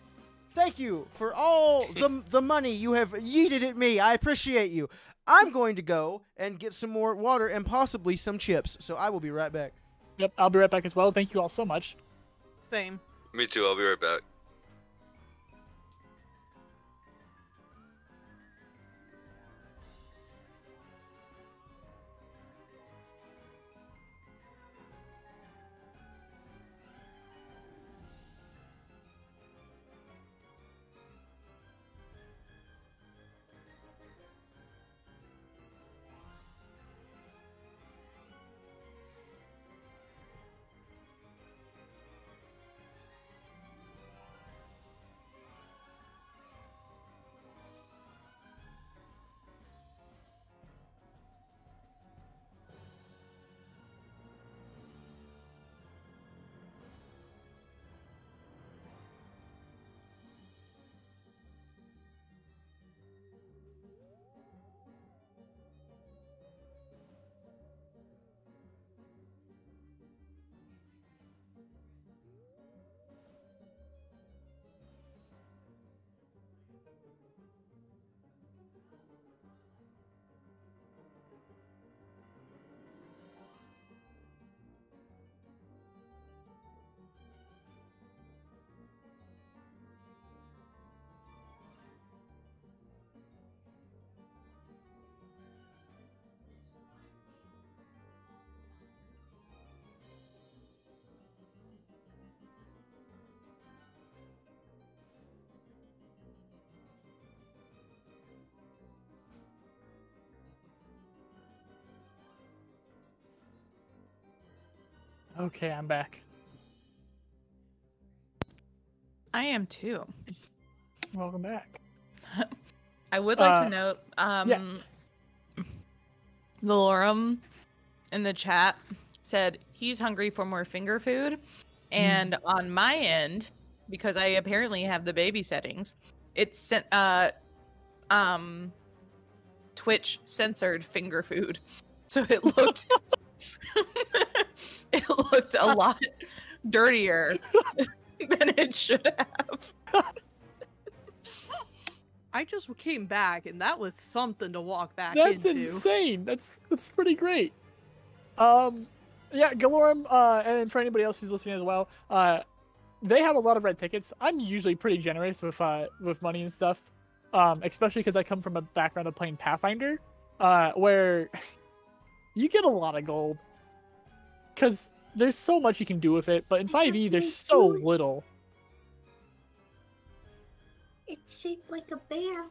Thank you for all the money you have yeeted at me. I appreciate you. I'm going to go and get some more water and possibly some chips, so I will be right back. Yep, I'll be right back as well. Thank you all so much. Same. Me too, I'll be right back. Okay, I'm back. I am too. Welcome back. I would like to note, Valorum in the chat said he's hungry for more finger food, and on my end, because I apparently have the baby settings, it's sent Twitch censored finger food, so it looked it looked a lot dirtier than it should have. I just came back, and that was something to walk back That's into. insane. That's pretty great. Yeah, Galorum, and for anybody else who's listening as well, they have a lot of red tickets. I'm usually pretty generous with money and stuff, especially because I come from a background of playing Pathfinder, where you get a lot of gold. Because there's so much you can do with it, but in 5e, there's so little. It's shaped like a bear.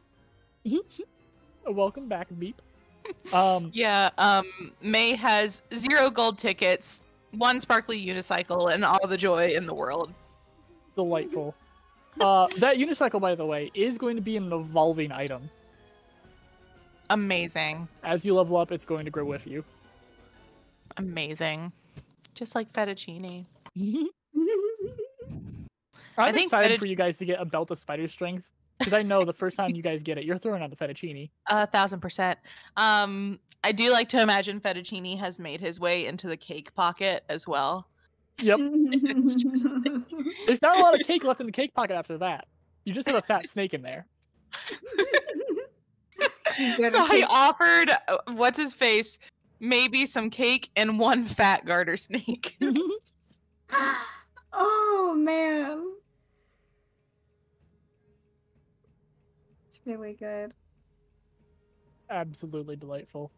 Welcome back, Beep. May has 0 gold tickets, 1 sparkly unicycle, and all the joy in the world. Delightful. That unicycle, by the way, is going to be an evolving item. Amazing. As you level up, it's going to grow with you. Amazing. Just like fettuccine. I'm excited for you guys to get a belt of spider strength, because I know the first time you guys get it, you're throwing out the fettuccine. 1000%. I do like to imagine fettuccine has made his way into the cake pocket as well. Yep. There's not a lot of cake left in the cake pocket after that. You just have a fat snake in there. So I offered, what's his face, maybe some cake and 1 fat garter snake. Oh man. It's really good. Absolutely delightful.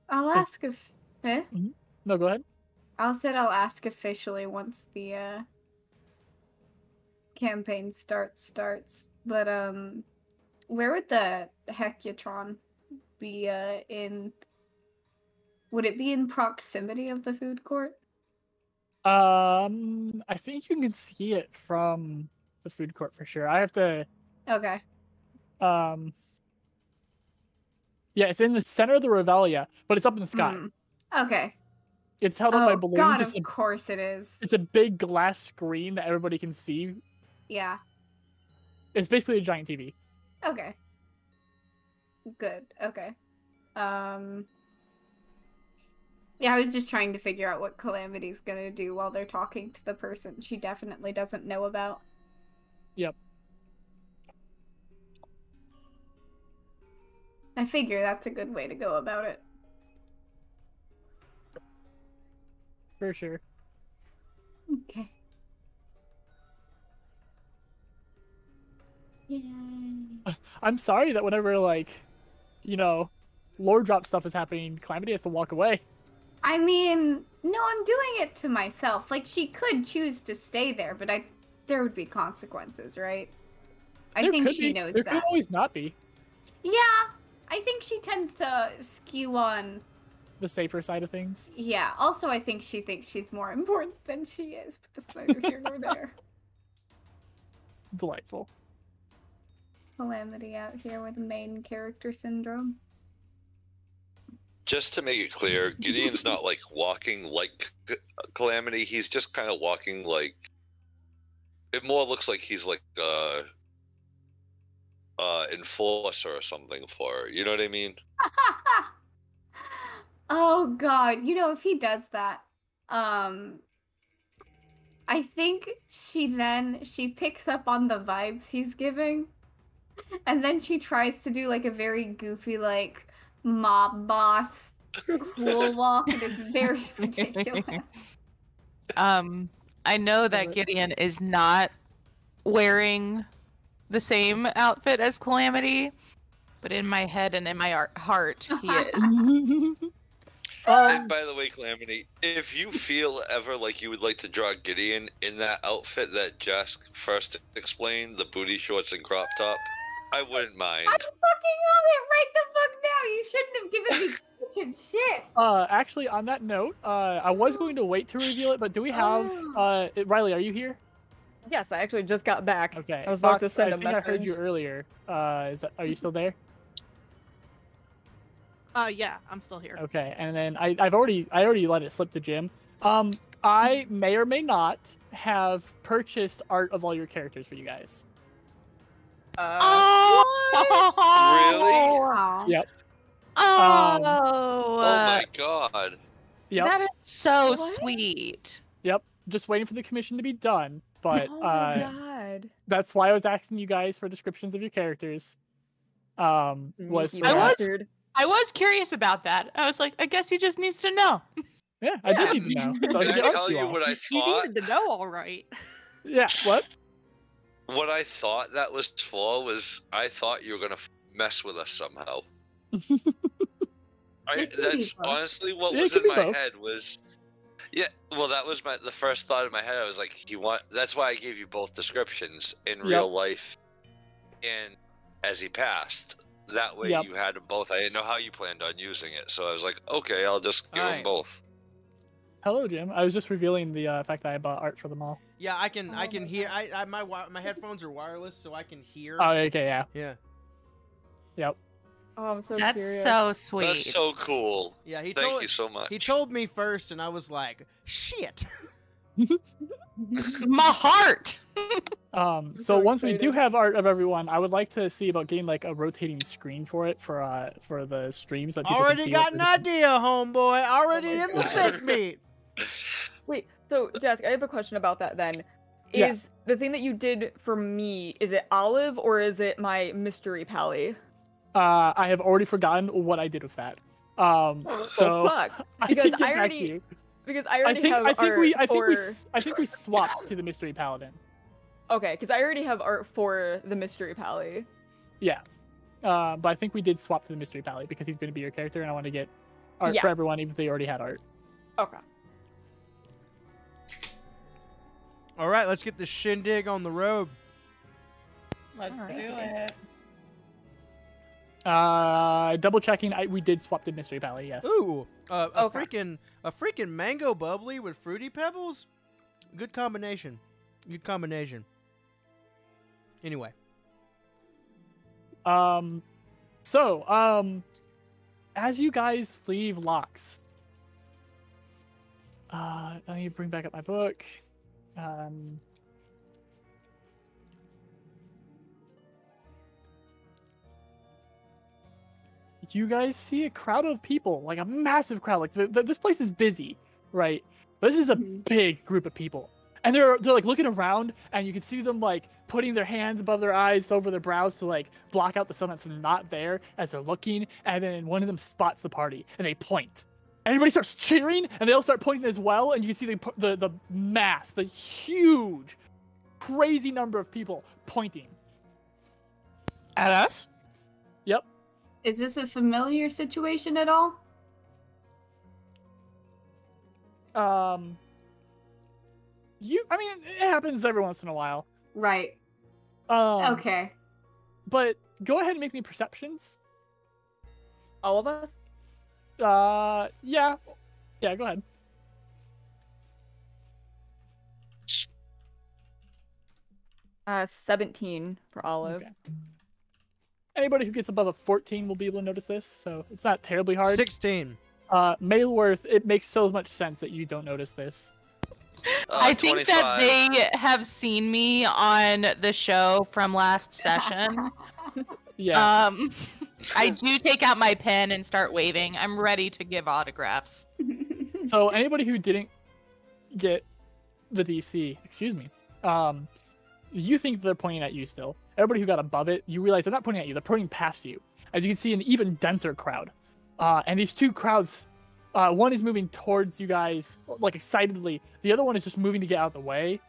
I'll ask if No, go ahead. I'll ask officially once the campaign starts. But where would the Hecutron be in? Would it be in proximity of the food court? I think you can see it from the food court for sure. I have to. Okay. Yeah, it's in the center of the Revelia, but it's up in the sky. Okay. It's held up by balloons. God, of course it is. It's a big glass screen that everybody can see. Yeah. It's basically a giant TV. Okay. Good. Okay. Yeah, I was just trying to figure out what Calamity's gonna do while they're talking to the person she definitely doesn't know about. Yep. I figure that's a good way to go about it. For sure. Okay. Yay. I'm sorry that whenever, like, you know, lore drop stuff is happening, Calamity has to walk away. I mean, no, I'm doing it to myself. Like, she could choose to stay there, but there would be consequences, right? I think she knows that. There could always not be. Yeah, I think she tends to skew on the safer side of things. Yeah, also I think she thinks she's more important than she is, but that's neither here nor there. Delightful. Calamity out here with main character syndrome. Just to make it clear, Gideon's not like walking like Calamity. He's just kind of walking like. It more looks like he's like enforcer or something for her. You know what I mean? Oh god, you know, if he does that, I think she picks up on the vibes he's giving, and then she tries to do like a very goofy, like, mob boss cool walk, and it's very ridiculous. I know that Gideon is not wearing the same outfit as Calamity, but in my head and in my heart, he is. And by the way, Calamity, if you feel ever like you would like to draw Gideon in that outfit that Jess first explained, the booty shorts and crop top, I wouldn't mind. I'm fucking on it right the fuck now. You shouldn't have given me shit. Actually, on that note, I was going to wait to reveal it, but do we have Riley? Are you here? Yes, I actually just got back. Okay. I was about to Fox, send a I think message. I heard you earlier. Are you still there? Yeah, I'm still here. Okay, and then I already let it slip to Jim. I may or may not have purchased art of all your characters for you guys. Really? Wow. Yep. Oh, Oh my god. Yep. that is so What? sweet. Yep. Just waiting for the commission to be done. But Oh my god. that's why I was asking you guys for descriptions of your characters. Was Sneaky so that- bastard. I was curious about that. I was like, I guess he just needs to know. yeah, I did need to know. So I Can could I get art tell for you all. what I You thought? needed to know, all right. Yeah. What? What I thought that was for was I thought you were gonna mess with us somehow. It could be That's both. honestly what Yeah, it was could in be my both. head was. Yeah, well, that was the first thought in my head. I was like, That's why I gave you both descriptions in real life, and as he passed. That way Yep. you had them both. I didn't know how you planned on using it, so I was like, okay, I'll just give them Alright. both. Hello, Jim. I was just revealing the fact that I bought art for them all. Yeah, I can hear. My headphones are wireless, so I can hear. Oh, okay, yeah. Yeah. Yep. Oh, I'm so That's curious. so sweet. That's so cool. Yeah, he Thank told you so much. he told me first, and I was like, shit. My heart. So so once we do excited. have art of everyone, I would like to see about getting like a rotating screen for it for the streams that people can Already see got what an we're- idea, homeboy. Already Oh my in the God. thick meat. Wait, so Jessica, I have a question about that then. Yeah. Is the thing that you did for me, is it Olive or is it my mystery pally? I have already forgotten what I did with that. So fuck. I Because can get I back already- to you. Because I already have I think art for... I think we swapped to the mystery paladin. Okay, because I already have art for the mystery pally. Yeah. But I think we did swap to the mystery pally because he's going to be your character, and I want to get art Yeah. for everyone, even if they already had art. Okay. All right, let's get the shindig on the road. Let's Alright. do it. Double checking, we did swap to mystery pally. Yes. Ooh, a Okay. freaking mango bubbly with fruity pebbles. Good combination. Good combination. Anyway, as you guys leave Locks, let me bring back up my book. You guys see a crowd of people, like a massive crowd. Like this place is busy, right? But this is a big group of people, and they're like looking around, and you can see them like putting their hands above their eyes, over their brows to like block out the sun that's not there as they're looking. And then one of them spots the party, and they point. Everybody starts cheering, and they all start pointing as well. And you can see the mass, the huge, crazy number of people pointing. At us? Yep. Is this a familiar situation at all? I mean, it happens every once in a while. Right. Okay. But go ahead and make me perceptions. All of us? Yeah. Yeah, go ahead. Uh, 17 for Olive. Okay. Anybody who gets above a 14 will be able to notice this, so it's not terribly hard. 16. Mailworth, it makes so much sense that you don't notice this. I think that they have seen me on the show from last session. Yeah. I do take out my pen and start waving. I'm ready to give autographs. So anybody who didn't get the DC, excuse me, you think they're pointing at you still. Everybody who got above it, you realize they're not pointing at you, they're pointing past you. As you can see, an even denser crowd. And these two crowds, one is moving towards you guys, like excitedly. The other one is just moving to get out of the way.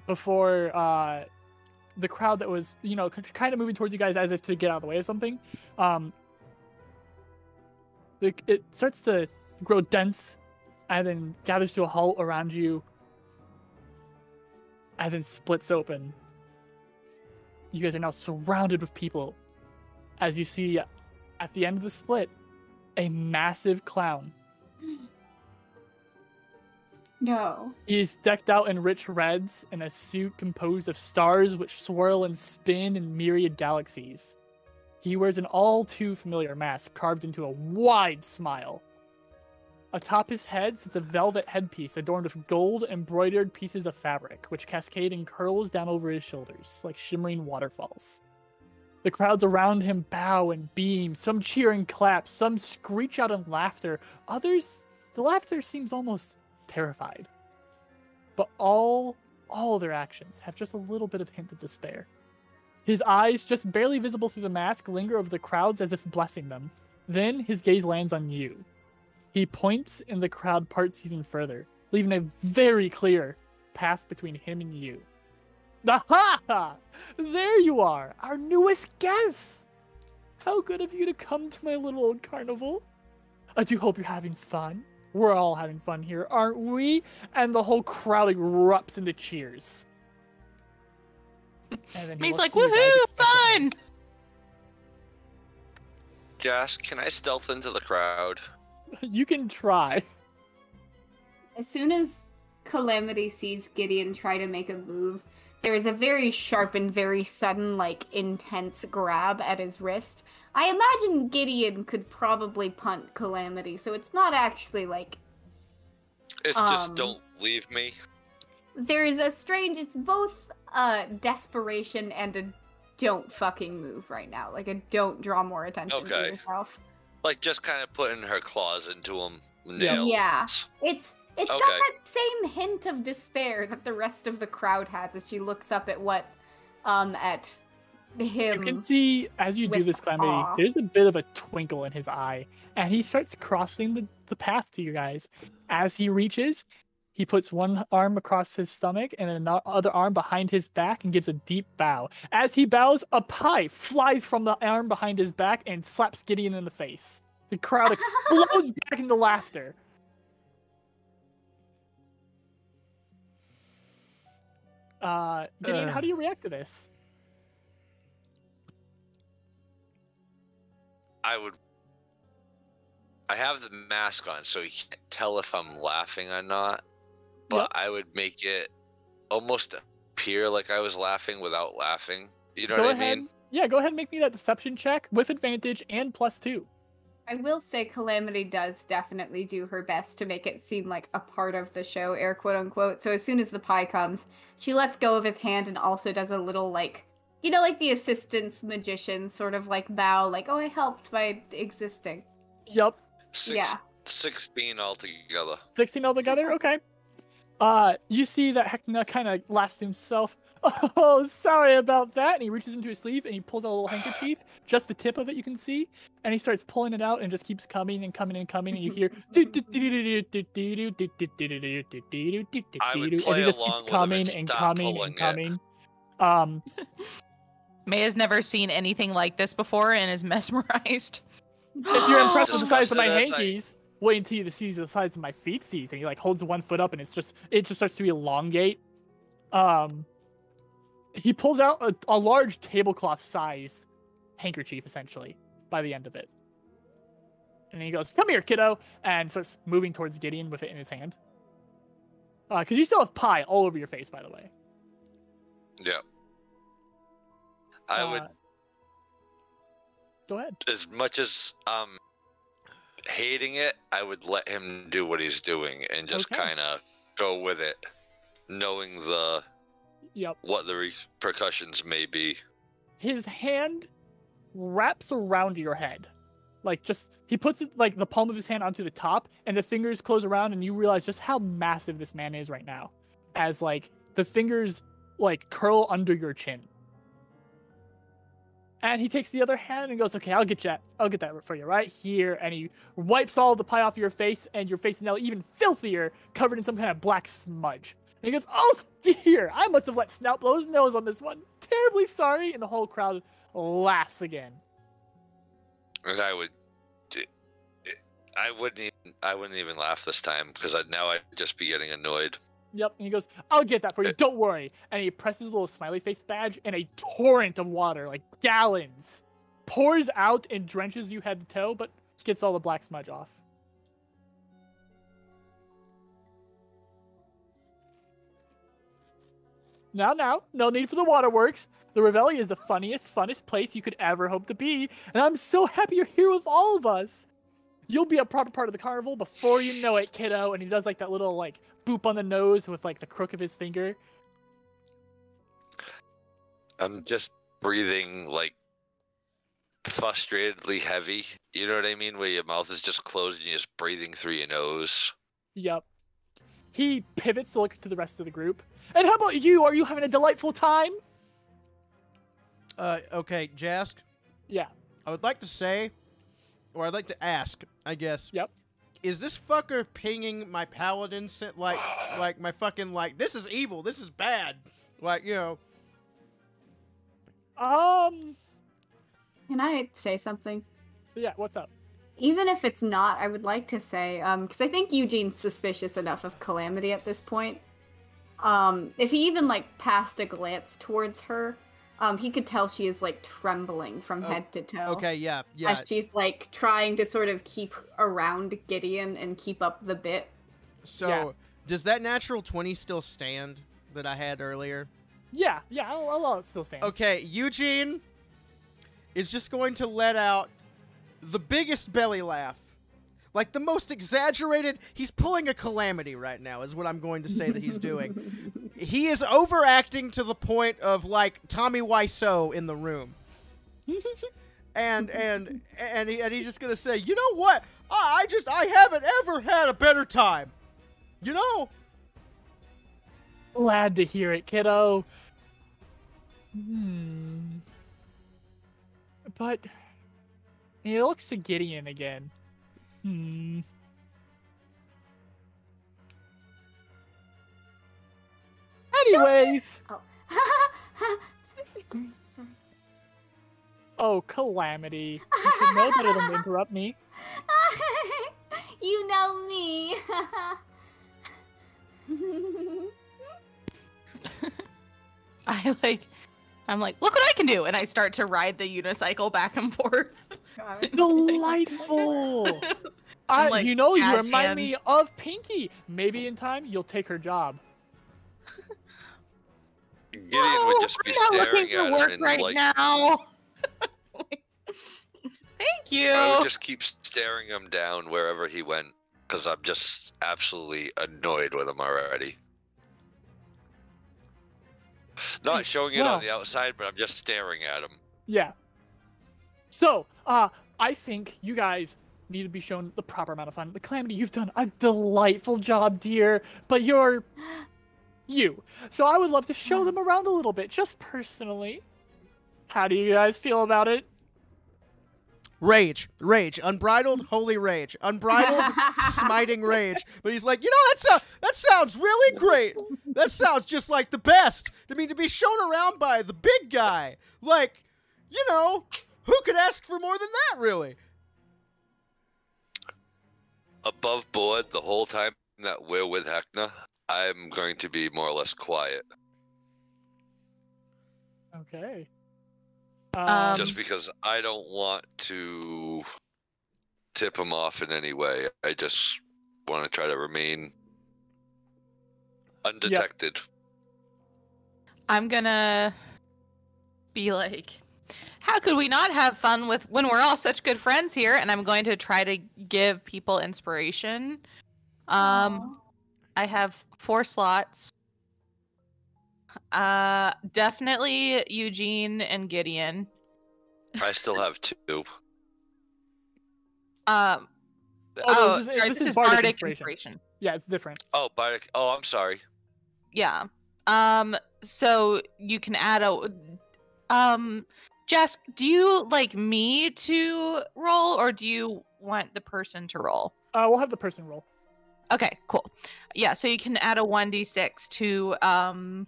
Before the crowd that was, kind of moving towards you guys as if to get out of the way of something, it starts to grow dense and then gathers to a halt around you and then splits open. you guys are now surrounded with people as you see at the end of the split a massive clown. No. He is decked out in rich reds in a suit composed of stars which swirl and spin in myriad galaxies. He wears an all too familiar mask carved into a wide smile. Atop his head sits a velvet headpiece adorned with gold embroidered pieces of fabric, which cascade in curls down over his shoulders, like shimmering waterfalls. The crowds around him bow and beam, some cheer and clap, some screech out in laughter, others, the laughter seems almost terrified. But all their actions have just a little bit of hint of despair. His eyes, just barely visible through the mask, linger over the crowds as if blessing them. Then his gaze lands on you. He points and the crowd parts even further, leaving a very clear path between him and you. Aha! There you are, our newest guest! How good of you to come to my little old carnival. I do hope you're having fun. We're all having fun here, aren't we? And the whole crowd erupts into cheers. And then he's like, woohoo, fun! Josh, can I stealth into the crowd? You can try. As soon as Calamity sees Gideon try to make a move, there is a very sharp and very sudden, like, intense grab at his wrist. I imagine Gideon could probably punt Calamity, so it's not actually, like... It's just don't leave me. There is a strange... It's both desperation and a don't fucking move right now. Like, a don't draw more attention to yourself. Like, just kind of putting her claws into him. Nails. Yeah. It's got that same hint of despair that the rest of the crowd has as she looks up at what, at him. You can see, as you do this, Calamity, there's a bit of a twinkle in his eye, and he starts crossing the path to you guys. As he reaches, he puts one arm across his stomach and then another arm behind his back and gives a deep bow. As he bows, a pie flies from the arm behind his back and slaps Gideon in the face. The crowd explodes back into laughter. Gideon, how do you react to this? I have the mask on, so you can't tell if I'm laughing or not. But I would make it almost appear like I was laughing without laughing. You know what I mean? Yeah, go ahead and make me that deception check with advantage and +2. I will say Calamity does definitely do her best to make it seem like a part of the show, air quote unquote. So as soon as the pie comes, she lets go of his hand and also does a little, like, you know, like the assistant's magician sort of like bow, like, oh, I helped by existing. Yup. 16 altogether. 16 altogether? Okay. You see that Hecna kind of laughs to himself. Oh, sorry about that. And he reaches into his sleeve and he pulls out a little handkerchief. Just the tip of it you can see. And he starts pulling it out and just keeps coming and coming and coming. And you hear... and he just keeps coming and coming and coming. May has never seen anything like this before and is mesmerized. If you're impressed with the size of my hankies... Wait until you see the size of my feetsies, and he like holds one foot up, and it just starts to elongate. He pulls out a large tablecloth size handkerchief, essentially, by the end of it, and he goes, "Come here, kiddo," and starts moving towards Gideon with it in his hand. Because you still have pie all over your face, by the way. Yeah. I would. Go ahead. As much as hating it, I would let him do what he's doing and just kind of go with it, knowing what the repercussions may be. His hand wraps around your head. Like, he puts it, like, the palm of his hand onto the top, and the fingers close around, and you realize just how massive this man is right now. As, like, the fingers, like, curl under your chin. And he takes the other hand and goes, okay, I'll get that for you right here. And he wipes all the pie off your face, and your face is now even filthier, covered in some kind of black smudge. And he goes, oh dear, I must have let Snout blow his nose on this one. Terribly sorry. And the whole crowd laughs again. And I wouldn't even laugh this time, because now I'd just be getting annoyed. Yep, and he goes, I'll get that for you, don't worry. And he presses a little smiley face badge, and a torrent of water, like gallons, pours out and drenches you head to toe, but gets all the black smudge off. Now, no need for the waterworks. The Reveille is the funniest, funnest place you could ever hope to be, and I'm so happy you're here with all of us. You'll be a proper part of the carnival before you know it, kiddo. And he does like that little like boop on the nose with like the crook of his finger. I'm just breathing like frustratedly heavy. You know what I mean? Where your mouth is just closed and you're just breathing through your nose. Yep. He pivots to look to the rest of the group. And how about you? Are you having a delightful time? Okay, Jask. Yeah. I would like to say, or I'd like to ask, I guess. Yep. Is this fucker pinging my paladin like my fucking like this is evil, this is bad, like you know? Can I say something? Yeah. What's up? Even if it's not, I would like to say, because I think Eugene's suspicious enough of Calamity at this point. If he even like passed a glance towards her, he could tell she is like trembling from head to toe. Okay, yeah. As she's like trying to sort of keep around Gideon and keep up the bit. So, does that natural 20 still stand that I had earlier? Yeah, I'll still stand. Okay, Eugene is just going to let out the biggest belly laugh. Like the most exaggerated. He's pulling a Calamity right now is what I'm going to say that he's doing. He is overacting to the point of like Tommy Wiseau in the room. and he's just going to say, "You know what? I haven't ever had a better time. You know?" Glad to hear it, kiddo. But he looks to Gideon again. Anyways. Sorry. Oh, Calamity. You should know better than to interrupt me. You know me. I'm like, look what I can do, and I start to ride the unicycle back and forth. Delightful. Like, you know, you remind me of Pinky. Maybe in time you'll take her job. Gideon would just be staring at him and right like, now. Thank you. I would just keep staring him down wherever he went because I'm just absolutely annoyed with him already. Not showing it on the outside, but I'm just staring at him. Yeah. So, I think you guys need to be shown the proper amount of fun. The Calamity, you've done a delightful job, dear, but you're you. So I would love to show them around a little bit, just personally. How do you guys feel about it? Rage, unbridled, holy rage, unbridled, smiting rage. But he's like, you know, that sounds really great. That sounds just like the best. I mean, to be shown around by the big guy, like, you know, who could ask for more than that, really? Above board, the whole time that we're with Hecna, I'm going to be more or less quiet. Okay. Just because I don't want to tip him off in any way. I just want to try to remain undetected. Yep. I'm gonna be like, how could we not have fun when we're all such good friends here? And I'm going to try to give people inspiration. I have 4 slots. Definitely Eugene and Gideon. I still have 2. Sorry, this is Bardic Inspiration. Yeah, it's different. Oh, Bardic. Oh, I'm sorry. Yeah. So you can add Jess, do you like me to roll, or do you want the person to roll? We'll have the person roll. Okay, cool. Yeah, so you can add a 1d6 to an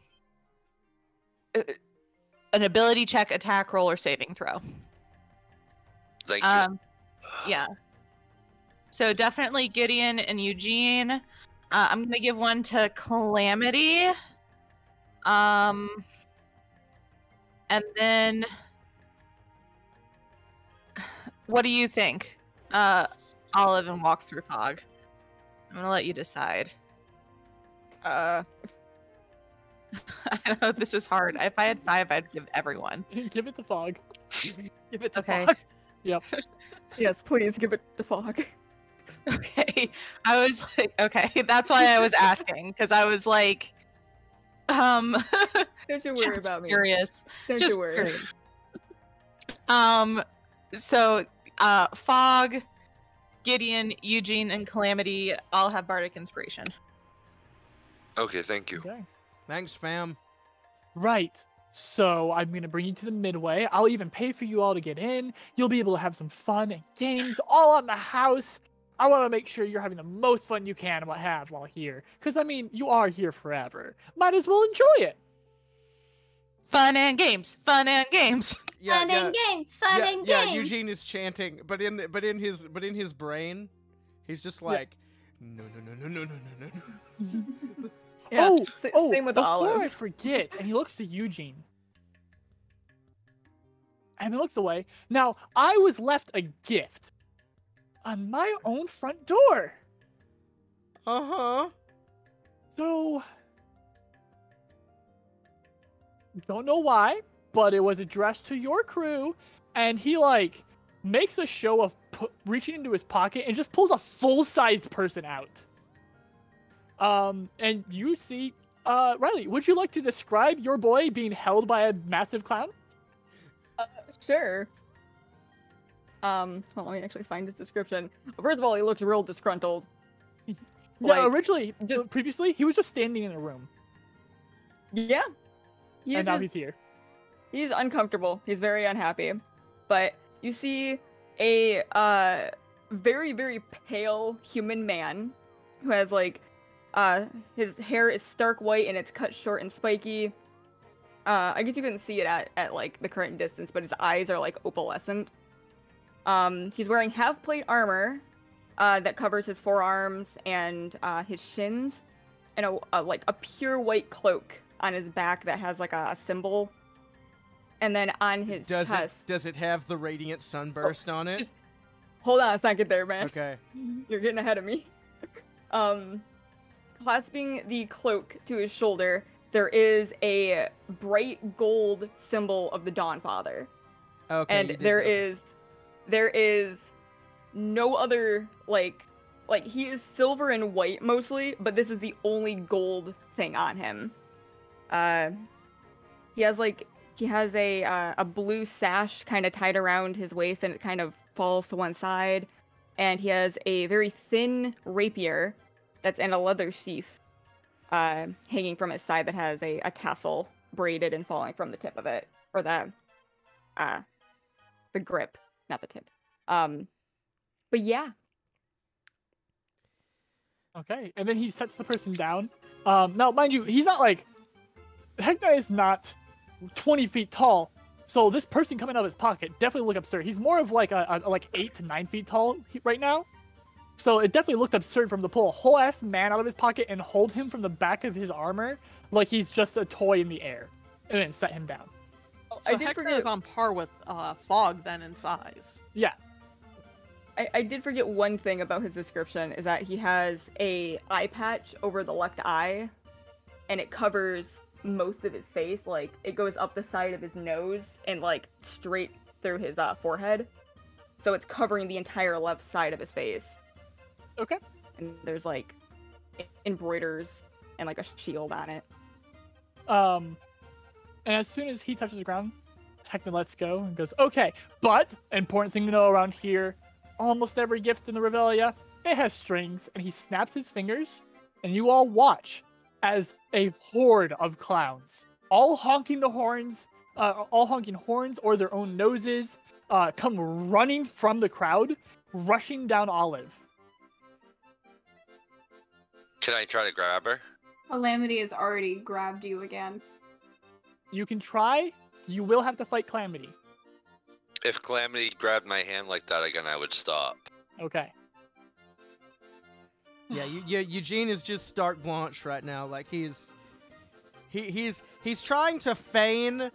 ability check, attack roll, or saving throw. Thank you. Yeah. So definitely Gideon and Eugene. I'm gonna give one to Calamity. And then, what do you think? Olive and Walks Through Fog. I'm gonna let you decide. I know this is hard. If I had 5, I'd give everyone. Give it to Fog. Give it to Okay. Fog. Yep. Yes, please give it to Fog. Okay. I was like, okay, that's why I was asking, because I was like, Don't you worry just about me. curious. Don't Just you worry. curious. So, Fog, Gideon, Eugene, and Calamity all have bardic inspiration. Okay, thank you. Okay. Thanks, fam. Right. So I'm gonna bring you to the midway. I'll even pay for you all to get in. You'll be able to have some fun and games all on the house. I want to make sure you're having the most fun you can while here. Because, I mean, you are here forever. Might as well enjoy it. Fun and games. Fun and games. Yeah, Fun and games. Fun and yeah. games. Eugene is chanting, but in his brain, he's just like, no. Yeah, Oh, same with before Olive. I forget, and he looks to Eugene. And he looks away. Now, I was left a gift on my own front door. Uh-huh. So, don't know why, but it was addressed to your crew, and he, like, makes a show of reaching into his pocket and just pulls a full-sized person out. And you see, Riley, would you like to describe your boy being held by a massive clown? Sure. Well, let me actually find his description. First of all, he looks real disgruntled. No, originally, previously, he was just standing in a room. Yeah. And now he's here. He's uncomfortable. He's very unhappy. But you see a very, very pale human man who has, like, his hair is stark white and it's cut short and spiky. I guess you couldn't see it at like, the current distance, but his eyes are, like, opalescent. He's wearing half-plate armor that covers his forearms and his shins, and a pure white cloak on his back that has, like, a symbol. And then on his chest... Does it have the radiant sunburst on it? Hold on a second there, Max. Okay. You're getting ahead of me. Clasping the cloak to his shoulder, there is a bright gold symbol of the Dawnfather. Okay. And there is no other, like he is silver and white mostly, but this is the only gold thing on him. He has a blue sash kind of tied around his waist, and it kind of falls to one side. And he has a very thin rapier that's in a leather sheath, hanging from his side that has a tassel braided and falling from the tip of it, or the grip, not the tip. But yeah. Okay, and then he sets the person down. Now, mind you, he's not like... Hecna is not 20 feet tall, so this person coming out of his pocket definitely looked absurd. He's more of like like 8 to 9 feet tall right now. So it definitely looked absurd for him to pull a whole ass man out of his pocket and hold him from the back of his armor like he's just a toy in the air, and then set him down. So I did Hector forget- is on par with Fog then in size. Yeah. I did forget one thing about his description, is that he has a eye patch over the left eye, and it covers most of his face. Like, it goes up the side of his nose and, like, straight through his forehead. So it's covering the entire left side of his face. Okay. And there's, like, embroiders and, like, a shield on it. And as soon as he touches the ground, Hecna lets go and goes, okay, but, important thing to know around here, almost every gift in the Revelia, it has strings, and he snaps his fingers, and you all watch as a horde of clowns, all honking the horns, all honking horns or their own noses, come running from the crowd, rushing down Olive. Can I try to grab her? Calamity has already grabbed you again. You can try, you will have to fight Calamity. If Calamity grabbed my hand like that again, I would stop. Okay. Yeah, Eugene is just stark blanched right now. Like he's trying to feign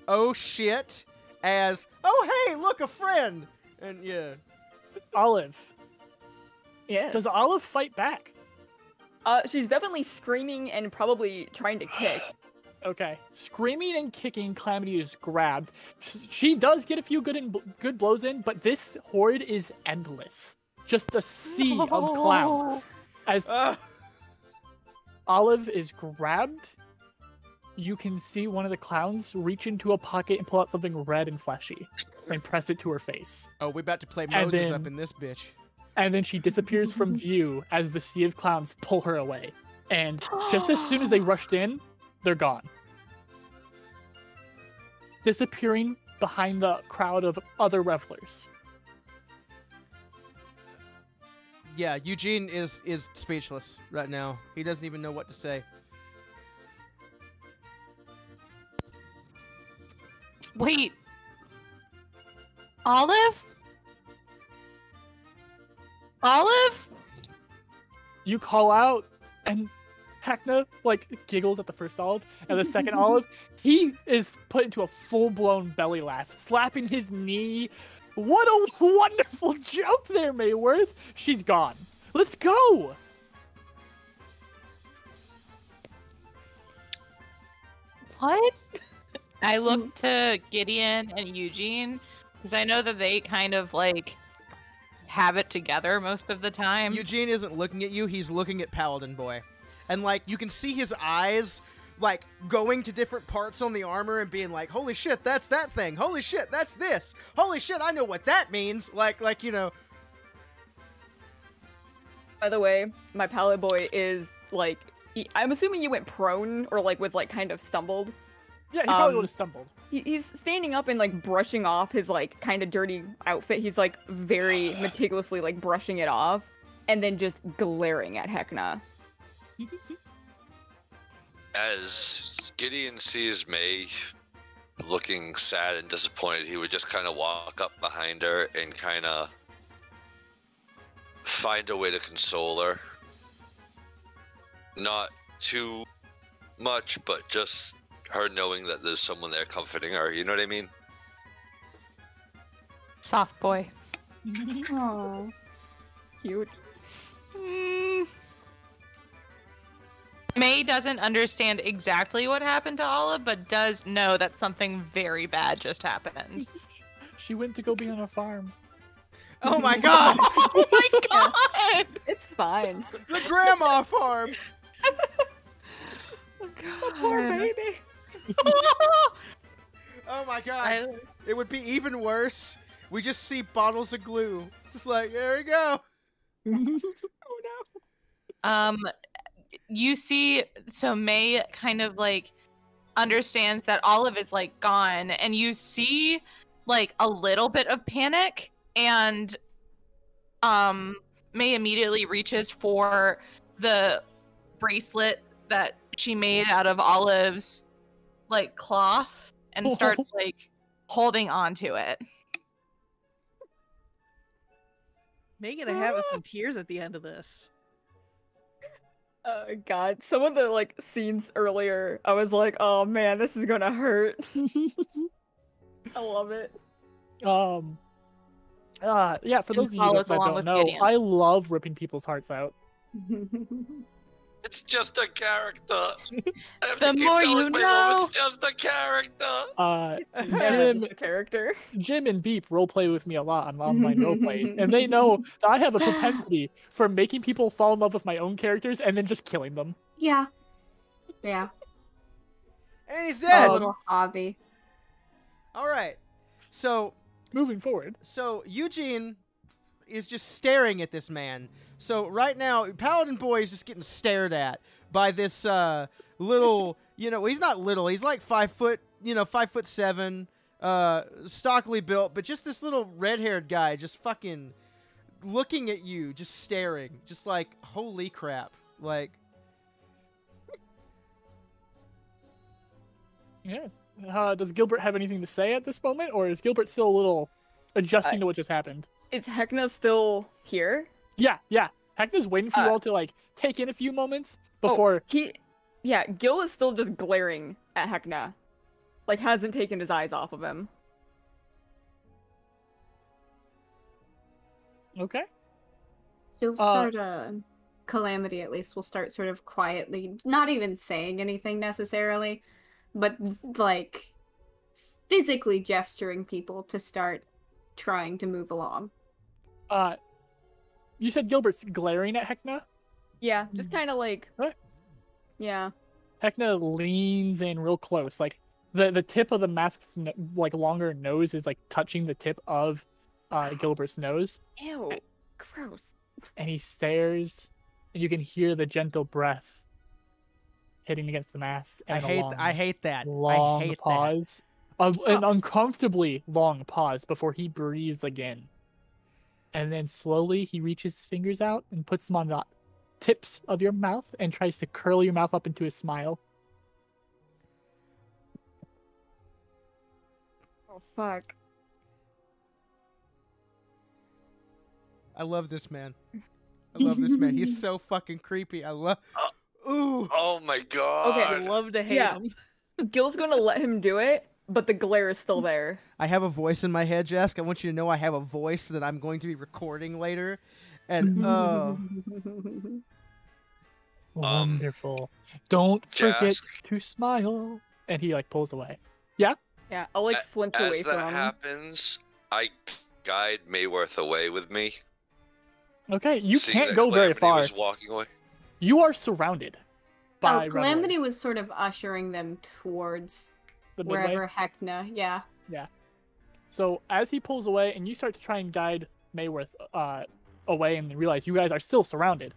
oh shit as oh hey look a friend and yeah. Olive. Yeah. Does Olive fight back? She's definitely screaming and probably trying to kick. Okay. Screaming and kicking, Calamity is grabbed. She does get a few good blows in, but this horde is endless. Just a sea of clowns. As Olive is grabbed, you can see one of the clowns reach into a pocket and pull out something red and fleshy and press it to her face. Oh, we're about to play Moses up in this bitch. And then she disappears from view as the sea of clowns pull her away. And just as soon as they rushed in, they're gone. Disappearing behind the crowd of other revelers. Yeah, Eugene is speechless right now. He doesn't even know what to say. Wait. Olive? Olive? You call out, and Hecna, like, giggles at the first Olive, and the second Olive, he is put into a full-blown belly laugh, slapping his knee. What a wonderful joke there, Mayworth! She's gone. Let's go! What? I look to Gideon and Eugene, because I know that they kind of, like, have it together most of the time. Eugene isn't looking at you, he's looking at Paladin Boy. And, like, you can see his eyes, like, going to different parts on the armor and being like, holy shit, that's that thing. Holy shit, that's this. Holy shit, I know what that means. Like, you know. By the way, my Paladin Boy is, like, I'm assuming you went prone or, like, was, like, kind of stumbled. Yeah, he probably would have stumbled. He's standing up and, like, brushing off his, like, kind of dirty outfit. He's, like, very meticulously, like, brushing it off. And then just glaring at Hecna. As Gideon sees May looking sad and disappointed, he would just kind of walk up behind her and kind of find a way to console her. Not too much, but just her knowing that there's someone there comforting her. You know what I mean? Soft boy. Aww. Cute. May doesn't understand exactly what happened to Olive, but does know that something very bad just happened. She went to go be on a farm. Oh my god! Oh my god! It's fine. The grandma farm! Oh god. Poor baby. Oh my god. It would be even worse. We just see bottles of glue. Just like, there we go. Oh no. You see, so May kind of like understands that Olive is like gone, and you see like a little bit of panic, and May immediately reaches for the bracelet that she made out of Olive's like cloth and starts like holding on to it. May gonna have us some tears at the end of this. Oh god, some of the like scenes earlier, I was like, oh man, this is gonna hurt. I love it. Yeah, for those of you that don't know, I love ripping people's hearts out. It's just a character. I have The to keep more telling you myself know. It's just a character. Never just a character. Jim and Beep roleplay with me a lot on online roleplays, and they know that I have a propensity for making people fall in love with my own characters and then just killing them. Yeah. Yeah. And he's dead. A little hobby. All right. So, moving forward. So, Eugene is just staring at this man. So, right now, Paladin Boy is just getting stared at by this little, he's not little. He's like 5 foot, 5'7", stockily built, but just this little red-haired guy just fucking looking at you, just staring, just like, holy crap. Like, yeah. Does Gilbert have anything to say at this moment, or is Gilbert still a little adjusting to what just happened? Is Hecna still here? Yeah. Heckna's waiting for you all to like take in a few moments before. Gil is still just glaring at Heckna, like hasn't taken his eyes off of him. Okay. She'll start Calamity at least will start sort of quietly, not even saying anything necessarily, but like physically gesturing people to start trying to move along. You said Gilbert's glaring at Heckna? Yeah, just kind of like. What? Yeah. Heckna leans in real close, like the tip of the mask's like longer nose is like touching the tip of Gilbert's nose. Ew, gross. And he stares, and you can hear the gentle breath hitting against the mask. And I hate that. Long I hate pause, an uncomfortably long pause before he breathes again. And then slowly he reaches his fingers out and puts them on the tips of your mouth and tries to curl your mouth up into a smile. Oh, fuck. I love this man. I love this man. He's so fucking creepy. I love. Ooh. Oh my god. I love to hate him. Gil's gonna let him do it, but the glare is still there. I have a voice in my head, Jessica. I want you to know I have a voice that I'm going to be recording later. And wonderful. Don't forget Jask. to smile. And he like pulls away. Yeah? Yeah, I'll like flinch away As from that him. happens, I guide Mayworth away with me. Okay, you seeing can't that go very Calamity far. Was walking away. You are surrounded by Calamity revelers. was sort of ushering them towards The midway? wherever Heckna, yeah. Yeah. So as he pulls away and you start to try and guide Mayworth away and realize you guys are still surrounded,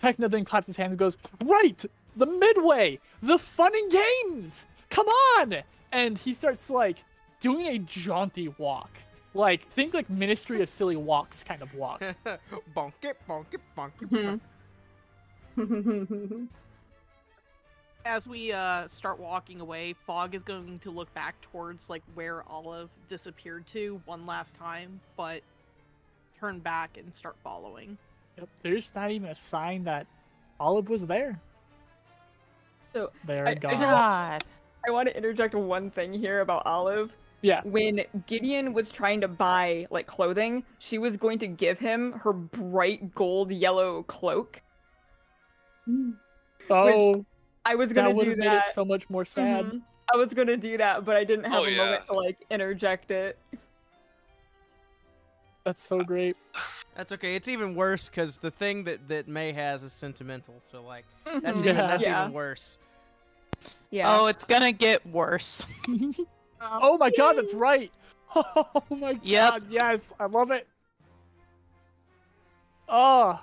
Heckna then claps his hands and goes, "Right! The midway! The fun and games! Come on!" And he starts like doing a jaunty walk. Like, think like Ministry of Silly Walks kind of walk. Bonk it, bonk it, bonk it. Mm-hmm. As we start walking away, Fog is going to look back towards like where Olive disappeared to one last time, but turn back and start following. Yep, there's not even a sign that Olive was there. So They're gone. God. I want to interject one thing here about Olive. Yeah. When Gideon was trying to buy like clothing, she was going to give him her bright gold yellow cloak. Oh, I was that gonna would do have made it that. so much more sad. Mhm. I was gonna do that, but I didn't have Oh, a moment to like interject it. That's so great. That's okay. It's even worse because the thing that May has is sentimental. So like that's Mhm. even worse. Yeah. Oh, it's gonna get worse. Oh my god, that's right. Oh my Yep. god, yes, I love it. Oh,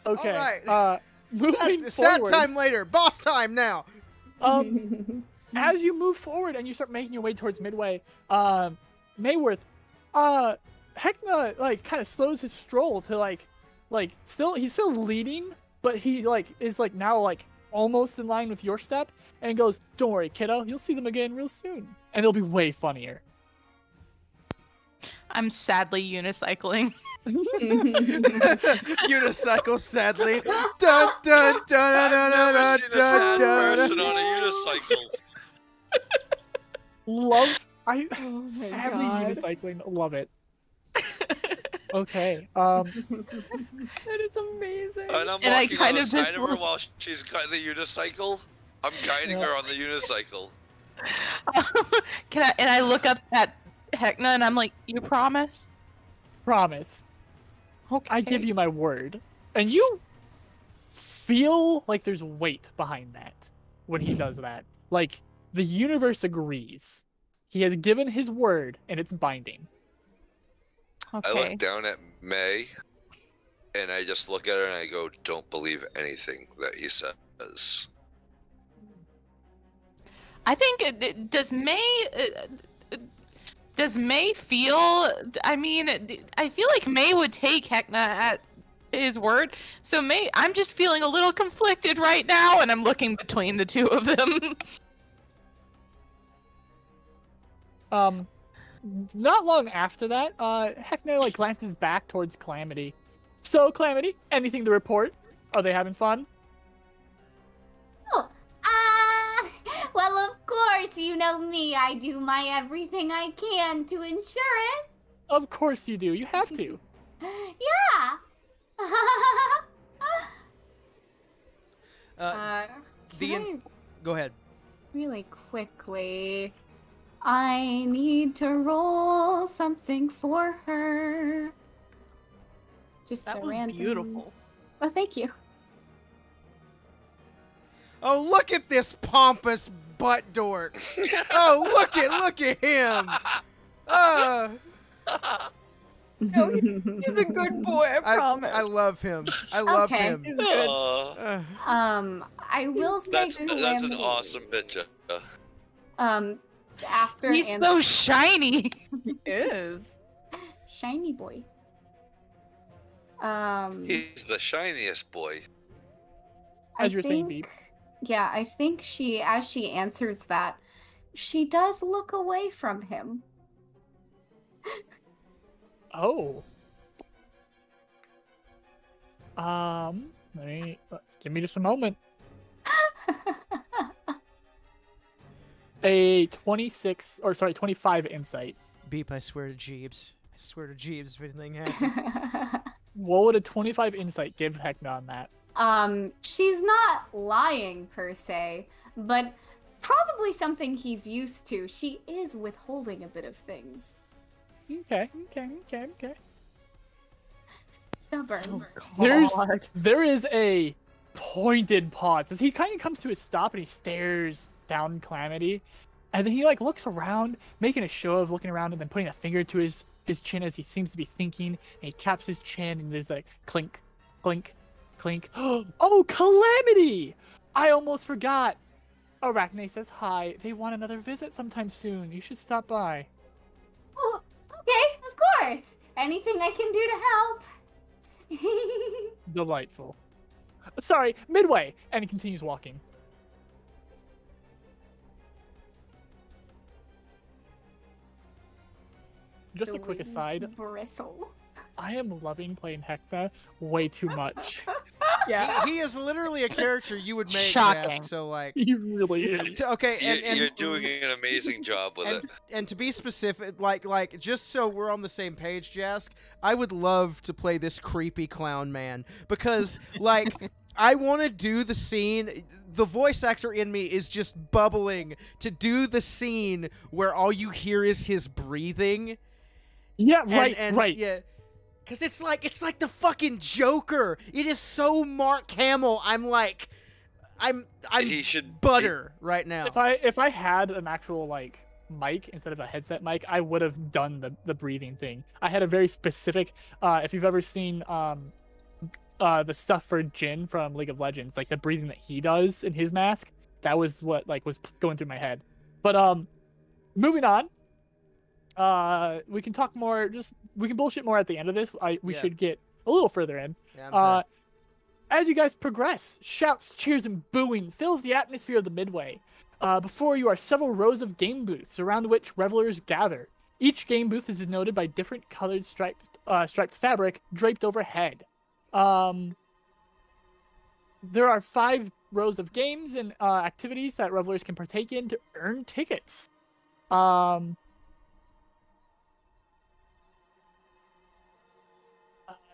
okay. Alright. Moving Sad forward. time later. Boss time now. As you move forward and you start making your way towards Midway, Mayworth, Heckna like kind of slows his stroll to like he's still leading, but he like is like now like almost in line with your step, and goes, "Don't worry, kiddo, you'll see them again real soon, and they'll be way funnier." I'm sadly unicycling. Unicycle, sadly. Dun, dun, dun, dun, I've dun, never dun, seen a sad dun, person dun. on a unicycle. Love, sadly God. unicycling, love it. Okay, That is amazing. And I'm And I walking kind on the of side just of her look- while she's got the unicycle. I'm guiding her on the unicycle. And I look up at Heckna and I'm like, "You promise?" promise. Okay. I give you my word. And you feel like there's weight behind that when he does that. Like, the universe agrees. He has given his word, and it's binding. Okay. I look down at May, and I just look at her and I go, "Don't believe anything that he says." I think does May feel? I mean, I feel like May would take Heckna at his word. So May, I'm just feeling a little conflicted right now, and I'm looking between the two of them. Not long after that, Heckna like glances back towards Calamity, So, Calamity, anything to report? Are they having fun? Oh, well, of course, you know me. I do my everything I can to ensure it. Of course you do. You have to. Yeah. Go ahead. Really quickly, I need to roll something for her. Just That a was random... beautiful. Oh, thank you. Oh, look at this pompous butt dork. Oh, look at him. No, he's a good boy, I promise. I love him. I love Okay. him. He's good. I will say That's an Calamity, awesome picture. after He's and so shiny. He is. shiny boy. He's the shiniest boy. As you're saying, Beep. Yeah, I think as she answers that, she does look away from him. Oh. Give me just a moment. A 25 insight. Beep, I swear to Jeeves. I swear to Jeeves if anything happens. What would a 25 insight give Heckna on that? She's not lying per se, but probably something he's used to. She is withholding a bit of things. Okay. Stubborn. There is a pointed pause as he kind of comes to a stop and he stares down Calamity, and then he like looks around, making a show of looking around and then putting a finger to his chin as he seems to be thinking, and he taps his chin and there's like clink, clink, clink. Oh, Calamity! I almost forgot. Arachne says hi. They want another visit sometime soon. You should stop by. Oh, okay, of course. Anything I can do to help. Delightful. Sorry, Midway, and he continues walking. Just The a quick wings aside, bristle. I am loving playing Heckna way too much. Yeah. He is literally a character you would make. Shocking. Jask, so like, He really is. okay, and You're doing an amazing job with it. and to be specific, like just so we're on the same page, Jask, I would love to play this creepy clown man because like I want to do the scene. The voice actor in me is just bubbling to do the scene where all you hear is his breathing. Yeah, And right. Yeah. Cause it's like the fucking Joker. It is so Mark Hamill. I'm He should butter right now. If I had an actual like mic instead of a headset mic, I would have done the breathing thing. I had a very specific. If you've ever seen the stuff for Jhin from League of Legends, like the breathing that he does in his mask, that was what like was going through my head. But moving on. We can talk more. We can bullshit more at the end of this. We should get a little further in. Yeah, I'm sorry. As you guys progress, shouts, cheers, and booing fills the atmosphere of the Midway. Before you are several rows of game booths around which revelers gather. Each game booth is denoted by different colored striped fabric draped overhead. There are 5 rows of games and activities that revelers can partake in to earn tickets.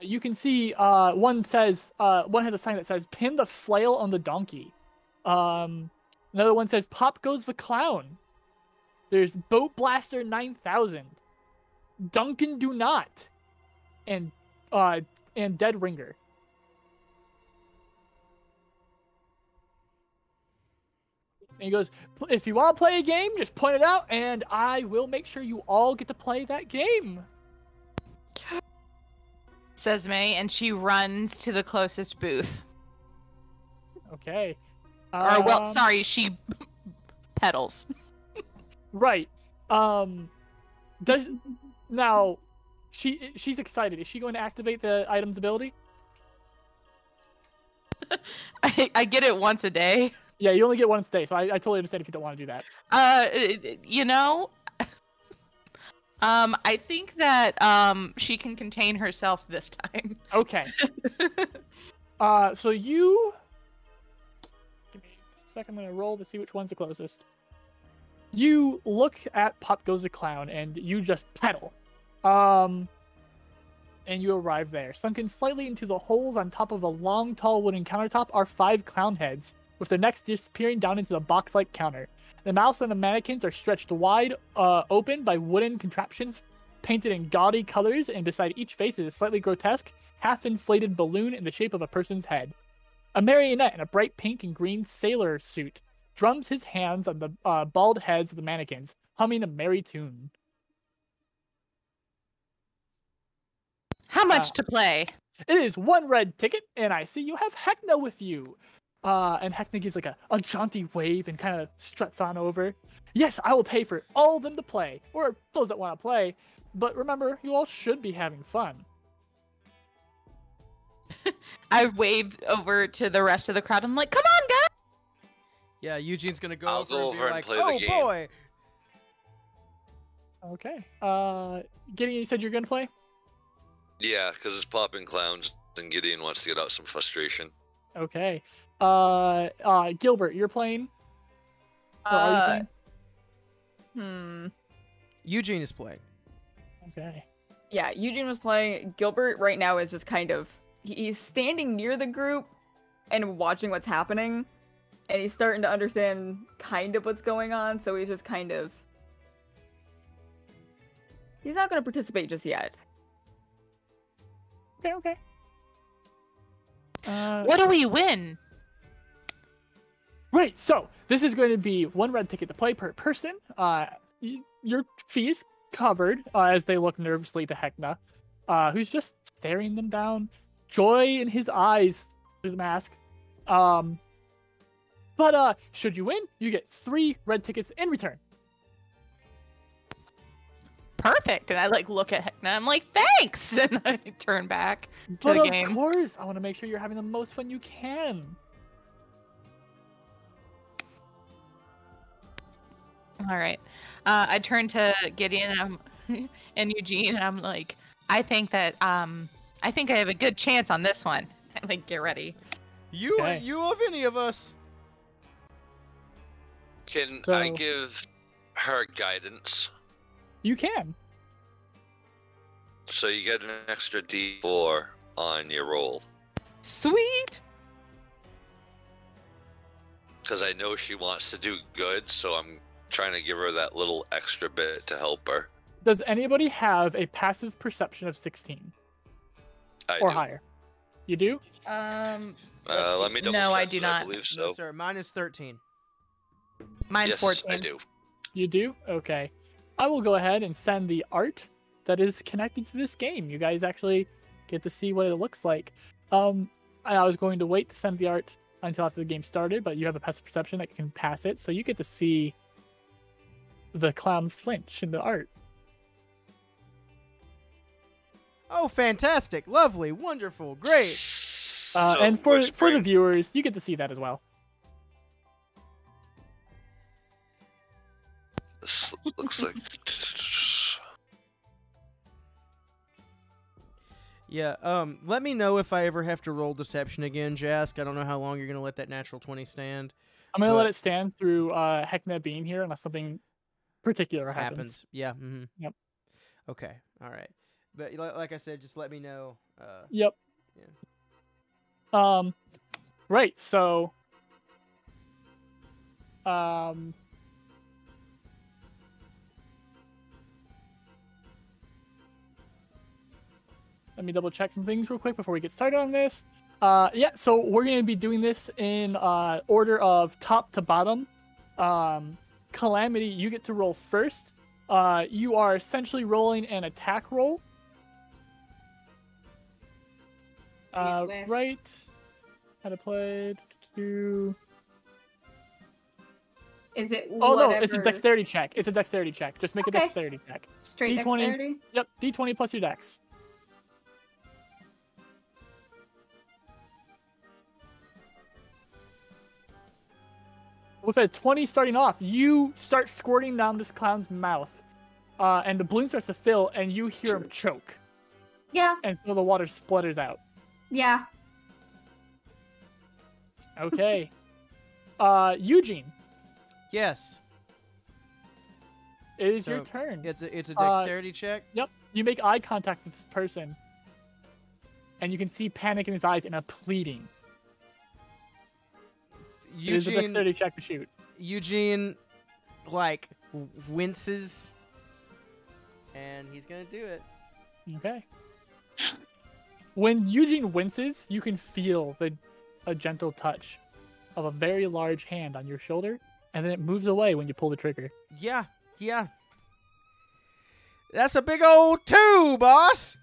You can see one has a sign that says "Pin the flail on the donkey." Another one says "Pop goes the clown." There's Boat Blaster 9000, Duncan Do Not, and Dead Ringer. And he goes, "If you want to play a game, just point it out, and I will make sure you all get to play that game." Says May, and she runs to the closest booth. Okay. Or, well, sorry, she pedals. Right. She's excited. Is she going to activate the item's ability? I get it once a day. Yeah, you only get once a day, so I totally understand if you don't want to do that. You know, I think that she can contain herself this time. Okay. So you... Give me a second, I'm gonna roll to see which one's the closest. You look at Pop Goes the Clown, and you just pedal. And you arrive there. Sunken slightly into the holes on top of a long, tall wooden countertop are 5 clown heads, with their necks disappearing down into the box-like counter. The mouths on the mannequins are stretched wide open by wooden contraptions painted in gaudy colors, and beside each face is a slightly grotesque, half-inflated balloon in the shape of a person's head. A marionette in a bright pink and green sailor suit drums his hands on the bald heads of the mannequins, humming a merry tune. How much to play? It is 1 red ticket, and I see you have Heckna with you. And Heckna gives like a jaunty wave and kind of struts on over. Yes, I will pay for all of them to play, or those that want to play. But remember, you all should be having fun. I wave over to the rest of the crowd. I'm like, come on, guys! Yeah, Eugene's gonna go I'll over go and over be and like, play the oh game." boy! Okay. Gideon, you said you're gonna play? Yeah, because it's popping clowns, and Gideon wants to get out some frustration. Okay. Gilbert, you're playing? Or are you playing? Eugene is playing. Okay. Yeah, Eugene was playing. Gilbert right now is just kind of... He's standing near the group and watching what's happening. And he's starting to understand kind of what's going on, so he's just kind of... He's not going to participate just yet. Okay. What do we win? Right, so this is going to be 1 red ticket to play per person. Your fee is covered as they look nervously to Heckna, who's just staring them down, joy in his eyes through the mask. But should you win, you get 3 red tickets in return. Perfect. And I like look at Heckna. I'm like, thanks, and I turn back to But the of game. course, I want to make sure you're having the most fun you can. All right. I turn to Gideon and Eugene, and I'm like, I think that I think I have a good chance on this one. I'm like, get ready. You Okay. you of any of us? Can So- I give her guidance? You can. So you get an extra D4 on your roll. Sweet. Because I know she wants to do good, so I'm trying to give her that little extra bit to help her. Does anybody have a passive perception of 16 I or do. higher? You do? Let me double No, check, I do but not. I believe so. No, sir. Mine is 13. Mine's Yes, 14. I do. You do? Okay. I will go ahead and send the art that is connected to this game. You guys actually get to see what it looks like. And I was going to wait to send the art until after the game started, but you have a passive perception that can pass it, so you get to see the clown flinch in the art. Oh, fantastic! Lovely! Wonderful! Great! So And for whispering. the viewers, you get to see that as well. This looks like. Yeah. Let me know if I ever have to roll deception again, Jask. I don't know how long you're gonna let that natural 20 stand. I'm going to But- let it stand through Heckna being here unless something particular happens. Yeah. Mm-hmm. Yep. Okay. All right. But like I said, just let me know. Yep. Yeah. Right, so let me double check some things real quick before we get started on this. Yeah, so we're going to be doing this in order of top to bottom. Calamity, you get to roll first. You are essentially rolling an attack roll. Right. How to play. Is it Oh no, it's a whatever- dexterity check. It's a dexterity check. Just make a Okay. dexterity check. straight D20. dexterity? Yep, D20 plus your dex. With a 20 starting off, you start squirting down this clown's mouth. and the balloon starts to fill, and you hear him choke, Yeah, and some of the water splutters out. yeah. Okay. Eugene, Yes. it is So, your turn. It's a dexterity check. Yep. You make eye contact with this person, and you can see panic in his eyes and a pleading. It is a dexterity check to shoot. Eugene, like, winces, and he's gonna do it. Okay. When Eugene winces, you can feel a gentle touch of a very large hand on your shoulder, and then it moves away when you pull the trigger. Yeah. That's a big old 2, boss.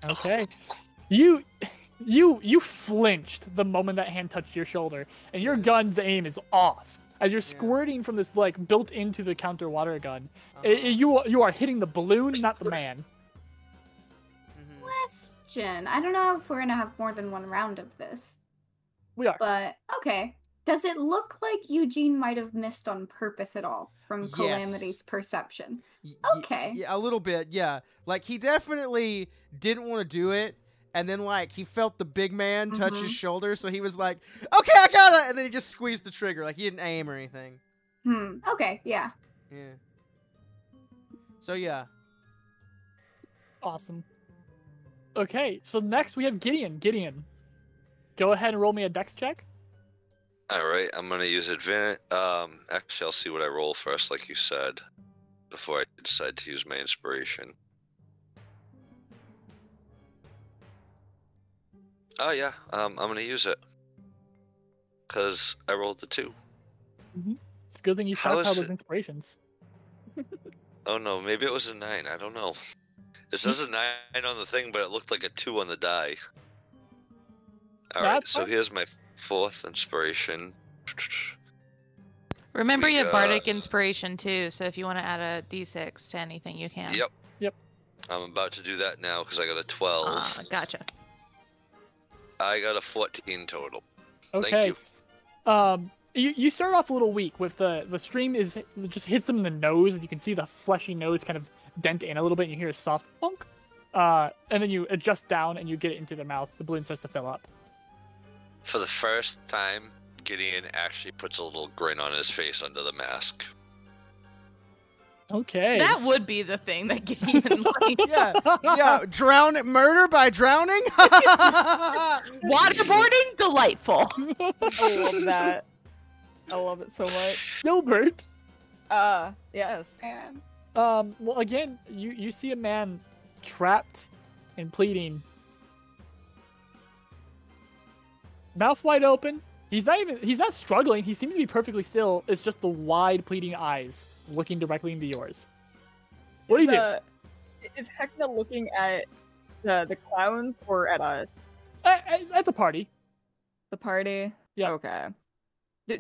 Okay. You flinched the moment that hand touched your shoulder, and your gun's aim is off. As you're squirting from this, like, built into the counter water gun. You are hitting the balloon, not the man. Question. I don't know if we're gonna have more than one round of this. We are. But okay. Does it look like Eugene might have missed on purpose at all from Yes. Calamity's perception? Okay. Yeah, a little bit, yeah. Like, he definitely didn't want to do it, and then, like, he felt the big man touch his shoulder, so he was like, okay, I got it! And then he just squeezed the trigger. Like, he didn't aim or anything. Okay, yeah. Yeah. So, yeah. Awesome. Okay, so next we have Gideon. Gideon, go ahead and roll me a dex check. All right, I'm gonna use advantage. Actually, I'll see what I roll first, like you said, before I decide to use my inspiration. Oh yeah, I'm gonna use it because I rolled the 2. It's a good thing you How is stockpiled those it- inspirations. Oh no, maybe it was a 9. I don't know. It says a 9 on the thing, but it looked like a 2 on the die. All right, That's so fine. here's my 4th inspiration. Remember, We you have got- bardic inspiration too, so if you want to add a d6 to anything, you can. Yep. Yep. I'm about to do that now because I got a 12. Gotcha. I got a 14 total. Okay. Thank you. You start off a little weak with the stream just hits them in the nose, and you can see the fleshy nose kind of dent in a little bit, and you hear a soft plunk. And then you adjust down and you get it into their mouth. The balloon starts to fill up. For the first time, Gideon actually puts a little grin on his face under the mask. Okay. That would be the thing that Gideon like. Yeah, murder by drowning? Waterboarding? Delightful. I love that. I love it so much. Gilbert. Yes. Well, again, you see a man trapped and pleading. Mouth wide open. He's not struggling. He seems to be perfectly still. It's just the wide pleading eyes looking directly into yours. What do you do? Is Hecna looking at the clowns or at At the party. the party? Yeah. Okay.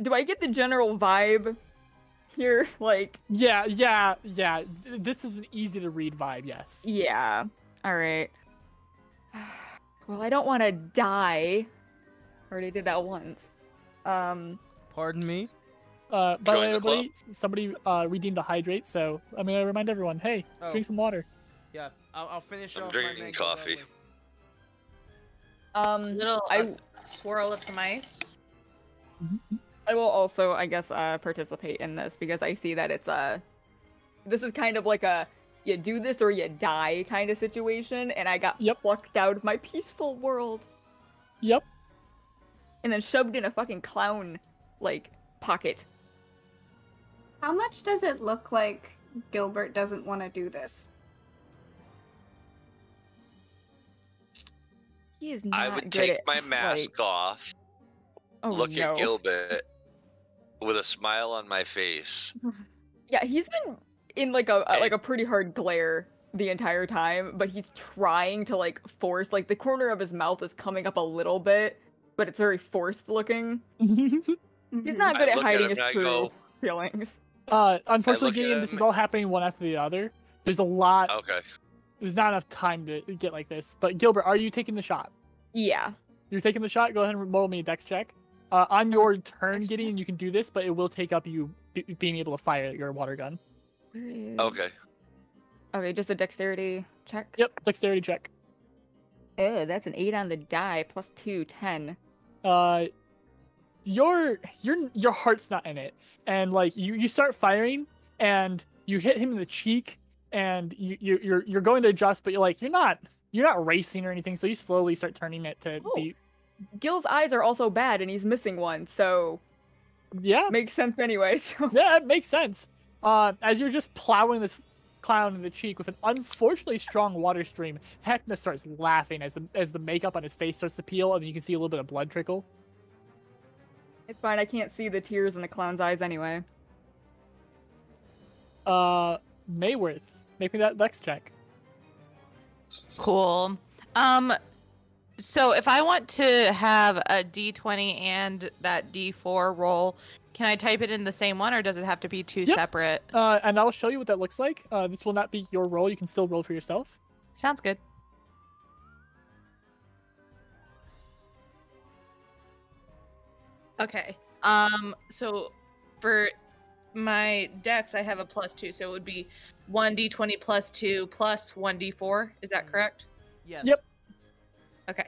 Do I get the general vibe here? Like. Yeah. This is an easy to read vibe. Yes. Yeah. All right. Well, I don't want to die. Already did that once. Pardon me? By the Join way, the club. everybody, somebody redeemed a hydrate, so I'm gonna remind everyone, hey, Oh. drink some water. Yeah, I'll finish I'm off drinking my mango coffee. lovely. Little I swirl of some ice. I will also, I guess, participate in this because I see that it's this is kind of like a you do this or you die kind of situation, and I got plucked out of my peaceful world. Yep. And then shoved in a fucking clown, like, pocket. How much does it look like Gilbert doesn't want to do this? He is not I would good take at, my mask off, Oh, look no. at Gilbert with a smile on my face. Yeah, he's been in like a pretty hard glare the entire time, but he's trying to like force the corner of his mouth is coming up a little bit, but it's very forced looking. He's not good I at look at hiding him his and I true go- feelings. Unfortunately, look at Gideon, this him- is all happening one after the other. There's a lot. Okay. There's not enough time to get like this. But Gilbert, are you taking the shot? Yeah. You're taking the shot. Go ahead and roll me a dex check. On your turn, Gideon, you can do this, but it will take up you being able to fire your water gun. Okay. Okay, just a dexterity check. Yep, dexterity check. Oh, that's an 8 on the die, plus 2, 10. Your heart's not in it, and like you start firing, and you hit him in the cheek, and you're going to adjust, but you're not racing or anything, so you slowly start turning it to be. Gil's eyes are also bad, and he's missing one, so yeah, makes sense anyway. So. Yeah, it makes sense. As you're just plowing this clown in the cheek with an unfortunately strong water stream, Heckna starts laughing as the makeup on his face starts to peel, and you can see a little bit of blood trickle. It's fine. I can't see the tears in the clown's eyes anyway. Mayworth, make me that dex check. Cool. So if I want to have a D20 and that D4 roll, can I type it in the same one, or does it have to be two separate? And I'll show you what that looks like. This will not be your roll. You can still roll for yourself. Sounds good. Okay. So for my dex, I have a +2, so it would be 1d20 plus 2 plus 1d4. Is that correct? Yes. Yep. Okay.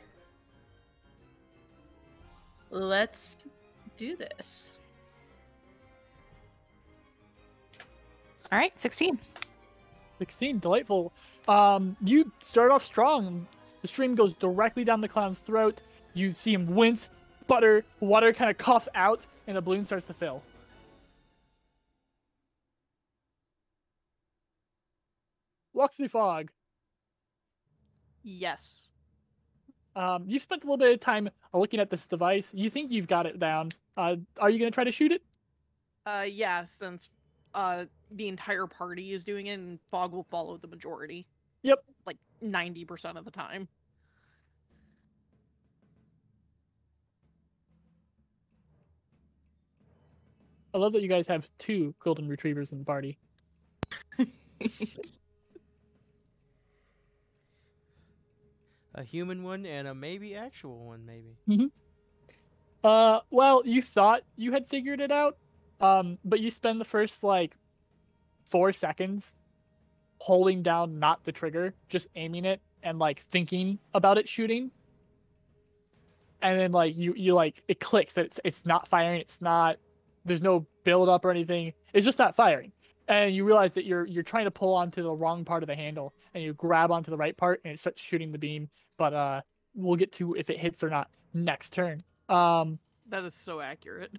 Let's do this. All right, 16. 16, delightful. You start off strong. The stream goes directly down the clown's throat. You see him wince, water kind of coughs out, and the balloon starts to fill. Walks through fog. Yes. You've spent a little bit of time looking at this device. You think you've got it down. Are you going to try to shoot it? Yeah, since the entire party is doing it, and Fog will follow the majority. Yep. Like 90% of the time. I love that you guys have 2 golden retrievers in the party. A human one and a maybe actual one, maybe. Mm-hmm. Well, you thought you had figured it out, but you spend the first, 4 seconds holding down not the trigger, just aiming it and, thinking about it shooting. And then, it clicks that it's not firing, there's no build up or anything, it's just not firing. And you realize that you're trying to pull onto the wrong part of the handle, and you grab onto the right part, and it starts shooting the beam. But we'll get to if it hits or not next turn. That is so accurate.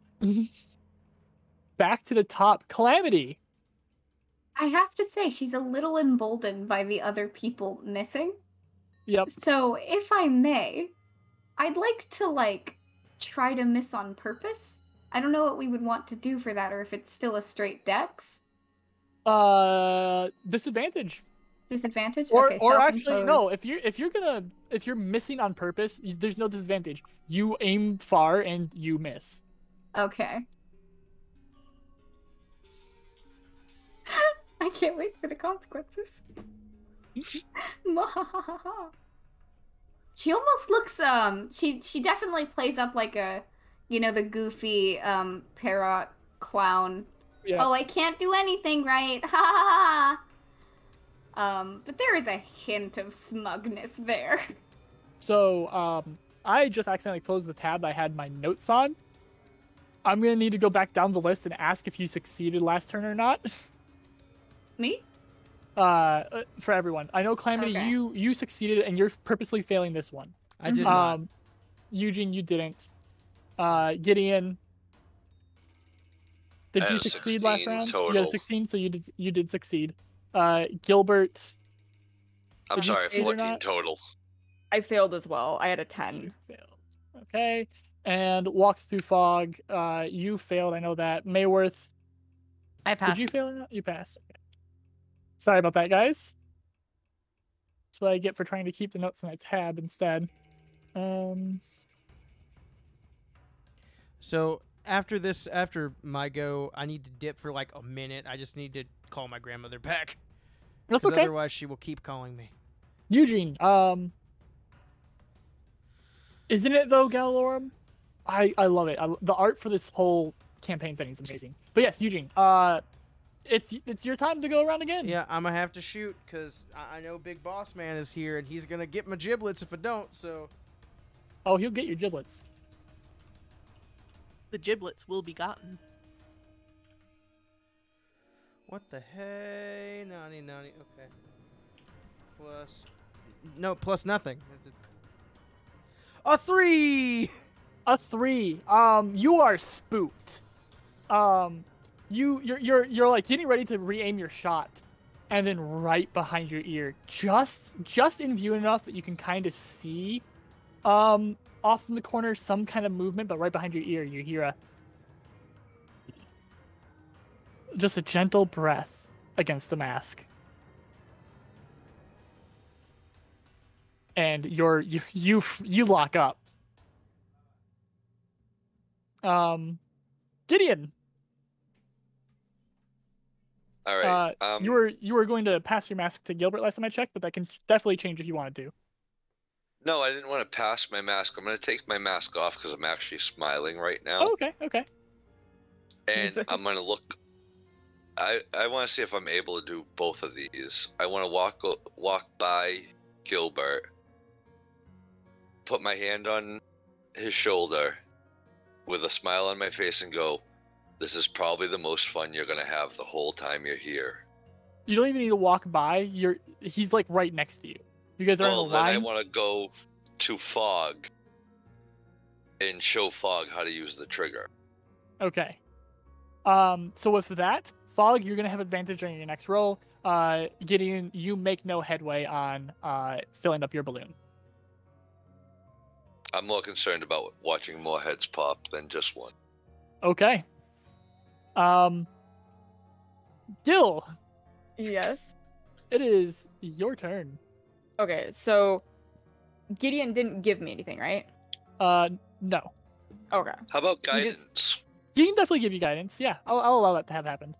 Back to the top, Calamity. I have to say, she's a little emboldened by the other people missing. Yep. So, if I may, I'd like to, try to miss on purpose. I don't know what we would want to do for that, or if it's still a straight dex. Disadvantage. Disadvantage? Or, okay, or actually, no. If you're missing on purpose, there's no disadvantage. You aim far and you miss. Okay. I can't wait for the consequences. She almost looks she definitely plays up like a, the goofy parrot clown. Yeah. Oh, I can't do anything right. Ha ha ha. But there is a hint of smugness there. So, I just accidentally closed the tab I had my notes on. I'm gonna need to go back down the list and ask if you succeeded last turn or not. Me? For everyone. I know, Calamity, Okay. you succeeded, and you're purposely failing this one. I did not. Eugene, you didn't. Gideon, did you succeed last round? total. You had 16, so you did succeed. Gilbert, I'm did you sorry, succeed or 14 not? total. I failed as well. I had a 10. You failed. Okay. And walks through fog. You failed. I know that. Mayworth, I passed. did you fail or not? You passed. Okay. Sorry about that, guys. That's what I get for trying to keep the notes in a tab instead. So after my go, I need to dip for a minute. I just need to call my grandmother back. That's 'Cause okay. Otherwise, she will keep calling me. Eugene, isn't it though, Galorum? I love it. The art for this whole campaign thing is amazing. But yes, Eugene, it's your time to go around again. Yeah, I'm gonna have to shoot because I know Big Boss Man is here and he's gonna get my giblets if I don't. So. Oh, he'll get your giblets. The giblets will be gotten. What the hey? Nani. Okay. Plus nothing. Is it... A 3. A 3. You are spooked. You're like getting ready to re-aim your shot, and then right behind your ear, just in view enough that you can kind of see, off in the corner some kind of movement, but right behind your ear you hear just a gentle breath against the mask, and you lock up. Gideon. All right. You were going to pass your mask to Gilbert last time I checked, but that can definitely change if you want to. No, I didn't want to pass my mask. I'm going to take my mask off because I'm actually smiling right now. Oh, okay. And I'm going to look. I want to see if I'm able to do both of these. I want to walk by Gilbert, put my hand on his shoulder with a smile on my face and go, "This is probably the most fun you're going to have the whole time you're here." You don't even need to walk by. He's like right next to you. You guys are in a line. Then I want to go to Fog and show Fog how to use the trigger. Okay. So with that, Fog, you're gonna have advantage on your next roll. Gideon, you make no headway on filling up your balloon. I'm more concerned about watching more heads pop than just one. Okay. Gil. Yes. It is your turn. Okay, so Gideon didn't give me anything, right? No. Okay. How about guidance? He can definitely give you guidance. Yeah, I'll allow that to have happened.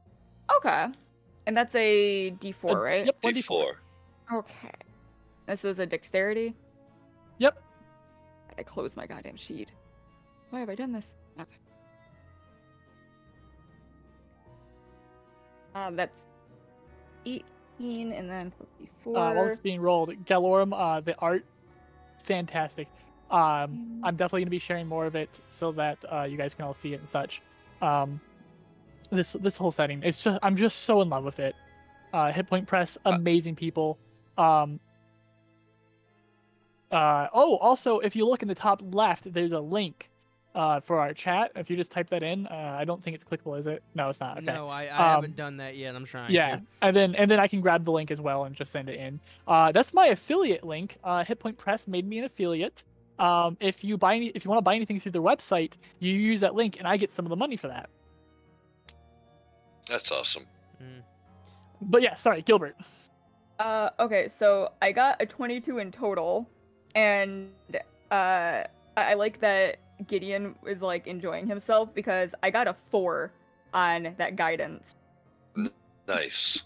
Okay. And that's a D4, right? Yep, D4. Okay. This is a dexterity? Yep. I closed my goddamn sheet. Why have I done this? Okay. That's 18 and then plus D4. While it's being rolled, Galorum, the art, fantastic. I'm definitely gonna be sharing more of it so that you guys can all see it and such. This whole setting, I'm just so in love with it. Hit Point Press, amazing people. Also, if you look in the top left, there's a link for our chat. If you just type that in, I don't think it's clickable, is it? No, it's not. Okay. No, I haven't done that yet. I'm trying. Yeah, to. and then I can grab the link as well and just send it in. That's my affiliate link. Hit Point Press made me an affiliate. If you want to buy anything through their website, you use that link, and I get some of the money for that. That's awesome. But yeah, sorry, Gilbert. Okay, so I got a 22 in total, and I like that Gideon is like enjoying himself because I got a 4 on that guidance. Nice.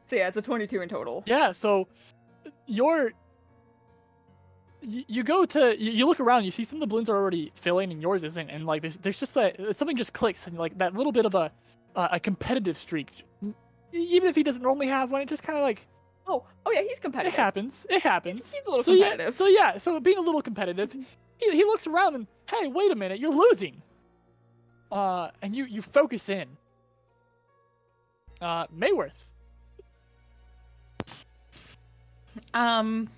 So yeah, it's a 22 in total. Yeah, so you go to you look around, you see some of the balloons are already filling and yours isn't, and like there's just something just clicks, and like that little bit of a competitive streak, even if he doesn't normally have one, it just kind of like oh yeah, he's competitive. It happens. He's a little competitive. So being a little competitive, he looks around and, hey, wait a minute, you're losing. And you focus in. Mayworth. I'm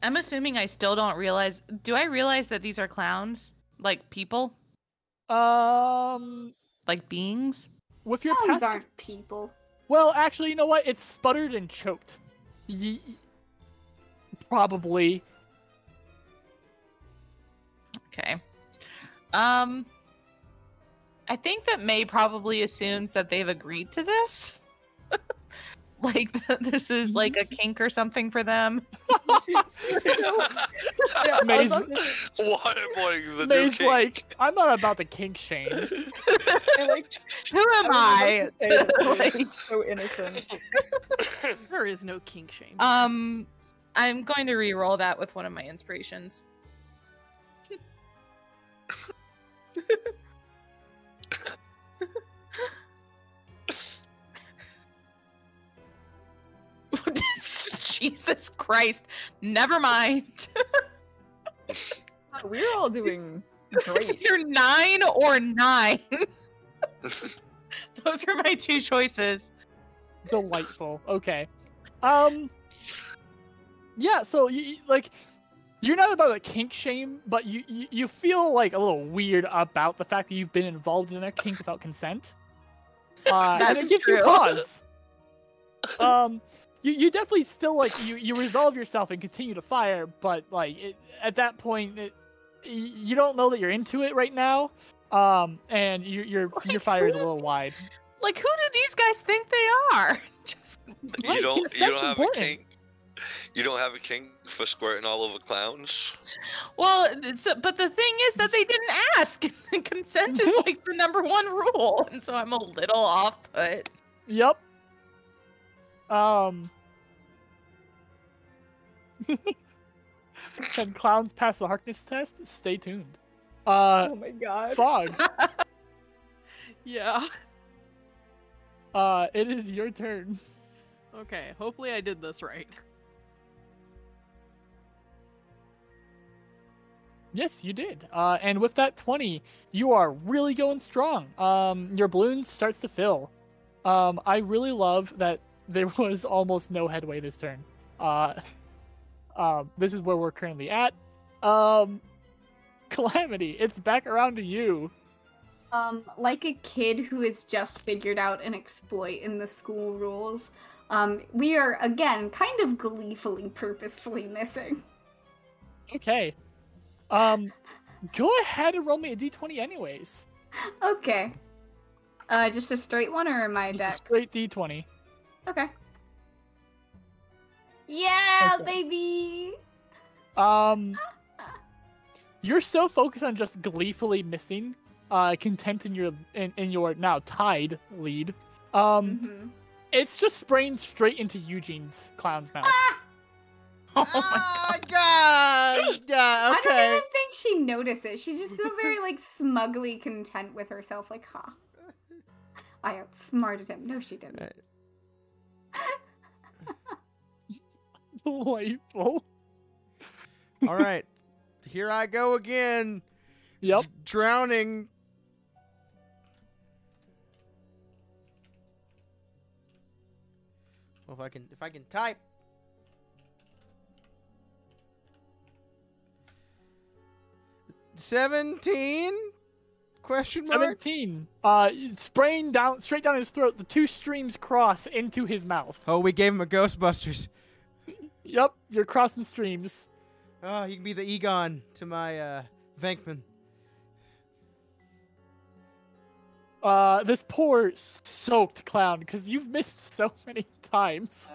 assuming I still don't realize. Do I realize that these are clowns? Like people? Like beings? With your Clowns aren't people. Well, actually, you know what? It's sputtered and choked. Probably. Okay. I think that May probably assumes that they've agreed to this. Like this is like a kink or something for them. May's waterboarding the May's new like, I'm not about the kink shame. Like, who am I? So innocent. There is no kink shame. I'm going to re-roll that with one of my inspirations. Jesus Christ. Never mind. We're all doing It's great. either 9 or 9. Those are my two choices. Delightful. Okay. Yeah, so you're not about a kink shame, but you feel like a little weird about the fact that you've been involved in a kink without consent. And it gives you pause. You definitely still you resolve yourself and continue to fire, but at that point you don't know that you're into it right now. And your fire is a little wide. Like, who do these guys think they are? Just You don't consent's have a important. kink. You don't have a kink for squirting all over clowns. well, but the thing is that they didn't ask. Consent is like the #1 rule, and so I'm a little off put. Yep. Can clowns pass the Harkness test? Stay tuned. Oh my god. Fog. Yeah. It is your turn. Okay, hopefully I did this right. Yes, you did. And with that 20, you are really going strong. Your balloon starts to fill. I really love that there was almost no headway this turn. This is where we're currently at. Calamity, it's back around to you. Like a kid who has just figured out an exploit in the school rules, we are again kind of gleefully, purposefully missing. Okay. Go ahead and roll me a d20 anyways. Okay. Just a straight one, or am I Just a dex? straight d20. Okay. Yeah, Okay. baby! You're so focused on just gleefully missing, content in your now tied lead. Mhm. It's just spraying straight into Eugene's clown's mouth. Oh my god. God! Yeah, I don't okay. even think she notices. She's just so very, smugly content with herself, I outsmarted him. No, she didn't. Delightful. All right. Here I go again. Yep. Drowning. Well, if I can type. $17? Question mark? 17. Spraying straight down his throat. The two streams cross into his mouth. Oh, we gave him a Ghostbusters. Yep, you're crossing streams. Oh, you can be the Egon to my Venkman. This poor soaked clown, because you've missed so many times.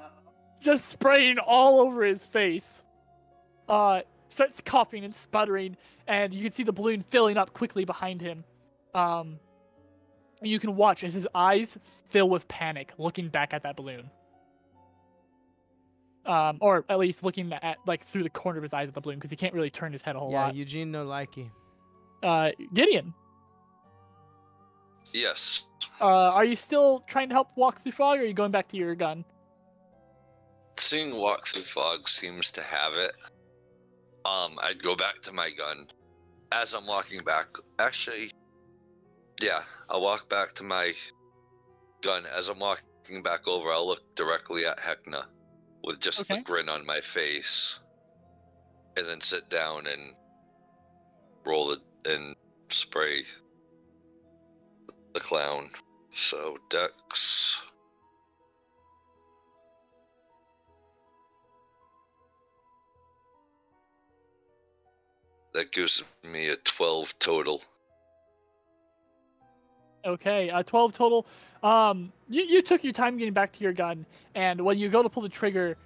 Just spraying all over his face. Starts coughing and sputtering, and you can see the balloon filling up quickly behind him. You can watch as his eyes fill with panic, looking back at that balloon. Or at least looking at through the corner of his eyes at the balloon, because he can't really turn his head a whole Yeah, lot. Eugene no likey. Gideon, Yes. are you still trying to help walk through fog, or are you going back to your gun? Seeing walk through fog seems to have it. I'd go back to my gun. As I'm walking back, actually, yeah, I'll walk back to my gun. As I'm walking back over, I'll look directly at Hecna with just the Okay. grin on my face, and then sit down and roll it and spray the clown. So Dex. That gives me a 12 total. Okay, 12 total. You took your time getting back to your gun, and when you go to pull the trigger,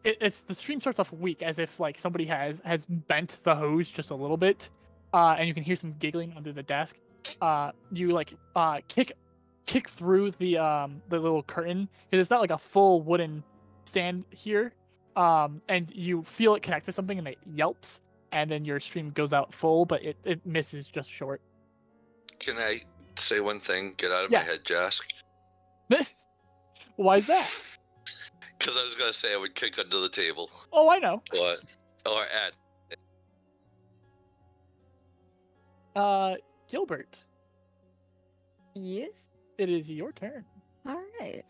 it's the stream starts off weak, as if somebody has bent the hose just a little bit, and you can hear some giggling under the desk. You kick through the little curtain, because it's not like a full wooden stand here, and you feel it connect to something, and it yelps, and then your stream goes out full, but it misses just short. Can I say one thing? Get out of Yeah. my head, Jask. Why is that? Because I was gonna say I would kick under the table. Oh, I know. But or add. Gilbert. Yes. It is your turn. All right.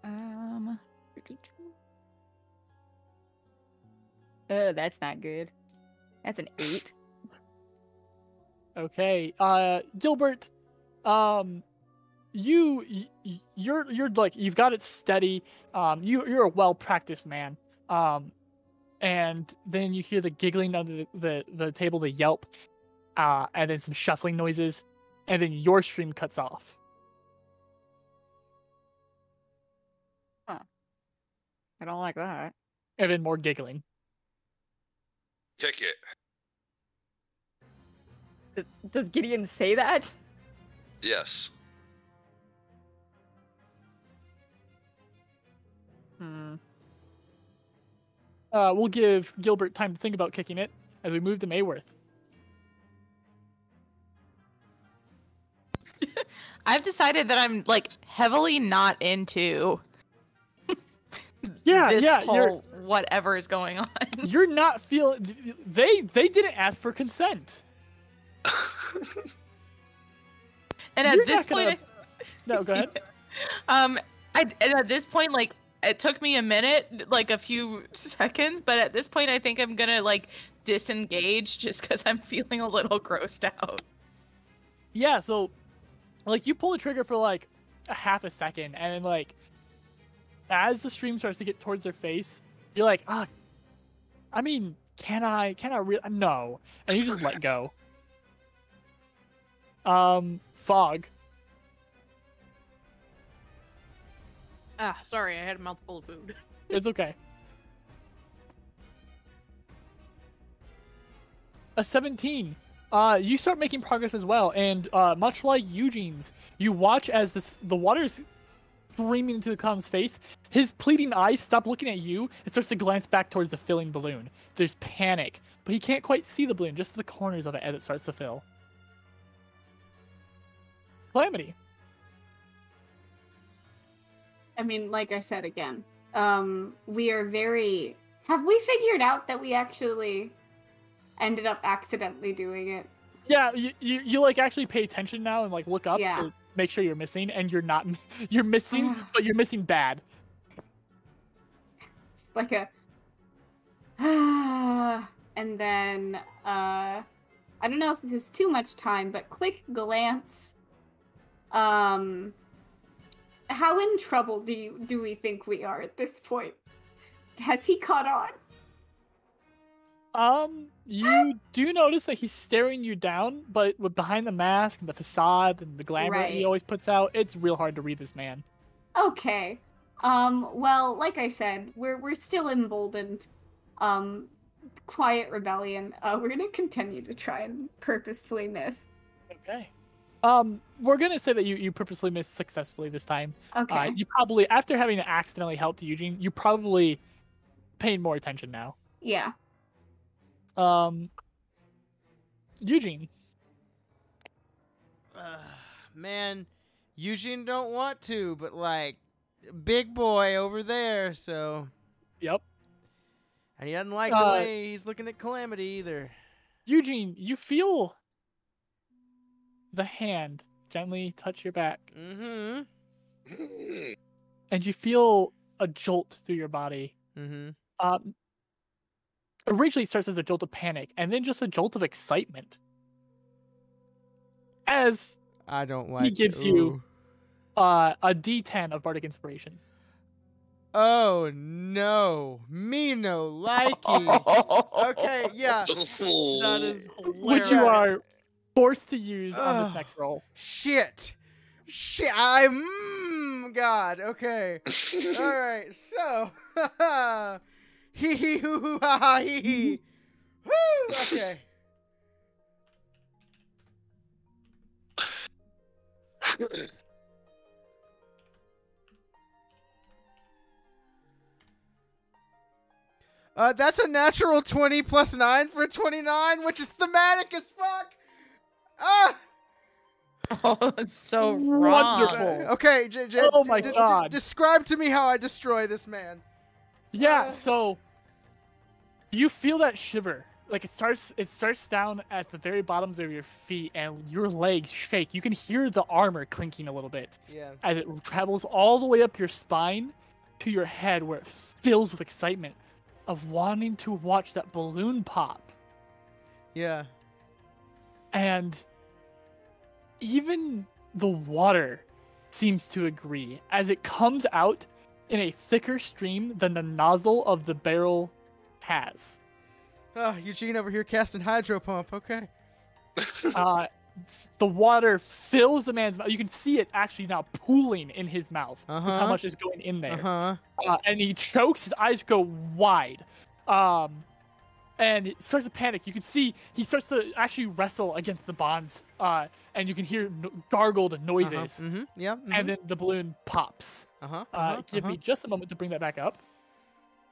Oh, that's not good. That's an 8. Okay. Gilbert. You're like you've got it steady. You're a well-practiced man. And then you hear the giggling under the table, the yelp, and then some shuffling noises, and then your stream cuts off. Huh. I don't like that. And then more giggling. Kick it. Does Gideon say that? Yes. We'll give Gilbert time to think about kicking it as we move to Mayworth. I've decided that I'm like heavily not into Yeah, this yeah, whole whatever is going on. You're not feeling. They didn't ask for consent. And You're at this not gonna- point, No, go ahead. and at this point, like it took me a minute, like a few seconds, but at this point, I think I'm gonna like disengage just because I'm feeling a little grossed out. Yeah, so like you pull the trigger for like a half a second, and then like as the stream starts to get towards their face, you're like, I mean, can I really? No, and you just let go. Fog. Sorry, I had a mouthful of food. It's okay. A 17. You start making progress as well, and much like Eugene's, you watch as the water's streaming into the clown's face. His pleading eyes stop looking at you and starts to glance back towards the filling balloon. There's panic, but he can't quite see the balloon, just the corners of it as it starts to fill. Calamity. I mean, like I said again, we are very... Have we figured out that we actually ended up accidentally doing it? Yeah, you like actually pay attention now and like look up to make sure you're missing, and you're not. You're missing, but you're missing bad. It's like a... and then, I don't know if this is too much time, but quick glance. How in trouble do we think we are at this point? Has he caught on? You do notice that he's staring you down, but with behind the mask and the facade and the glamour he always puts out, it's real hard to read this man. Okay. Well, like I said, we're still emboldened. Quiet rebellion. We're gonna continue to try and purposefully miss. Okay. We're gonna say that you purposely missed successfully this time. Okay. You probably, after having accidentally helped Eugene, you probably paid more attention now. Yeah. Eugene. Man, Eugene don't want to, but like, big boy over there, so. Yep. And he doesn't like the way he's looking at Calamity either. Eugene, you feel the hand gently touch your back. Mm-hmm. And you feel a jolt through your body. Mm-hmm. Originally it starts as a jolt of panic, and then just a jolt of excitement. As I don't like he gives you a D10 of Bardic Inspiration. Oh no, me no likey. Okay, yeah. That is hilarious. Which you are forced to use on this next roll. Shit. God, okay. Alright, so. Hee hee hoo hoo ha ha hee hee. Woo! Okay. That's a natural 20 plus 9 for 29, which is thematic as fuck. Ah! Oh, it's so wrong. Wonderful. Okay, oh my god. describe to me how I destroy this man. Yeah, so you feel that shiver. Like it starts down at the very bottoms of your feet and your legs shake. You can hear the armor clinking a little bit. Yeah. As it travels all the way up your spine to your head where it fills with excitement of wanting to watch that balloon pop. Yeah. And even the water seems to agree as it comes out in a thicker stream than the nozzle of the barrel has. Eugene over here casting hydro pump. Okay. The water fills the man's mouth. You can see it actually now pooling in his mouth with how much is going in there. And he chokes. His eyes go wide. And he starts to panic. You can see he starts to actually wrestle against the bonds. And you can hear gargled noises. Yeah. And then the balloon pops. Give me just a moment to bring that back up.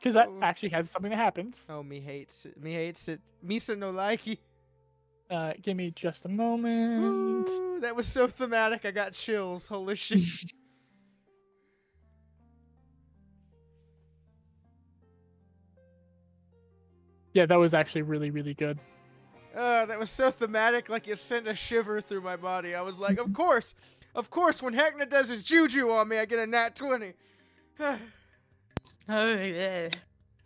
Because that actually has something that happens. Oh, me hates it. Misa no likey. Give me just a moment. Ooh, that was so thematic. I got chills. Holy shit. Yeah, that was actually really, really good. That was so thematic, like it sent a shiver through my body. I was like, of course, when Heckna does his juju on me, I get a nat 20. Oh, yeah.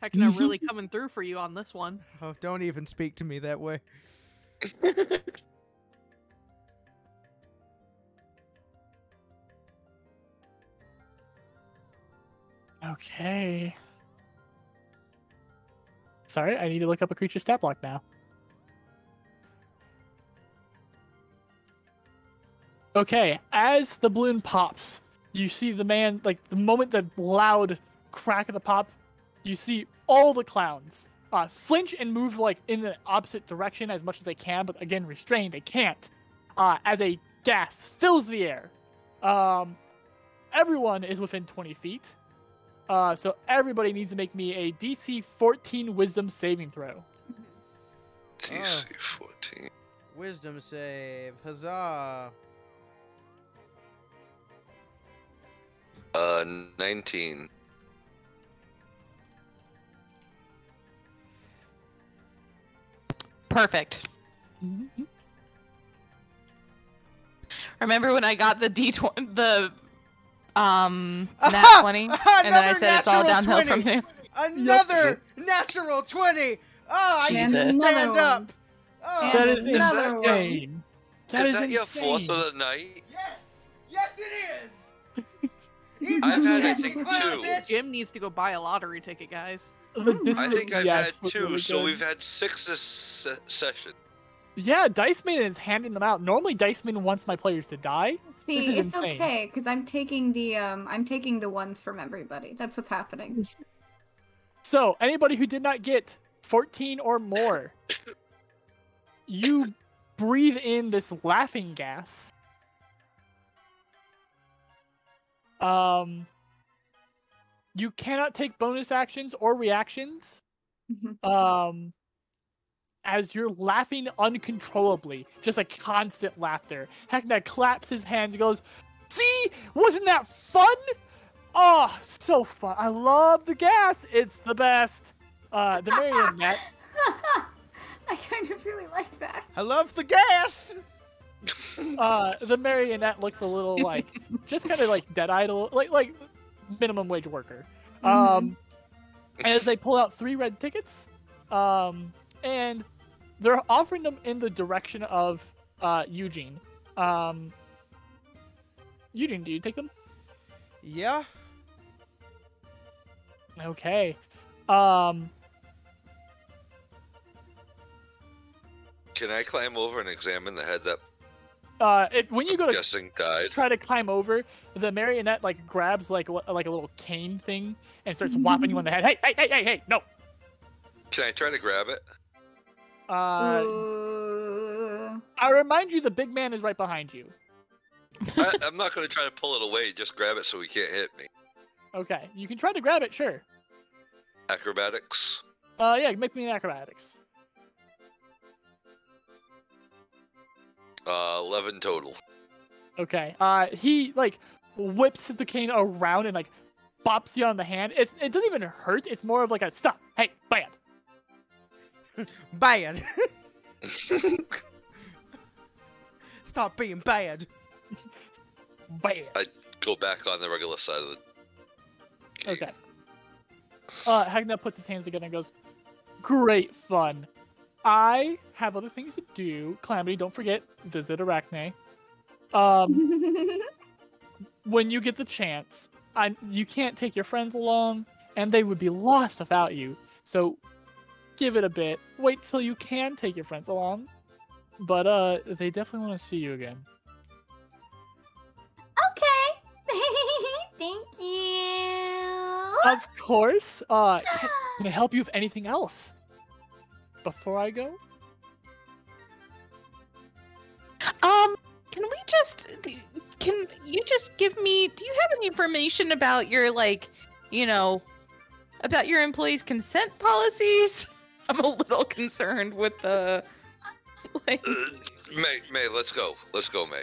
Heckna really coming through for you on this one. Oh, don't even speak to me that way. Okay. Sorry, I need to look up a creature stat block now. Okay, as the balloon pops, you see the man, like, the moment that loud crack of the pop, you see all the clowns flinch and move, like, in the opposite direction as much as they can, but again, restrained, they can't, as a gas fills the air. Everyone is within 20 feet, so everybody needs to make me a DC 14 Wisdom saving throw. DC 14. Wisdom save. Huzzah. 19. Perfect. Remember when I got the D20, the nat 20, and then I said it's all downhill 20. from there. Another natural 20. Oh, I need to Jesus. stand up. Oh, That is another one. insane. That is is that your insane. fourth of the night? Yes, it is. I've had, I think, Clown, two. bitch. Jim needs to go buy a lottery ticket, guys. This I is- think I've yes, had was two, really so good. we've had 6 this session. Yeah, Dice Man is handing them out. Normally, Dice Man wants my players to die. See, This is it's insane. okay because I'm taking the ones from everybody. That's what's happening. So, anybody who did not get 14 or more, you breathe in this laughing gas. You cannot take bonus actions or reactions. As you're laughing uncontrollably, just a constant laughter. Heckna claps his hands and goes, "See? Wasn't that fun? Oh, so fun. I love the gas. It's the best." The marionette. I kind of really like that. I love the gas. The marionette looks a little like, just kind of like dead-eyed, like minimum wage worker. As they pull out 3 red tickets, and they're offering them in the direction of Eugene. Eugene, do you take them? Yeah. Okay. Can I climb over and examine the head that When you go to guessing died? try to climb over, the marionette like grabs like a little cane thing and starts whopping you on the head. Hey, no. Can I try to grab it? I remind you, the big man is right behind you. I'm not going to try to pull it away. Just grab it so he can't hit me. Okay, you can try to grab it, sure. Acrobatics. Yeah, make me an acrobatics. 11 total. Okay. He like whips the cane around and like bops you on the hand. It doesn't even hurt. It's more of like a stop. Hey, bad. Bad. Stop being bad. Bad. I go back on the regular side of the game. Okay. Hagna puts his hands together and goes, "Great fun. I have other things to do. Calamity, don't forget, visit Arachne. When you get the chance, you can't take your friends along, and they would be lost without you. So give it a bit. Wait till you can take your friends along. But they definitely want to see you again." Okay. Thank you. Of course. Can I help you with anything else before I go? Can you just give me, do you have any information about your, like, you know, about your employees' consent policies? I'm a little concerned with the, like... May, let's go. Let's go, May.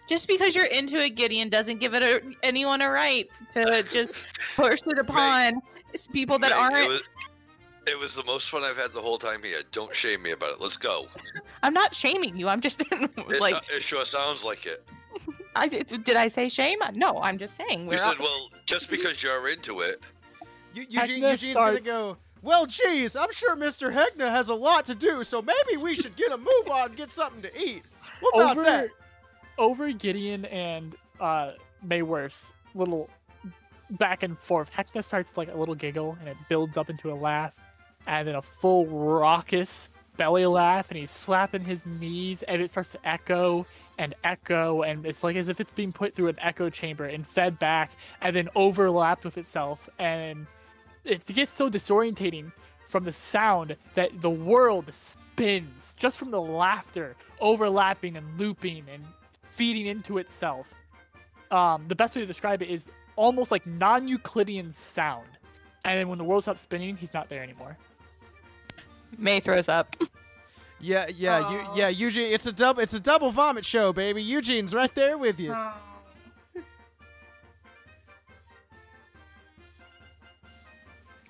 Just because you're into it, Gideon, doesn't give it anyone a right to just push it upon people that aren't... It was the most fun I've had the whole time here. Don't shame me about it. Let's go. I'm not shaming you. I'm just like... It sure sounds like it. Did I say shame? No, I'm just saying. You said, well, just because you're into it. Eugene's gonna go, well, geez, I'm sure Mr. Hegna has a lot to do, so maybe we should get a move on and get something to eat. What about that? Over Gideon and Mayworth's little back and forth, Hecna starts like a little giggle, and it builds up into a laugh, and then a full raucous belly laugh, and he's slapping his knees, and it starts to echo, and it's like as if it's being put through an echo chamber and fed back, and then overlapped with itself, and it gets so disorientating from the sound that the world spins just from the laughter, overlapping and looping and feeding into itself. The best way to describe it is almost like non-Euclidean sound. And then when the world stops spinning, he's not there anymore. May throws up. Yeah, Eugene, it's a double vomit show, baby. Eugene's right there with you.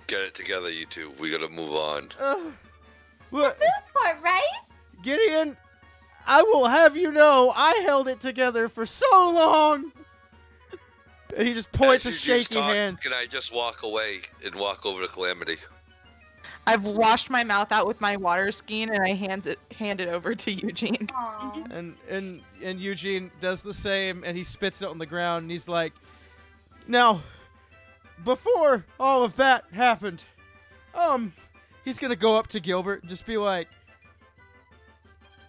Get it together, you two. We gotta move on. Look, Food court, right? Gideon, I will have you know, I held it together for so long. And he just points a shaky hand. Can I just walk away and walk over to Calamity? I've washed my mouth out with my water skin, and I hand it over to Eugene. And Eugene does the same, and he spits it on the ground, and he's like, now, before all of that happened, he's gonna go up to Gilbert and just be like,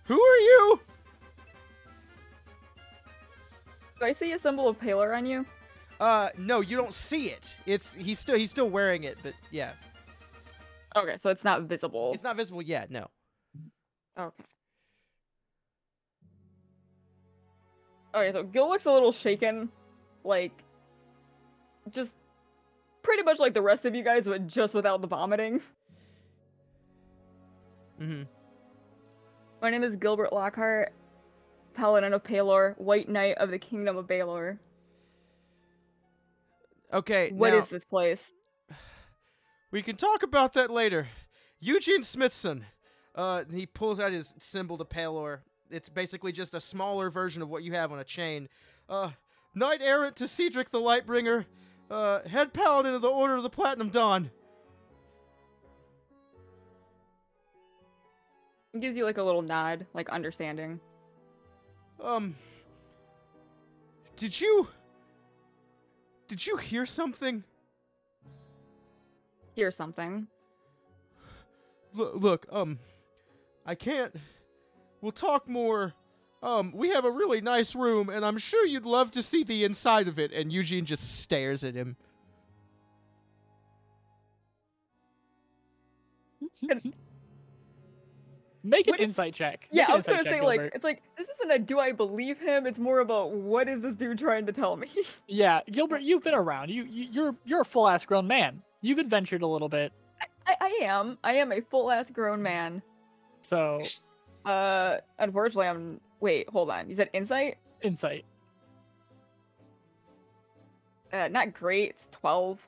who are you? Do I see a symbol of Paler on you? No, you don't see it. He's still wearing it, but yeah. Okay, so it's not visible. It's not visible yet, no. Okay. Okay, so Gil looks a little shaken, like, just pretty much like the rest of you guys, but just without the vomiting. Mm-hmm. My name is Gilbert Lockhart, Paladin of Palor, White Knight of the Kingdom of Baelor. Okay, What is this place? We can talk about that later. Eugene Smithson. He pulls out his symbol to Palor. It's basically just a smaller version of what you have on a chain. Knight Errant to Cedric the Lightbringer. Head Paladin of the Order of the Platinum Dawn. It gives you like a little nod, like understanding. Did you hear something? Hear something? Look, I can't. We'll talk more. We have a really nice room, and I'm sure you'd love to see the inside of it. And Eugene just stares at him. Make an insight check. Yeah, I was gonna say, like, it's like, this isn't a do I believe him, it's more about what is this dude trying to tell me? Yeah, Gilbert, you've been around. You're a full-ass grown man. You've adventured a little bit. I am a full-ass grown man. So... unfortunately, wait, hold on. You said insight? Insight. not great. It's 12.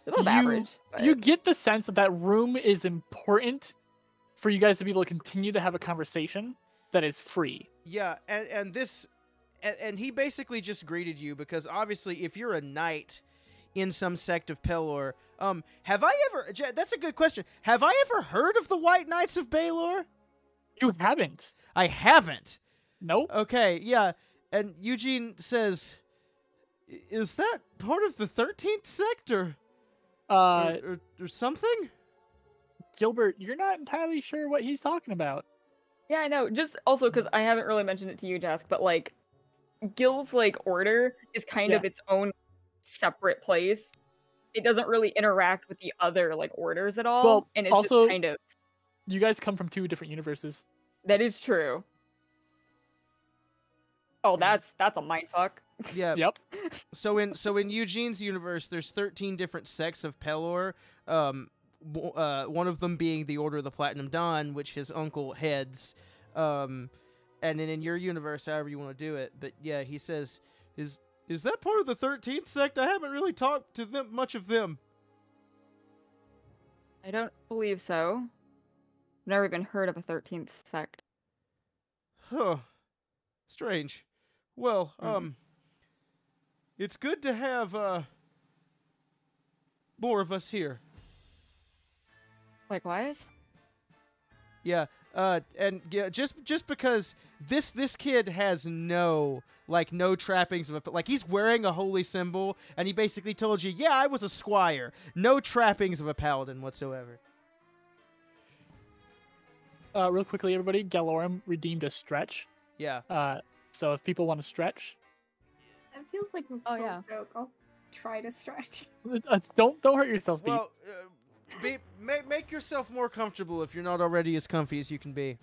Above average. But... You get the sense that room is important for you guys to be able to continue to have a conversation that is free. Yeah, and he basically just greeted you because obviously if you're a knight in some sect of Pelor, have I ever... That's a good question. Have I ever heard of the White Knights of Baelor? You haven't. I haven't. Nope. Okay, yeah. And Eugene says, is that part of the 13th sect or something? Gilbert, you're not entirely sure what he's talking about. Yeah, I know. Just also because I haven't really mentioned it to you, Jask, but like, Gil's like order is kind of its own separate place. It doesn't really interact with the other like orders at all. Well, and it's also, just kind of... you guys come from 2 different universes. That is true. Oh, that's a mindfuck. Yeah. Yep. So in Eugene's universe, there's 13 different sects of Pelor. One of them being the Order of the Platinum Dawn, which his uncle heads. And then in your universe, however you want to do it. But yeah, he says, is that part of the 13th sect? I haven't really talked to them much of them. I don't believe so. Never even heard of a 13th sect. Huh. Strange. Well, it's good to have more of us here. Likewise. Yeah, and yeah, just because this kid has no trappings of like he's wearing a holy symbol, and he basically told you, yeah, I was a squire, no trappings of a paladin whatsoever. Real quickly, everybody, Galorum redeemed a stretch. Yeah. So if people want to stretch, It feels like a Oh, yeah. joke. I'll try to stretch. don't hurt yourself, Beep. Well, Beep, make yourself more comfortable if you're not already as comfy as you can be.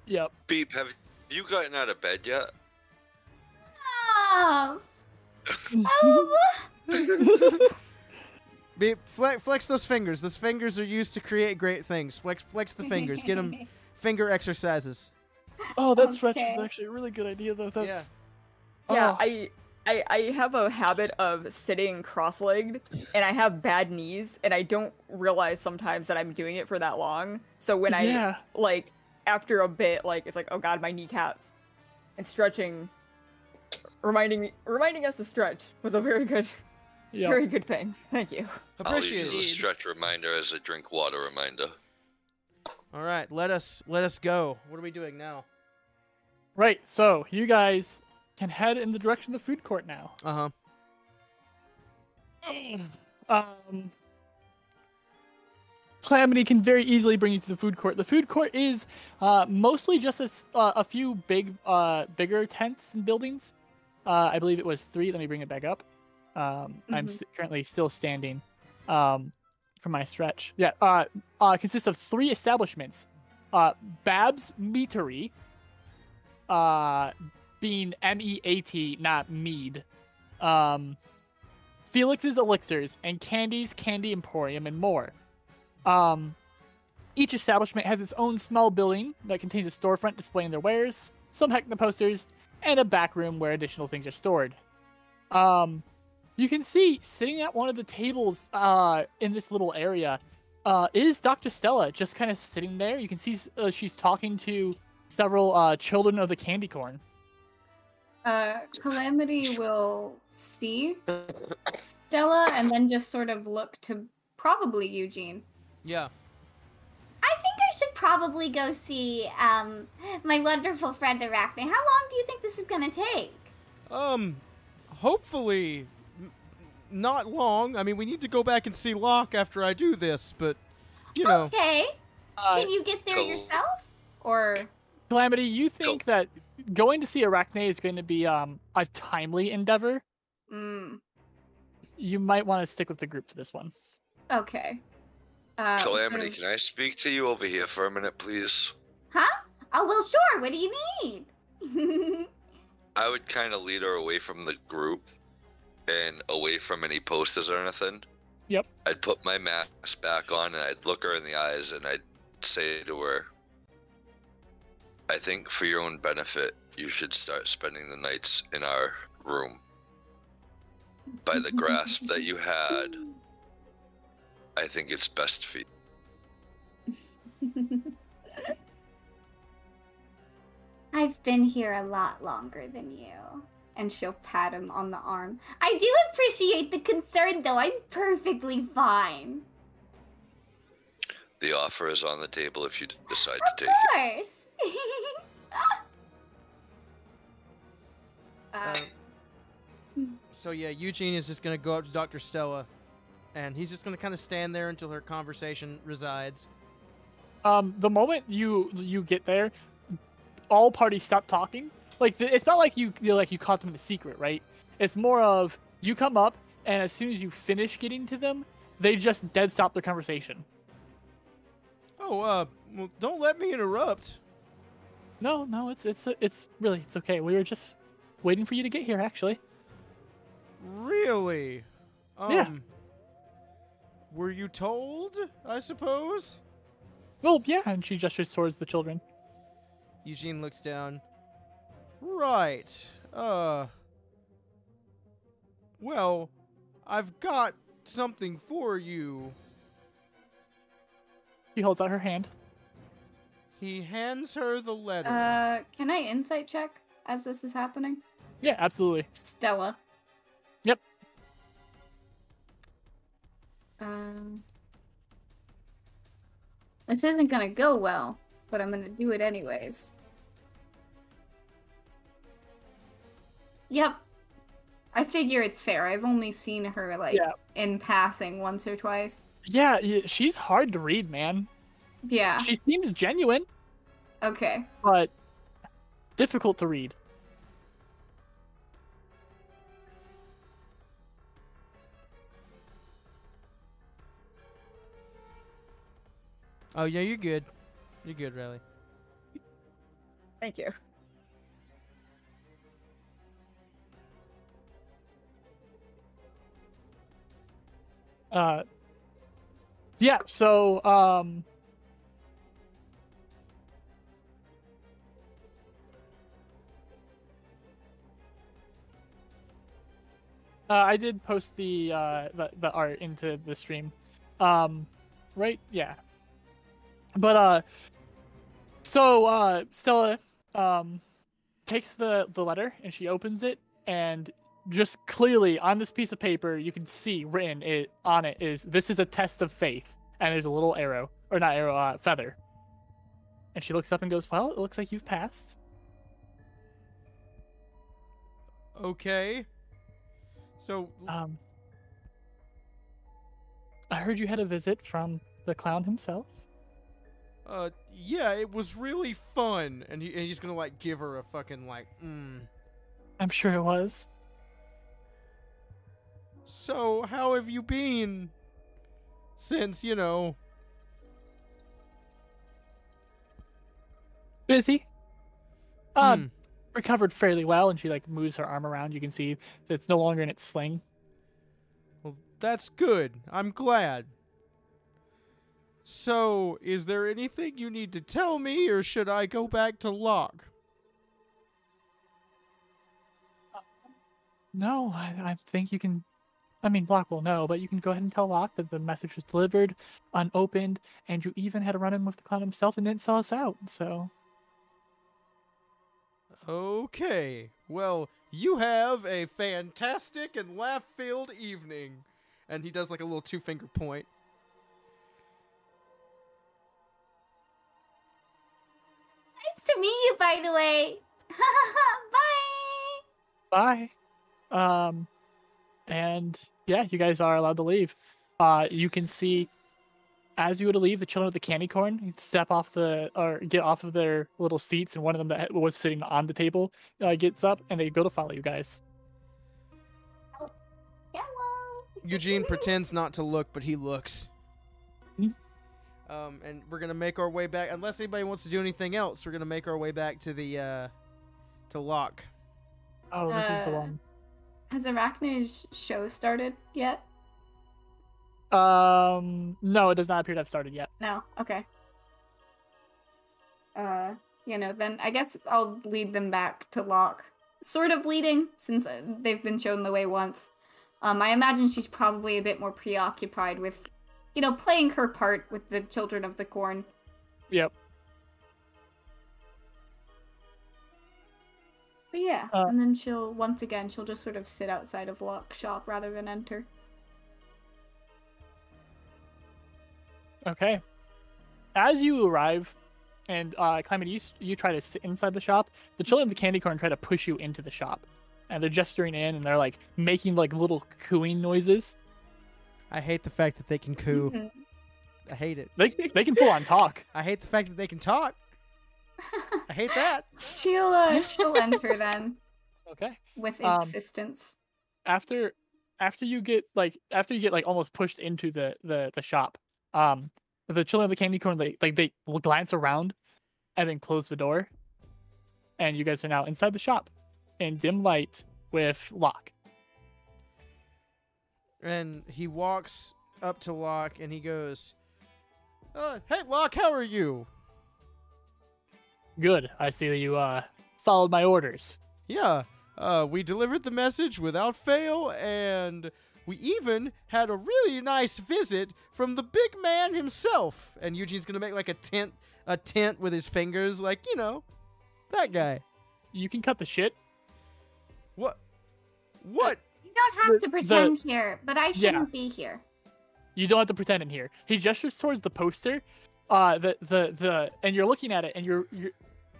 Yep. Beep, have you gotten out of bed yet? Oh. Beep, flex those fingers. Those fingers are used to create great things. Flex the fingers. Get them finger exercises. Oh, that stretch Okay. is actually a really good idea, though. That's Yeah, Oh. I have a habit of sitting cross-legged, and I have bad knees, and I don't realize sometimes that I'm doing it for that long. So when Yeah. I, like, after a bit, like, it's like, oh god, my kneecaps. And stretching, reminding us to stretch was a very good thing. Thank you. Appreciate I'll use a it. stretch reminder as a drink water reminder. All right, let us go. What are we doing now? Right, so you guys can head in the direction of the food court now. Calamity can very easily bring you to the food court. The food court is mostly just a few bigger tents and buildings. I believe it was 3. Let me bring it back up. I'm currently still standing for my stretch. Yeah, consists of 3 establishments. Bab's Meatery, being M-E-A-T, not mead. Felix's Elixirs, and Candy's Candy Emporium, and more. Each establishment has its own small building that contains a storefront displaying their wares, some Heckna posters, and a back room where additional things are stored. You can see sitting at one of the tables in this little area is Dr. Stella, just kind of sitting there. You can see she's talking to several children of the candy corn. Calamity will see Stella and then just sort of look to probably Eugene. Yeah. I think I should probably go see my wonderful friend Arachne. How long do you think this is gonna take? Hopefully not long. I mean, we need to go back and see Locke after I do this, but you know. Okay. Can you get there Cool. yourself? Or Calamity, you think that going to see Arachne is going to be a timely endeavor? You might want to stick with the group for this one. okay. Calamity, can I speak to you over here for a minute, please? Huh? Oh, well, sure. What do you need? I would kind of lead her away from the group and away from any posters or anything. Yep. I'd put my mask back on and I'd look her in the eyes and I'd say to her, I think for your own benefit, you should start spending the nights in our room. by the grasp that you had, I think it's best for you. I've been here a lot longer than you. And she'll pat him on the arm. I do appreciate the concern, though. I'm perfectly fine. The offer is on the table if you decide to take Of course. So yeah, Eugene is just gonna go up to Dr. Stella, and he's just gonna kind of stand there until her conversation resides. The moment you get there, all parties stop talking. Like it's not like you caught them in a secret, right? It's more of you come up, and as soon as you finish getting to them, they just dead stop their conversation. Oh, well, don't let me interrupt. No, it's really okay. We were just waiting for you to get here, actually. Really? Yeah. Were you told, I suppose? Well, yeah, and she gestures towards the children. Eugene looks down. Right. Well, I've got something for you. She holds out her hand. He hands her the letter. Can I insight check as this is happening? Yeah, absolutely. Stella. Yep. This isn't gonna go well, but I'm gonna do it anyways. Yep. I figure it's fair. I've only seen her, like, in passing once or twice. Yeah, she's hard to read, man. Yeah. She seems genuine. Okay. But difficult to read. Oh, yeah, you're good. You're good, Riley. Thank you. Yeah, so, I did post the art into the stream. Right? Yeah. But, so, Stella, takes the letter and she opens it, and just clearly on this piece of paper, you can see written on it is, "This is a test of faith." And there's a little arrow, or not arrow, feather. And she looks up and goes, "Well, it looks like you've passed." Okay. So, I heard you had a visit from the clown himself. Yeah, it was really fun. And he's gonna, like, give her a fucking, like, I'm sure it was. So, how have you been? Since, you know... Busy. Recovered fairly well, and she, like, moves her arm around. You can see that it's no longer in its sling. Well, that's good. I'm glad. So, is there anything you need to tell me, or should I go back to Locke? No, I think you can... I mean, Locke will know, but you can go ahead and tell Locke that the message was delivered, unopened, and you even had a run-in with the clown himself and didn't sell us out, so... Okay. Well, you have a fantastic and laugh-filled evening. And he does, like, a little two-finger point. Nice to meet you, by the way. Bye. Bye. And yeah, you guys are allowed to leave. You can see, as you go to leave, the children of the candy corn get off of their little seats, and one of them that was sitting on the table gets up, and they go to follow you guys. Hello. Eugene pretends not to look, but he looks. And we're gonna make our way back. Unless anybody wants to do anything else, we're gonna make our way back to the to Locke. Oh, this is the one. Has Arachne's show started yet? No, it does not appear to have started yet. No. Okay. Then I guess I'll lead them back to Locke. Sort of leading, since they've been shown the way once. I imagine she's probably a bit more preoccupied with, playing her part with the Children of the Corn. Yep. But yeah, and then she'll just sort of sit outside of Locke's shop rather than enter. Okay. As you arrive, and Calamity, you try to sit inside the shop, the Children of the Candy Corn try to push you into the shop. And they're gesturing in, and they're, like, making, like, little cooing noises. I hate the fact that they can coo. Mhm. I hate it. They can full on talk. I hate the fact that they can talk. I hate that. She'll enter then. Okay. With insistence. After you get like almost pushed into the shop, the Children of the Candy Corn they glance around and then close the door. And you guys are now inside the shop in dim light with Locke. And he walks up to Locke and he goes, "Hey Locke, how are you?" Good. I see that you followed my orders. Yeah, we delivered the message without fail, and we even had a really nice visit from the big man himself. And Eugene's gonna make like a tent with his fingers, like, that guy. You can cut the shit. What? You don't have to pretend here, but I shouldn't be here. You don't have to pretend in here. He gestures towards the poster, and you're looking at it, and you're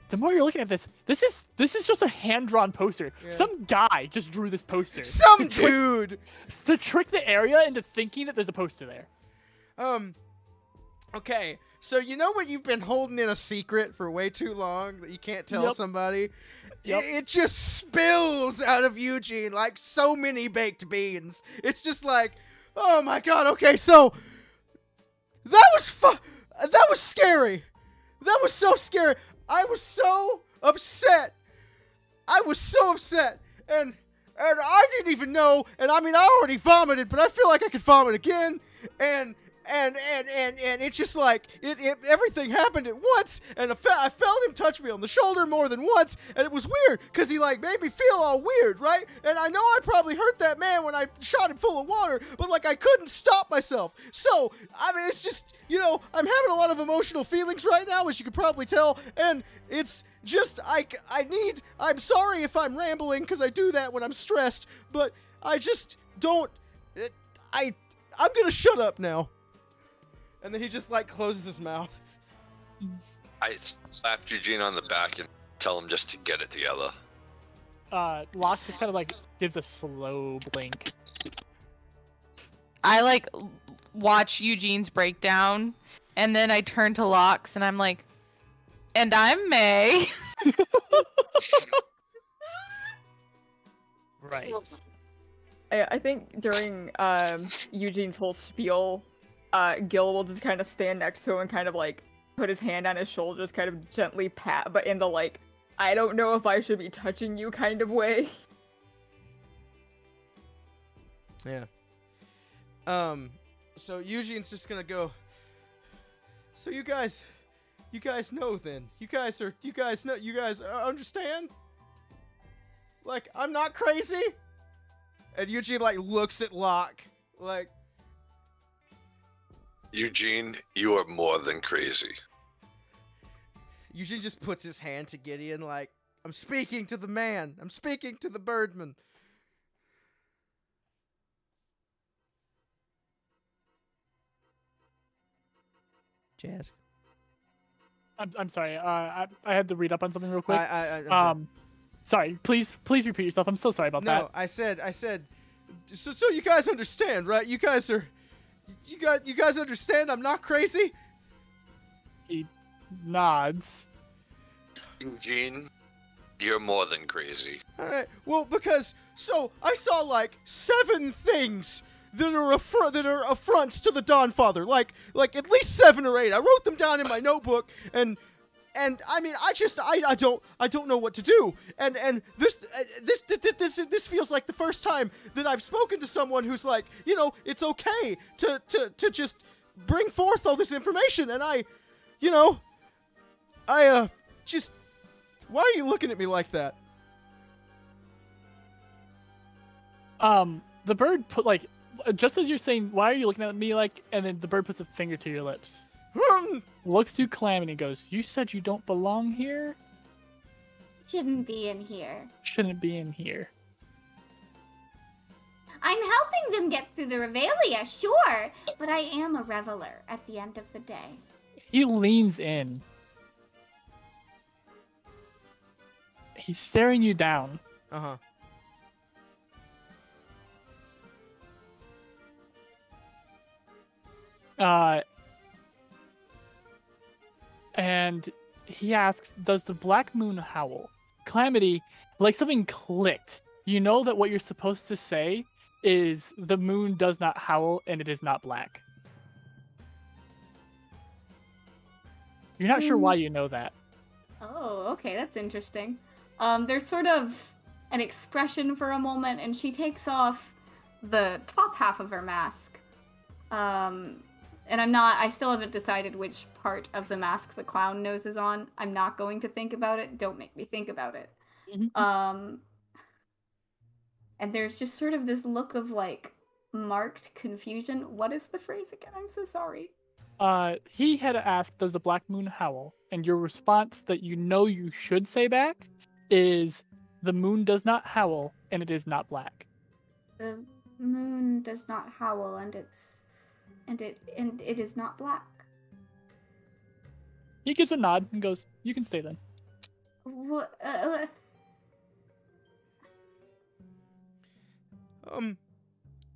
the more you're looking at this is just a hand-drawn poster. Yeah. Some guy just drew this poster. Some dude! To trick the area into thinking that there's a poster there. Okay, so you know what you've been holding in a secret for way too long that you can't tell somebody? Yep. It just spills out of Eugene like so many baked beans. It's just like, oh my god, okay, so that was scary. That was so scary. I was so upset. And I didn't even know, and I mean, I already vomited, but I feel like I could vomit again, and it's just like, everything happened at once, and I felt him touch me on the shoulder more than once, and it was weird, because he, like, made me feel all weird, right? And I know I probably hurt that man when I shot him full of water, but, like, I couldn't stop myself. So, I mean, it's just, I'm having a lot of emotional feelings right now, as you could probably tell, and it's just, I'm sorry if I'm rambling, because I do that when I'm stressed, but I just don't, I'm gonna shut up now. And then he just, like, closes his mouth. I slapped Eugene on the back and tell him just to get it together. Locke just kind of, like, gives a slow blink. I, like, watch Eugene's breakdown, and then I turn to Locke, and I'm like, and I'm May. Right. I think during Eugene's whole spiel, Gil will just kind of stand next to him and kind of like put his hand on his shoulders, kind of gently pat, but in the like, I don't know if I should be touching you kind of way. Yeah. So Eugene's just gonna go, so you guys know then. You guys understand? Like, I'm not crazy? And Eugene, like, looks at Locke, like... Eugene, you are more than crazy. Eugene just puts his hand to Gideon, like, I'm speaking to the man. I'm speaking to the birdman. Jazz. I'm sorry. I had to read up on something real quick. I'm sorry. Please repeat yourself. I'm so sorry about that. No, I said. So you guys understand, right? You guys understand? I'm not crazy. He nods. Eugene, you're more than crazy. All right. Well, because I saw like 7 things that are affronts to the Dawnfather. Like at least 7 or 8. I wrote them down in my notebook, and I mean, I don't know what to do. And this feels like the first time that I've spoken to someone who's like, it's okay to just bring forth all this information. And just, why are you looking at me like that? the bird put like, just as you're saying, why are you looking at me like, and then the bird puts a finger to your lips. Looks to Calamity and goes, you said you don't belong here? Shouldn't be in here. Shouldn't be in here. I'm helping them get through the Revelia, sure, but I am a reveler at the end of the day. He leans in. He's staring you down. Uh-huh. And he asks, does the black moon howl? Calamity, like something clicked. You know that what you're supposed to say is the moon does not howl and it is not black. You're not sure why you know that. Oh, okay, that's interesting. There's sort of an expression for a moment, and she takes off the top half of her mask. And I still haven't decided which part of the mask the clown nose is on. I'm not going to think about it. Don't make me think about it. And there's just sort of this look of, like, marked confusion. What is the phrase again? I'm so sorry. He had asked, does the black moon howl? And your response that you know you should say back is, the moon does not howl and it is not black. The moon does not howl and it is not black. He gives a nod and goes, you can stay then. What,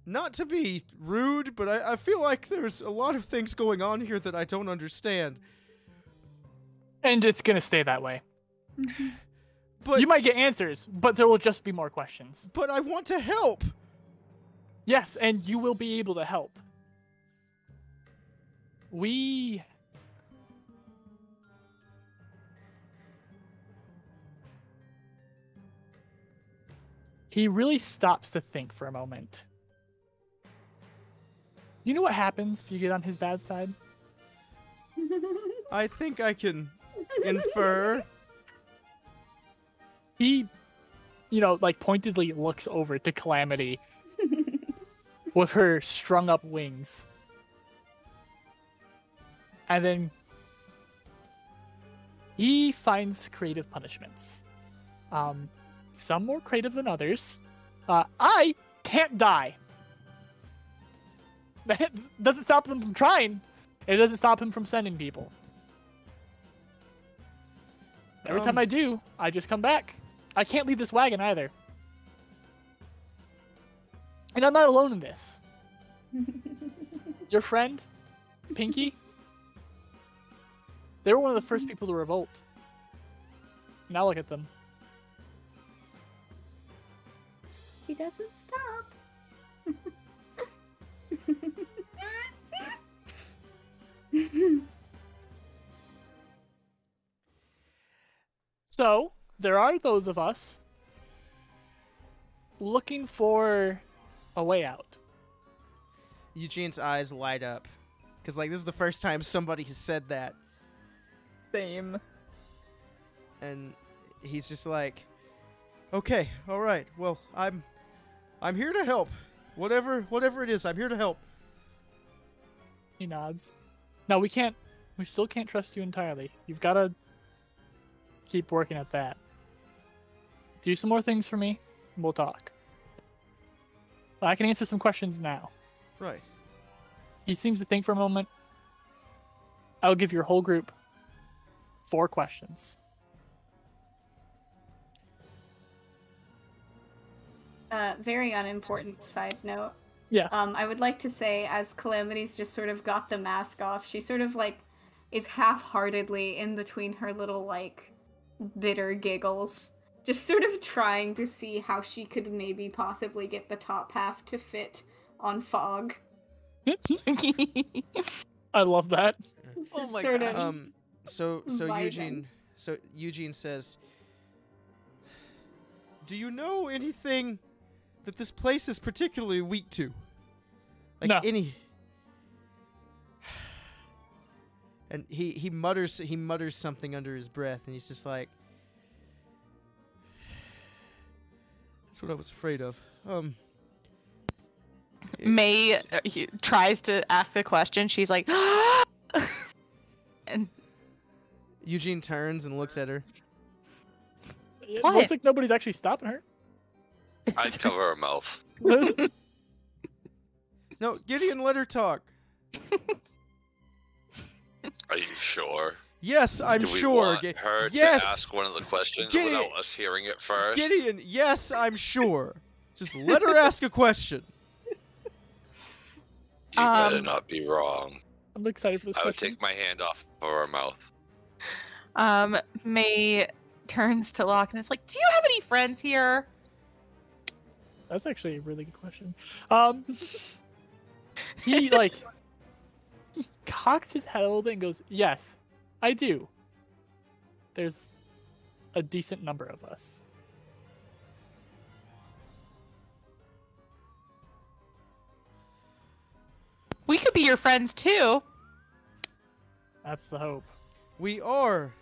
Not to be rude, but I feel like there's a lot of things going on here that I don't understand. And it's gonna stay that way. But you might get answers, but there will just be more questions. But I want to help. Yes, and you will be able to help. He really stops to think for a moment. You know what happens if you get on his bad side? I think I can infer. He, like pointedly looks over to Calamity with her strung up wings. And then he finds creative punishments. Some more creative than others. I can't die. That doesn't stop them from trying. It doesn't stop him from sending people. Every time I do, I just come back. I can't leave this wagon either. And I'm not alone in this. Your friend, Pinky, they were one of the first people to revolt. Now look at them. He doesn't stop. So, there are those of us looking for a way out. Eugene's eyes light up. Because, this is the first time somebody has said that. Same. And he's just like, okay, all right, well, I'm here to help. Whatever it is, I'm here to help. He nods. No, we still can't trust you entirely. You've got to keep working at that. Do some more things for me, and we'll talk. I can answer some questions now. Right. He seems to think for a moment. I'll give your whole group 4 questions. Very unimportant side note. Yeah. I would like to say, as Calamity's just sort of got the mask off, she sort of is half-heartedly in between her little bitter giggles, just sort of trying to see how she could maybe possibly get the top half to fit on Fog. I love that. Oh my god. So vibing. Eugene says, do you know anything that this place is particularly weak to? No. Any. And he mutters something under his breath, and he's just like, that's what I was afraid of. May tries to ask a question. She's like, and Eugene turns and looks at her. It What? looks like nobody's actually stopping her. I'd cover her mouth. No, Gideon, let her talk. Are you sure? Yes, I'm Do we sure. want her yes, to ask one of the questions Gideon- without us hearing it first? Gideon, yes, I'm sure. Just let her ask a question. You better not be wrong. I'm excited for this I would question. take my hand off of her mouth. May turns to Locke and is like, "Do you have any friends here?" That's actually a really good question. He he cocks his head a little bit and goes, "Yes, I do. There's a decent number of us." We could be your friends too. That's the hope. We are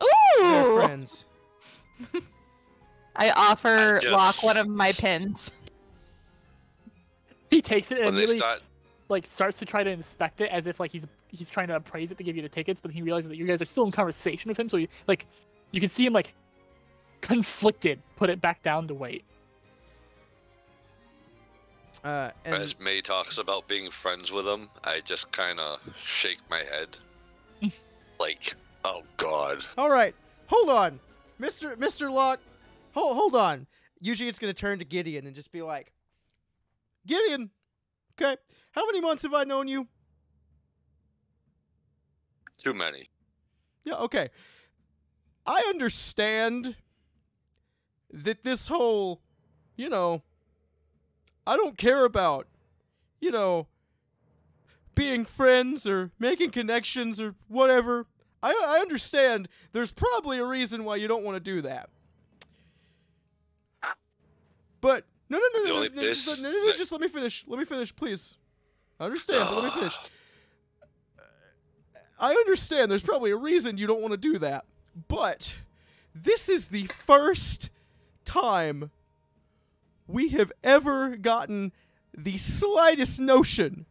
Ooh! their friends. I offer I just- Locke one of my pins. He takes it and When they really start, starts to try to inspect it as if he's trying to appraise it to give you the tickets, but he realizes that you guys are still in conversation with him, so you can see him conflicted, put it back down to wait. And as May talks about being friends with him, I just kind of shake my head. Like, oh god. all right, hold on, Mr. Locke. Hold on. Eugene's gonna turn to Gideon and just be like, Gideon, okay, how many months have I known you? Too many. Yeah, okay. I understand that this whole, I don't care about, being friends or making connections or whatever. I understand there's probably a reason why you don't want to do that. But no, The only place that- just let me finish. Let me finish, please. I understand, but let me finish. I understand there's probably a reason you don't want to do that, but this is the first time we have ever gotten the slightest notion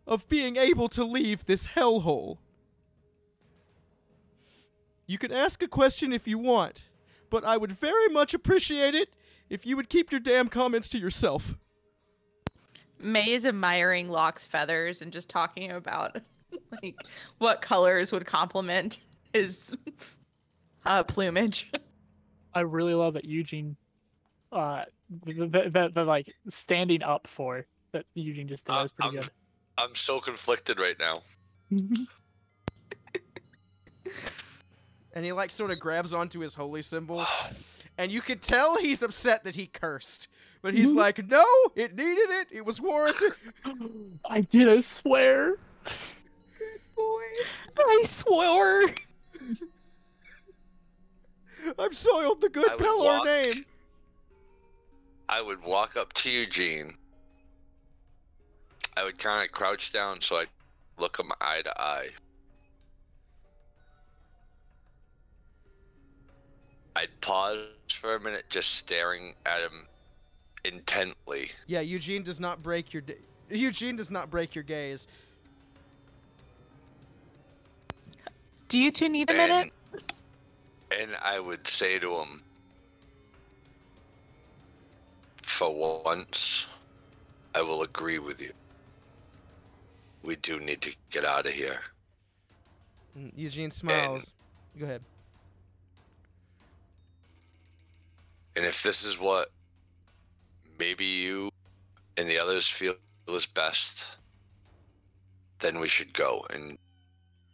of being able to leave this hellhole. You can ask a question if you want, but I would very much appreciate it if you would keep your damn comments to yourself. May is admiring Locke's feathers and just talking about what colors would complement his plumage. I really love that Eugene, the standing up for that Eugene just did. That was pretty good. I'm so conflicted right now. And he sort of grabs onto his holy symbol, and you can tell he's upset that he cursed. But he's like, no, it needed it. It was warranted. I did, I swear. Boy. I swore. I've soiled the good I would Pelor walk- name. I would walk up to Eugene. I would kind of crouch down so I look him eye to eye. I'd pause for a minute just staring at him intently. Yeah, Eugene does not break your Eugene does not break your gaze. Do you two need a minute? And I would say to him, for once, I will agree with you. We do need to get out of here. Eugene smiles. Go ahead. And if this is what maybe you and the others feel is best, then we should go and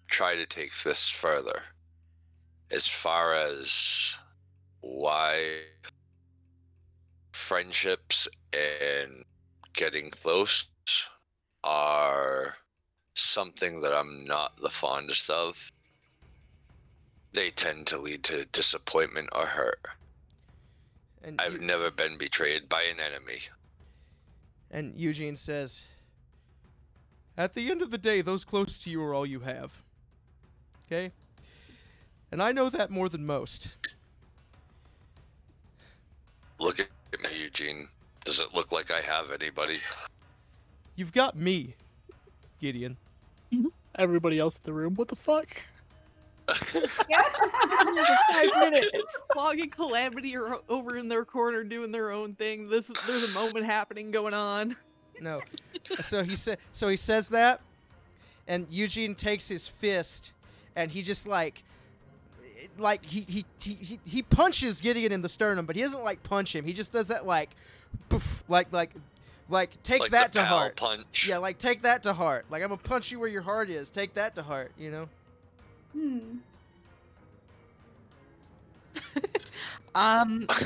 try to take this further. As far as why friendships and getting close are something that I'm not the fondest of, they tend to lead to disappointment or hurt. And I've never been betrayed by an enemy. And Eugene says, at the end of the day, those close to you are all you have. Okay? And I know that more than most. Look at me, Eugene. Does it look like I have anybody? You've got me, Gideon. Everybody else in the room, what the fuck? 5 minutes. Fog and Calamity are over in their corner doing their own thing. There's a moment happening going on. No. So he says that, and Eugene takes his fist, and he just like he punches Gideon in the sternum, but he doesn't like punch him. He just does that like, poof, like take Like that the to pal heart. punch. Yeah, like take that to heart. Like I'm gonna punch you where your heart is. Take that to heart. You know.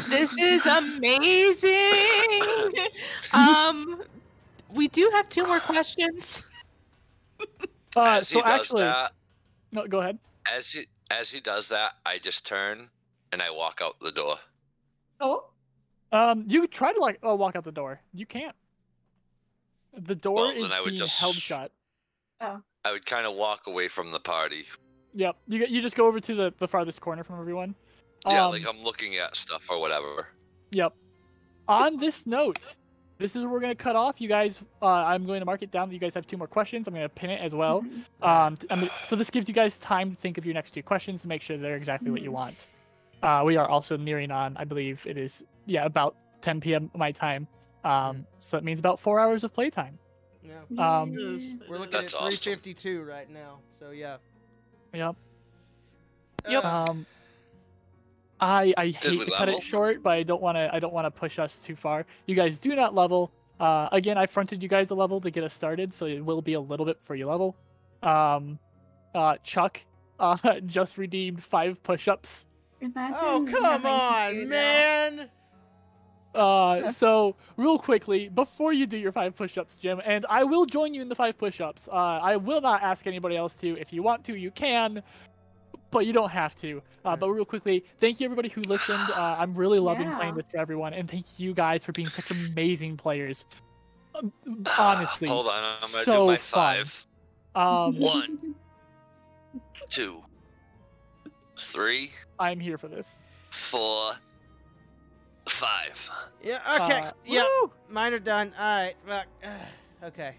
This is amazing. We do have 2 more questions. As he So does actually, that, no, go ahead. as he does that, I just turn and I walk out the door. Oh. You try to like walk out the door. You can't. The door Well, is then I would being just- held shut. Oh. I would kind of walk away from the party. Yep. You just go over to the farthest corner from everyone. Yeah, like I'm looking at stuff or whatever. Yep. On this note, this is where we're gonna cut off. You guys, I'm going to mark it down that you guys have 2 more questions. I'm gonna pin it as well. So this gives you guys time to think of your next 2 questions to make sure they're exactly what you want. We are also nearing on, I believe it is, about 10 p.m. my time. So it means about 4 hours of playtime. Yeah. We're looking That's at awesome. 352 right now. So yeah. Yep. Uh, I we hate to cut level? it short, but I don't want to push us too far. You guys do not level. Again, I fronted you guys a level to get us started, so it will be a little bit before you level. Chuck just redeemed 5 push-ups. Oh come on, man! So real quickly, before you do your 5 push-ups, Jim, and I will join you in the 5 push-ups. I will not ask anybody else to. If you want to, you can, but you don't have to. But real quickly, thank you everybody who listened. I'm really loving playing with everyone, and thank you guys for being such amazing players. Honestly, Hold on, I'm gonna so do my fun. 5. 1, 2, 3, I'm here for this. 4, 5. Yeah. Okay. Yeah. Woo! Mine are done. All right. Fuck. Okay.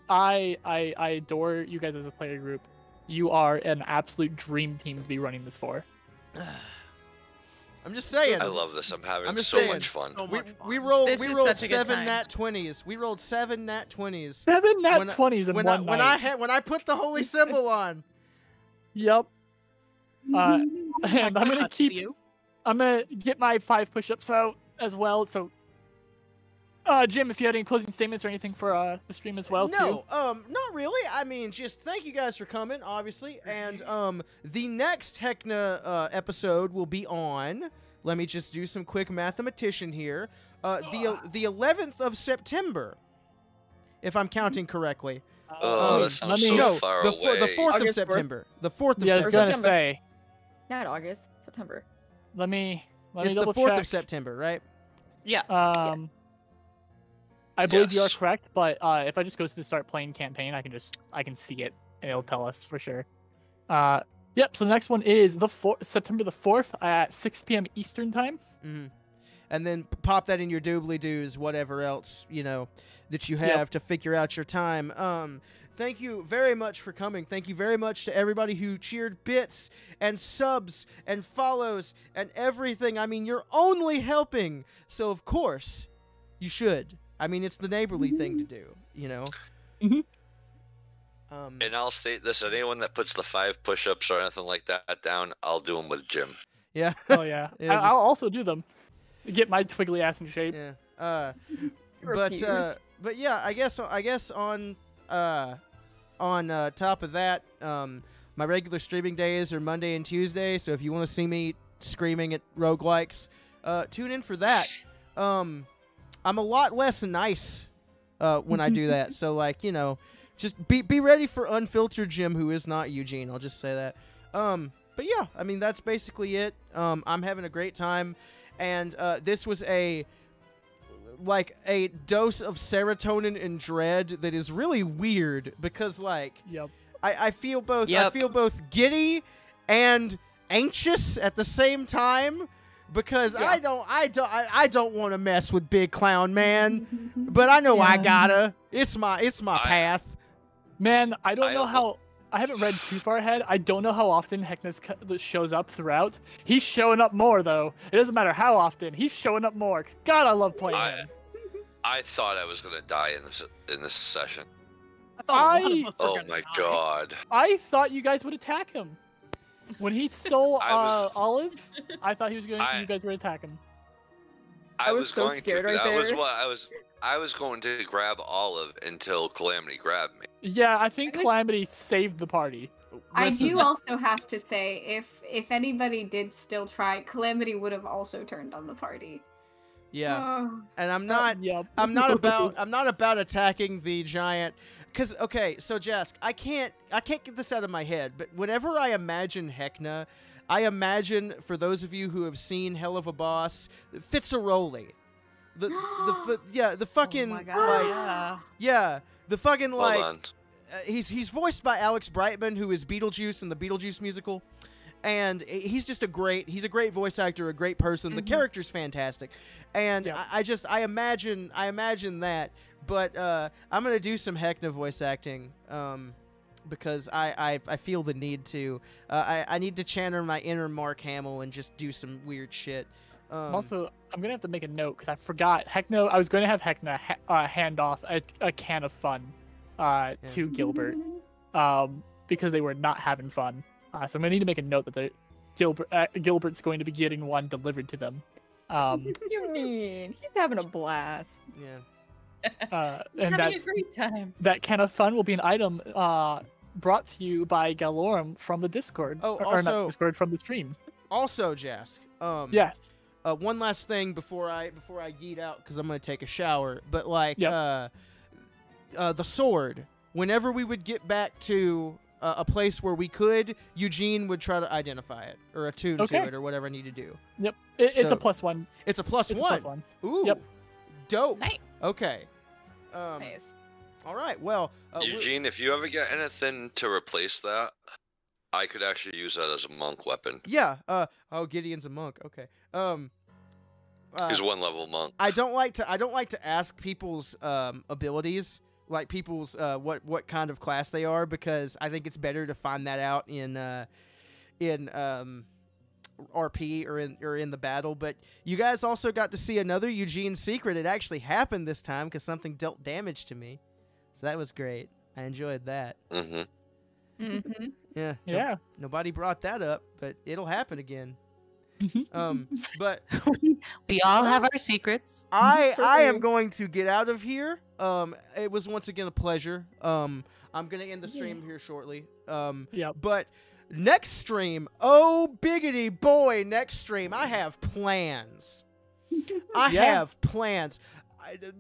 I adore you guys as a player group. You are an absolute dream team to be running this for. I'm just saying. I love this. I'm having I'm just so saying. much fun. So We much fun. we rolled This we is rolled such a good 7 time. nat 20s. We rolled 7 nat 20s. 7 nat When I- 20s in when one night. when I put the holy symbol on. Yep. And I'm gonna Congrats keep. to you. I'm gonna get my 5 push-ups out as well. So, Jim, if you had any closing statements or anything for the stream as well, too. No, not really. I mean, just thank you guys for coming, obviously. And the next Heckna episode will be on. Let me just do some quick mathematician here. The 11th of September, if I'm counting correctly. Oh, that let sounds me- so No, far the away. 4th of August 4th? September. The 4th of Yeah, I was September. gonna September. say. Not August, September. Let me It's the double 4th check. of September, right? Yeah. I believe you are Yes. correct, but if I just go to the start playing campaign, I can see it and it'll tell us for sure. Yep. So the next one is September the 4th at 6 p.m. Eastern time. Mm-hmm. And then pop that in your doobly doos, whatever else that you have to figure out your time. Thank you very much for coming. Thank you very much to everybody who cheered bits and subs and follows and everything. I mean, you're only helping, so of course you should. I mean, it's the neighborly thing to do, Mhm. And I'll state this: anyone that puts the 5 push-ups or anything like that down, I'll do them with Jim. Yeah. Oh yeah. Yeah, I'll also do them. Get my twiggly ass in shape. Yeah. Refuse. But yeah, I guess on top of that, my regular streaming days are Monday and Tuesday. So if you want to see me screaming at roguelikes, tune in for that. I'm a lot less nice when I do that. So just be ready for unfiltered Jim, who is not Eugene. I'll just say that. But yeah, I mean that's basically it. I'm having a great time. And this was a dose of serotonin and dread that is really weird because Yep. I feel both Yep. I feel both giddy and anxious at the same time because Yeah. I don't want to mess with Big Clown Man, but I know I gotta. It's my path. Man, I don't know I- how. I haven't read too far ahead. I don't know how often Heckna shows up throughout. He's showing up more though. It doesn't matter how often. He's showing up more. God, I love playing him. I thought I was gonna die in this session. I thought a lot of I- us were Oh gonna my die. god. I thought you guys would attack him when he stole I was- Olive. I thought he was going. I- You guys would attack him. I was was so going to. scared right That was there. what I was going to grab Olive until Calamity grabbed me. Yeah, I think I was- Calamity saved the party. I Listen, do also have to say, if anybody did still try, Calamity would have also turned on the party. Yeah, Oh. and I'm not. Yep. I'm not about attacking the giant. Cause okay, so Jask, I can't get this out of my head. But whenever I imagine Heckna, I imagine, for those of you who have seen Hell of a Boss, Fitzaroli. The fucking Oh my God, like yeah. the fucking Hold like on. he's voiced by Alex Brightman, who is Beetlejuice in the Beetlejuice musical, and he's just a great voice actor, a great person. The character's fantastic, and Yeah. I imagine that, but I'm gonna do some Heckna voice acting, because I feel the need to. I need to channel my inner Mark Hamill and just do some weird shit. I'm gonna have to make a note because I forgot Heckna. I was going to have Heckna hand off a can of fun to Gilbert, because they were not having fun. So I'm gonna need to make a note that Gilbert's going to be getting one delivered to them. What do you mean? He's having a blast. Yeah. And Having a great time. that can of fun will be an item brought to you by Galorum from the Discord. Oh, or also- not Discord, from the stream. Also, Jask. Yes. One last thing before I yeet out, because I'm gonna take a shower. But like, Yep. the sword. Whenever we would get back to a place where we could, Eugene would try to identify it or attune Okay. to it or whatever I need to do. Yep. It's So- a +1. It's a plus It's one. a +1. Ooh. Yep. Dope. Nice. Okay. Nice. All right. Well, Eugene, if you ever get anything to replace that, I could actually use that as a monk weapon. yeah. Oh, Gideon's a monk. Okay. He's one level monk. I don't like to ask people's abilities, like people's what kind of class they are, because I think it's better to find that out in RP or in the battle. But you guys also got to see another Eugene secret. It actually happened this time because something dealt damage to me, so that was great. I enjoyed that. Mm-hmm. Mm-hmm. Yeah. Yeah. Nobody brought that up, but it'll happen again. But We all have our secrets. I am going to get out of here. It was once again a pleasure. I'm gonna end the stream here shortly. Yep. But next stream, oh biggity boy, next stream, I have plans. I Yeah. have plans.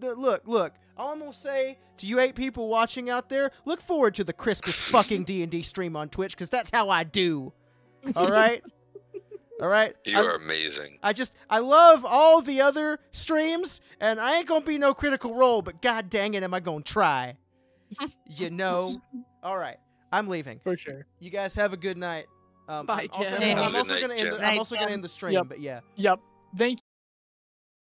Look. All I'm gonna say to you 8 people watching out there, look forward to the crispest fucking D&D stream on Twitch, because that's how I do. All right. All right. You are amazing. I love all the other streams, and I ain't gonna be no Critical Role, but god dang it, am I gonna try? You know? All right, I'm leaving. For sure. You guys have a good night. Bye, I'm also Jim. gonna- Have a I'm good also night, gonna end Jim. the- I'm Night, also gonna Jim. end the stream, Yep. but yeah. Yep. Thank